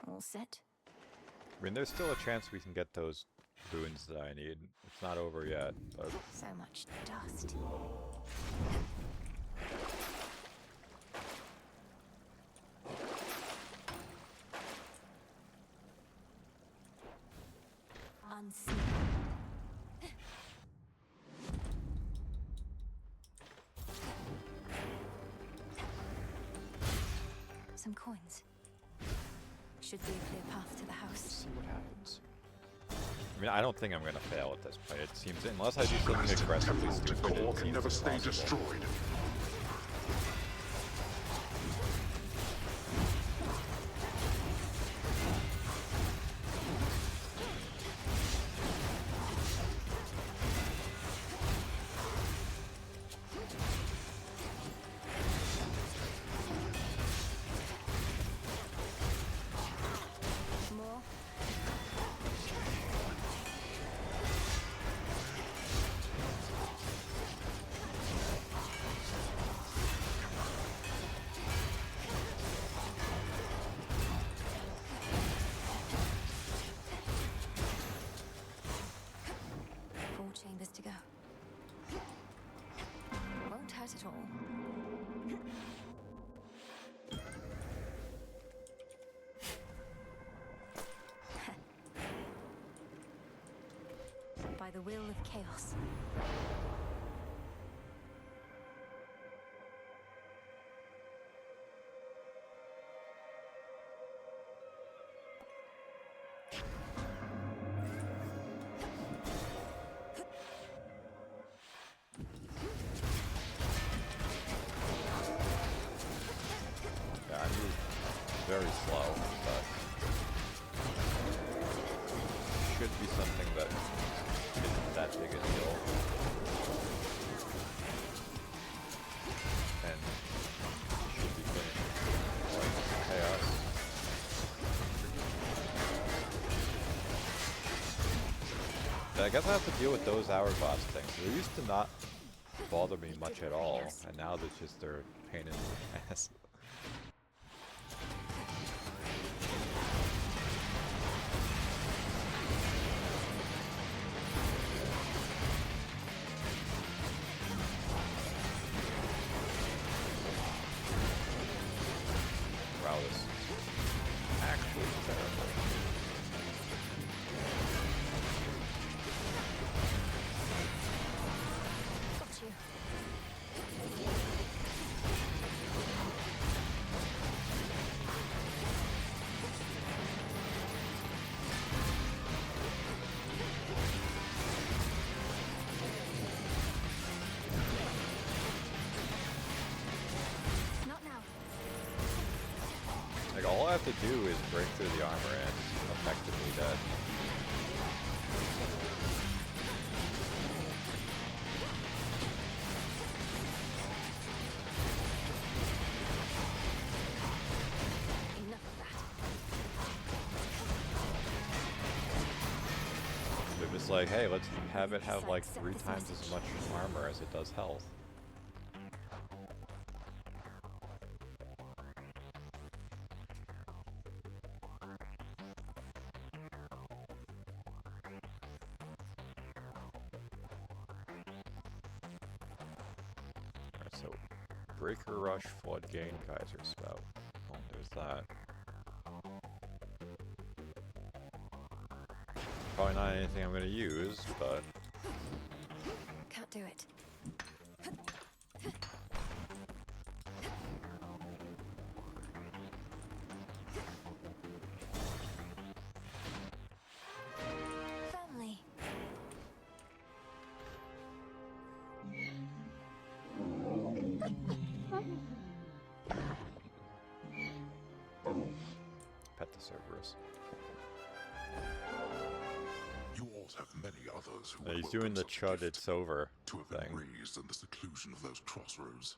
All set? I mean, there's still a chance we can get those boons that I need. It's not over yet, but... So much dust. some coins. Should be a clear path to the house. See what happens. I mean, I don't think I'm gonna fail at this point. It seems, unless I do something aggressively stupid, it seems never stay impossible. destroyed. More. Four chambers to go. Won't hurt at all. By the will of chaos. Yeah, I move very slow, but should be something that isn't that big a deal. And should be finished like chaos. But I guess I have to deal with those hourglass things. They used to not bother me much at all, and now they're just a pain in the ass. Wow, this is actually terrible. Got you. Not now. Like, all I have to do is break through the armor and effectively dead. Enough of that. If it's like, hey, let's have it have like 3 times as much armor as it does health. Alright, so Breaker Rush, Flood Gain, Geyser Spout. Oh, there's that. Probably not anything I'm gonna use, but Can't do it. Family. Pet the Cerberus. You all have many others who Yeah, he's would doing the welcome such a chud it's over to have thing. been raised in the seclusion of those crossroads.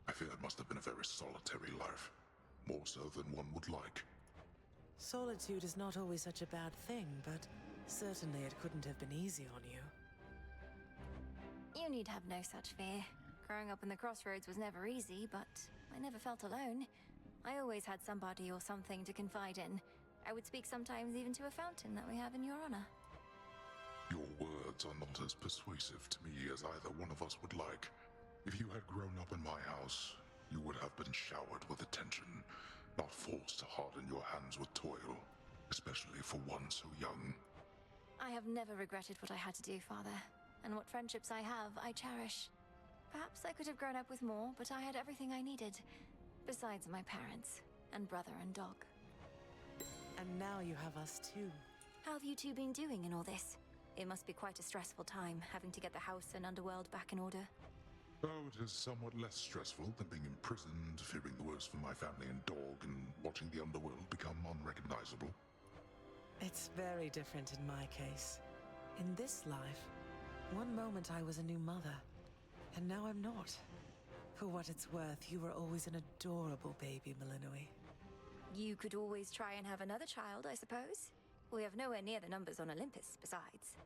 I fear it must have been a very solitary life, more so than one would like. Solitude is not always such a bad thing, but certainly it couldn't have been easy on you. You need have no such fear. Growing up in the crossroads was never easy, but I never felt alone. I always had somebody or something to confide in. I would speak sometimes even to a fountain that we have in your honor. Your words are not as persuasive to me as either one of us would like. If you had grown up in my house, you would have been showered with attention, not forced to harden your hands with toil, especially for one so young. I have never regretted what I had to do, Father. And what friendships I have, I cherish. Perhaps I could have grown up with more, but I had everything I needed. Besides my parents. and brother and dog. And now you have us too. How have you two been doing in all this? It must be quite a stressful time, having to get the house and underworld back in order. Oh, it is somewhat less stressful than being imprisoned, fearing the worst for my family and dog, and watching the underworld become unrecognizable. It's very different in my case. In this life, one moment I was a new mother, and now I'm not. For what it's worth, you were always an adorable baby, Malinoi. You could always try and have another child, I suppose. We have nowhere near the numbers on Olympus, besides.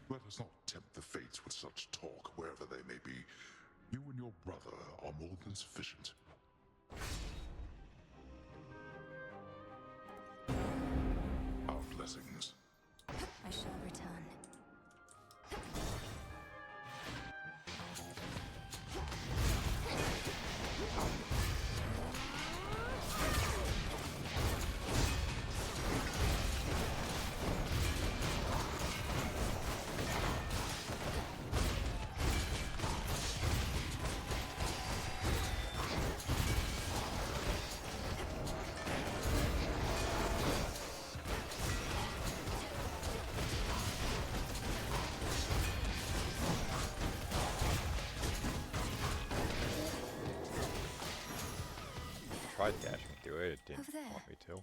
Let us not tempt the fates with such talk, wherever they may be. You and your brother are more than sufficient. Our blessings. I shall return. Tried dashing through it, it didn't Over there. want me to.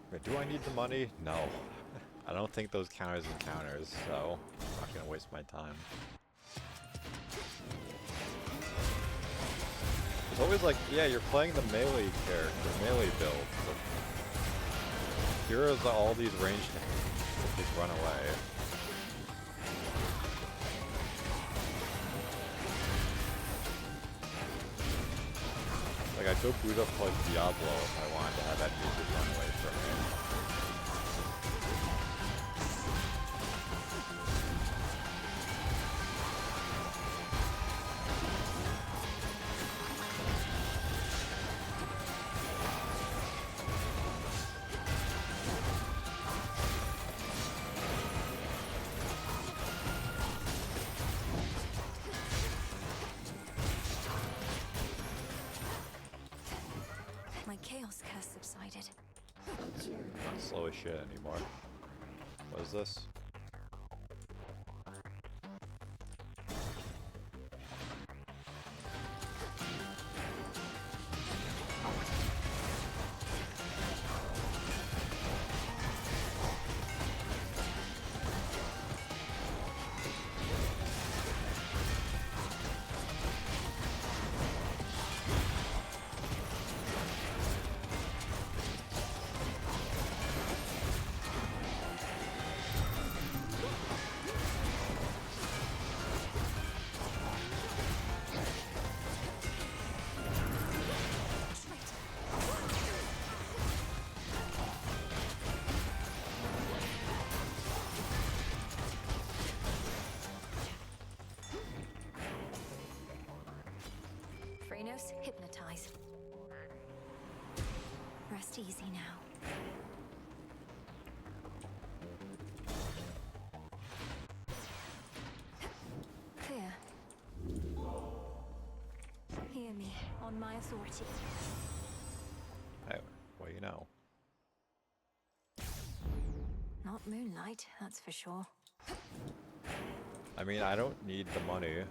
Wait, do I need the money? No. I don't think those count as encounters, so I'm not gonna waste my time. It's always like, yeah, you're playing the melee character, melee build, but here is all these ranged that just run away. Like, I could boot up like Diablo if I wanted to have enemies just run away from me. My chaos curse subsided. Not slow as shit anymore. What is this? Phranos, hypnotize. Rest easy now. Clear. Hear me, on my authority. Hey, well, you know. Not moonlight, that's for sure. I mean, I don't need the money.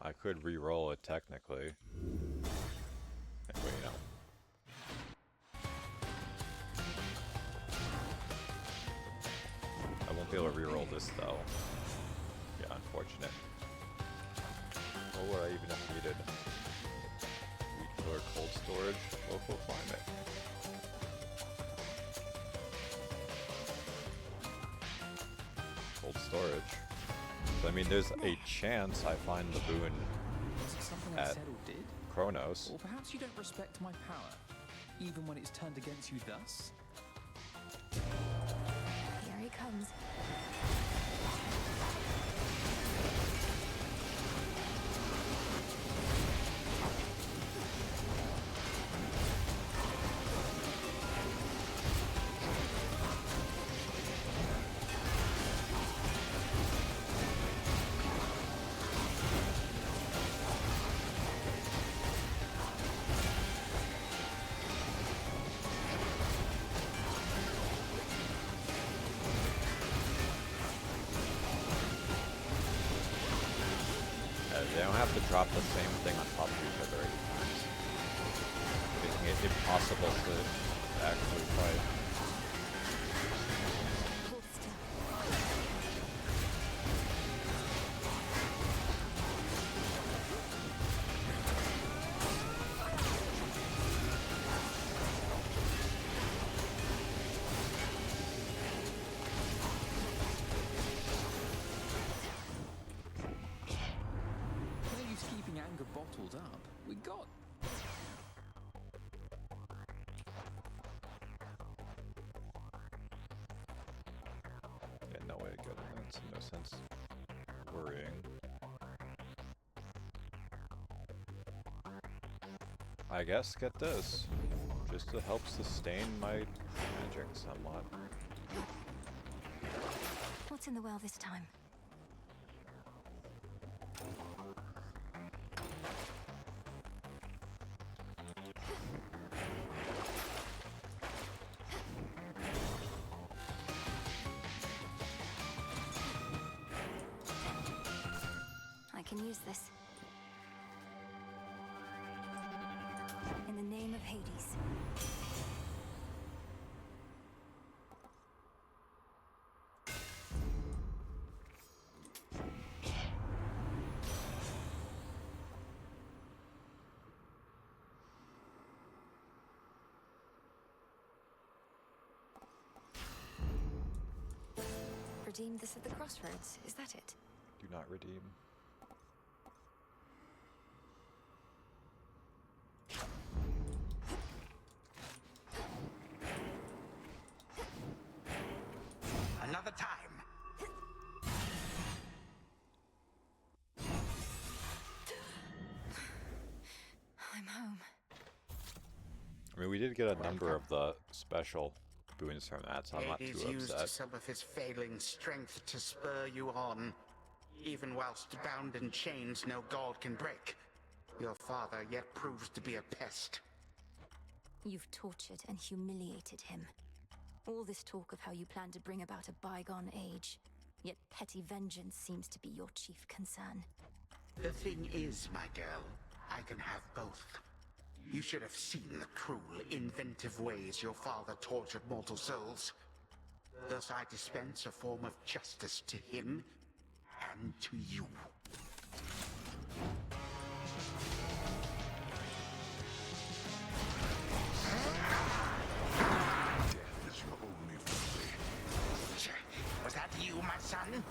I could re-roll it technically. Well, you know. I won't be able to re-roll this though. Yeah, unfortunate. What would I even have needed? Weed killer, cold storage, local climate. Cold storage. So, I mean, there's a chance I find the boon Was it something I at said or did? Kronos. Or perhaps you don't respect my power, even when it's turned against you thus? Here he comes. drop the same thing on top of each other 8 times, making it impossible to actually fight. No use keeping anger bottled up. We got... Yeah, no way to go to that, so no sense worrying. I guess get this, just to help sustain my magic somewhat. What's in the well this time? I can use this. In the name of Hades. Redeem this at the crossroads, is that it? Do not redeem. Another time. I'm home. I mean, we did get a number of the special boons from that, so I'm not Hades too used upset. some of his failing strength to spur you on. Even whilst bound in chains no god can break. Your father yet proves to be a pest. You've tortured and humiliated him. All this talk of how you plan to bring about a bygone age, yet petty vengeance seems to be your chief concern. The thing is, my girl, I can have both. You should have seen the cruel, inventive ways your father tortured mortal souls. Thus I dispense a form of justice to him and to you. Death is your only fury. Was that you, my son?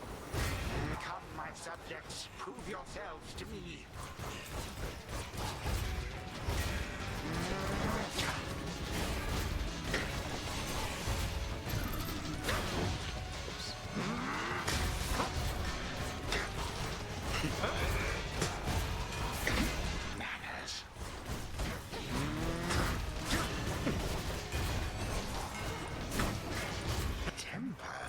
Come, my subjects, prove yourselves to me. Manners. Temper.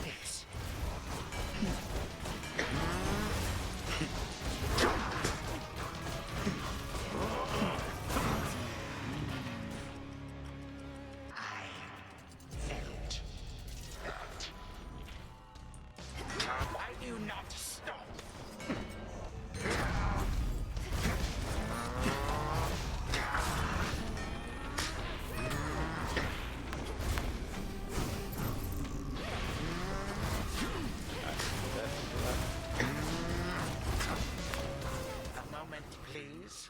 This. I felt that. Why do you not stop? A moment, please.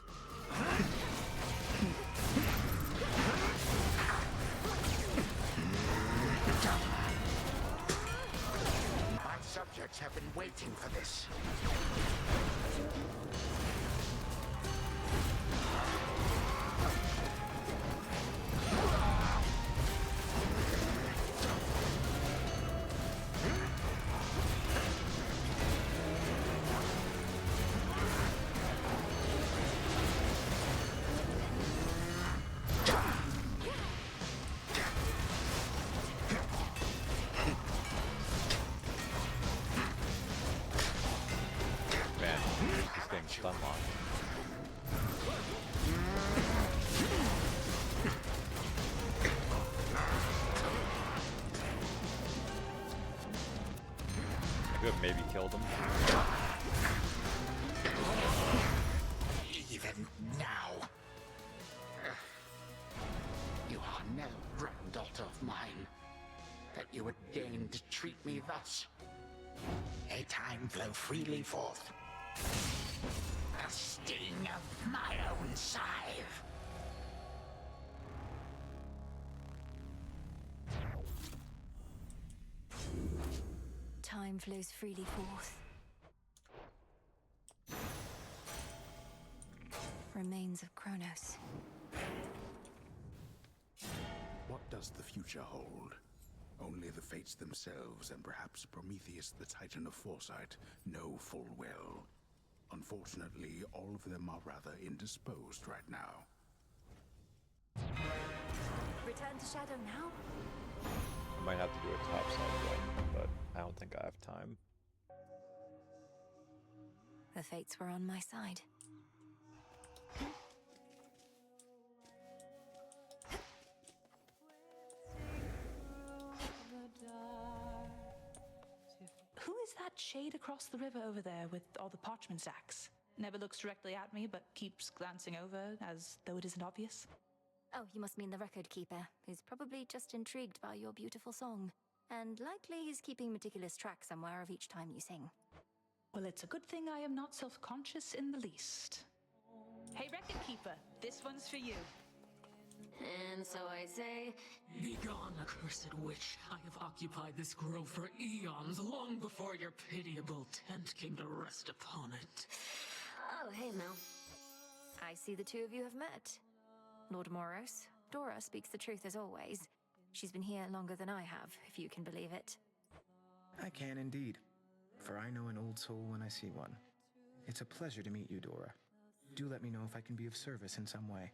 My subjects have been waiting for this. maybe killed him. Even now. You are no granddaughter of mine, that you would deign to treat me thus. May time flow freely forth. The sting of my own scythe. Time flows freely forth. Remains of Kronos. What does the future hold? Only the fates themselves and perhaps Prometheus, the Titan of Foresight, know full well. Unfortunately, all of them are rather indisposed right now. Return to Shadow now? I might have to do a topside run, but I don't think I have time. The fates were on my side. Who is that shade across the river over there with all the parchment sacks? Never looks directly at me, but keeps glancing over as though it isn't obvious. Oh, you must mean the record keeper, who's probably just intrigued by your beautiful song. And likely he's keeping meticulous track somewhere of each time you sing. Well, it's a good thing I am not self-conscious in the least. Hey, record keeper, this one's for you. And so I say, Begone, accursed witch. I have occupied this grove for eons, long before your pitiable tent came to rest upon it. oh, hey, Mel. I see the two of you have met. Lord Moros, Dora speaks the truth as always. She's been here longer than I have, if you can believe it. I can indeed, for I know an old soul when I see one. It's a pleasure to meet you, Dora. Do let me know if I can be of service in some way.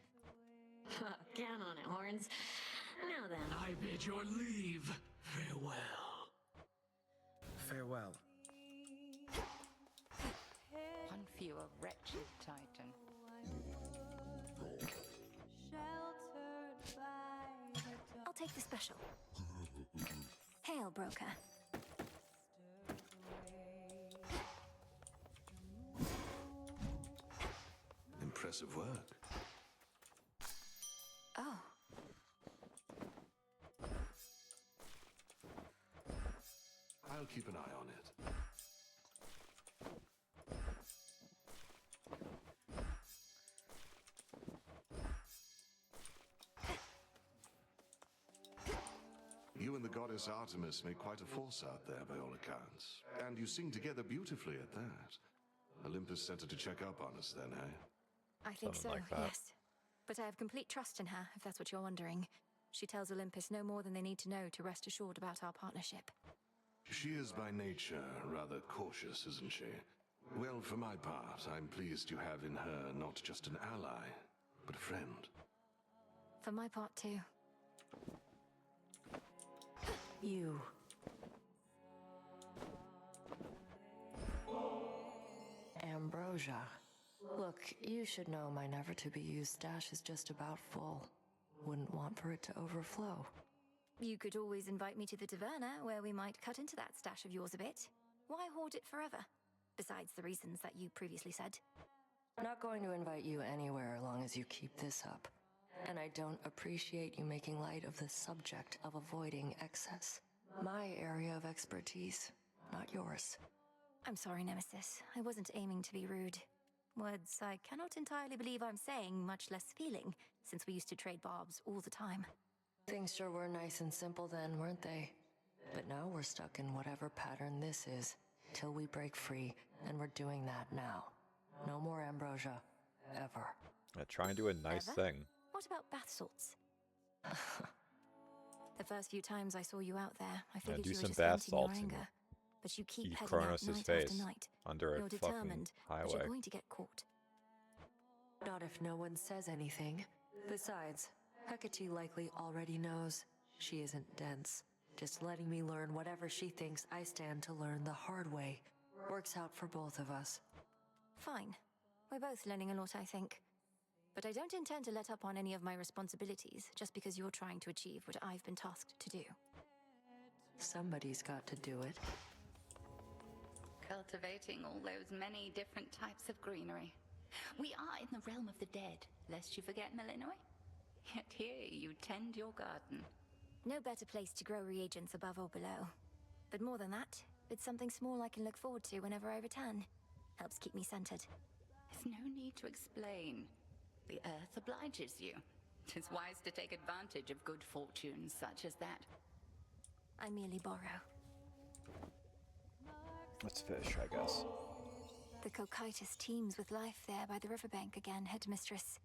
Count on it, Horns. Now then. I bid your leave. Farewell. Farewell. One fewer wretched Titan. I'll take the special. Hail, broker. Impressive work. Oh. I'll keep an eye on it. You and the goddess Artemis make quite a force out there, by all accounts. And you sing together beautifully at that. Olympus sent her to check up on us then, eh? I think so, yes. But I have complete trust in her, if that's what you're wondering. She tells Olympus no more than they need to know to rest assured about our partnership. She is by nature rather cautious, isn't she? Well, for my part, I'm pleased you have in her not just an ally, but a friend. For my part, too. You. Ambrosia. Look, you should know my never-to-be-used stash is just about full. Wouldn't want for it to overflow. You could always invite me to the taverna, where we might cut into that stash of yours a bit. Why hoard it forever? Besides the reasons that you previously said. Not going to invite you anywhere as long as you keep this up. And I don't appreciate you making light of the subject of avoiding excess. My area of expertise, not yours. I'm sorry, Nemesis. I wasn't aiming to be rude. Words I cannot entirely believe I'm saying, much less feeling, since we used to trade barbs all the time. Things sure were nice and simple then, weren't they? But now we're stuck in whatever pattern this is, till we break free, and we're doing that now. No more ambrosia. Ever. Try and do a nice thing. What about bath salts? The first few times I saw you out there, I figured do you were some just bath venting your salts and anger. But you keep eat heading out Kronos' night face after night. under a You're fucking determined, but highway. you're going to get caught. Not if no one says anything. Besides, Hecate likely already knows. She isn't dense. Just letting me learn whatever she thinks I stand to learn the hard way. Works out for both of us. Fine. We're both learning a lot, I think. But I don't intend to let up on any of my responsibilities just because you're trying to achieve what I've been tasked to do. Somebody's got to do it. cultivating all those many different types of greenery. We are in the realm of the dead, lest you forget, Malinois. Yet here you tend your garden. No better place to grow reagents above or below. But more than that, it's something small I can look forward to whenever I return. Helps keep me centered. There's no need to explain. The earth obliges you. 'Tis wise to take advantage of good fortune such as that. I merely borrow. Let's fish, I guess. The Cocytus teems with life there by the riverbank again, Headmistress.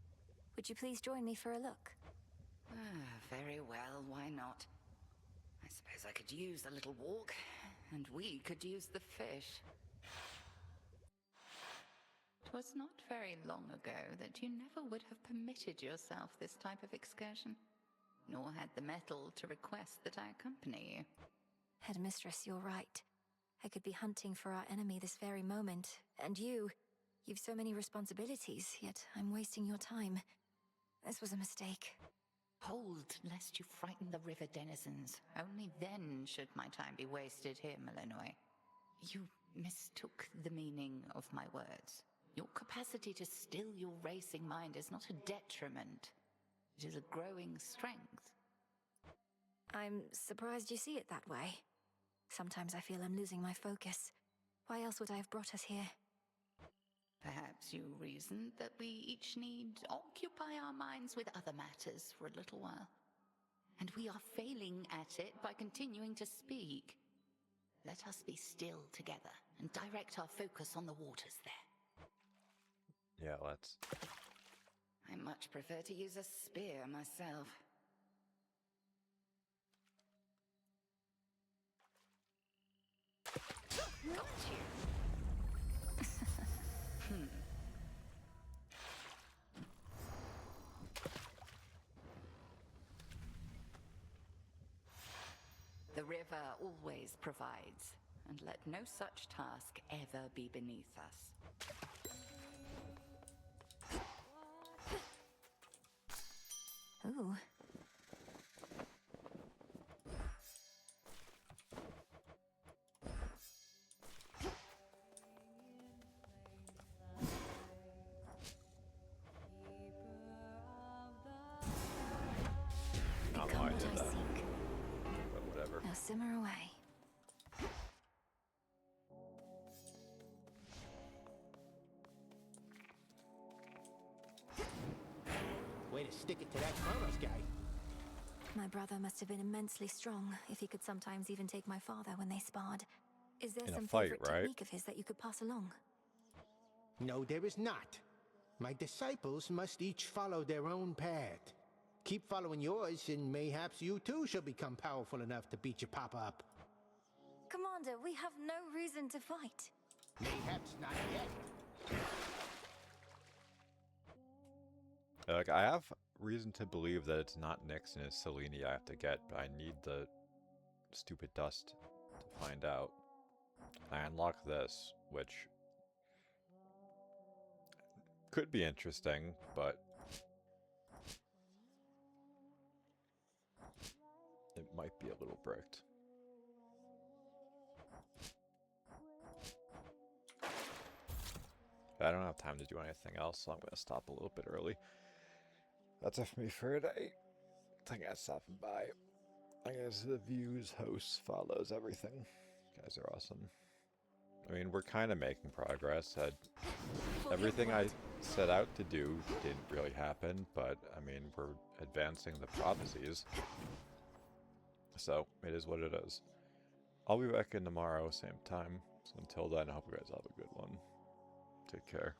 Would you please join me for a look? Very well, why not? I suppose I could use a little walk, and we could use the fish. 'Twas not very long ago that you never would have permitted yourself this type of excursion, nor had the mettle to request that I accompany you. Headmistress, you're right. I could be hunting for our enemy this very moment, and you've so many responsibilities, yet I'm wasting your time. This was a mistake. Hold, lest you frighten the river denizens. Only then should my time be wasted here, Malinois. You mistook the meaning of my words. Your capacity to still your racing mind is not a detriment. It is a growing strength. I'm surprised you see it that way. Sometimes I feel I'm losing my focus. Why else would I have brought us here? Perhaps you reasoned that we each need occupy our minds with other matters for a little while. And we are failing at it by continuing to speak. Let us be still together and direct our focus on the waters there. Yeah, let's. I much prefer to use a spear myself. Got you. The river always provides, and let no such task ever be beneath us. Ooh. Not why I did that. But whatever. Now simmer away. Way to stick it to that Kronos guy. My brother must have been immensely strong, if he could sometimes even take my father when they sparred. Is there In a some fight, favorite right? technique of his that you could pass along? No, there is not. My disciples must each follow their own path. Keep following yours, and mayhaps you too shall become powerful enough to beat your papa up. Commander, we have no reason to fight. Mayhaps not yet. Like, I have reason to believe that it's not Nyx and it's Selene I have to get, but I need the stupid dust to find out. I unlock this, which could be interesting, but it might be a little bricked. I don't have time to do anything else, so I'm going to stop a little bit early. That's it for me for today. Thank you guys for stopping by. I guess the views, hosts, follows, everything. You guys are awesome. I mean, we're kind of making progress. Everything I set out to do didn't really happen, but I mean, we're advancing the prophecies. So, it is what it is. I'll be back in tomorrow, same time. So until then, I hope you guys have a good one. Take care.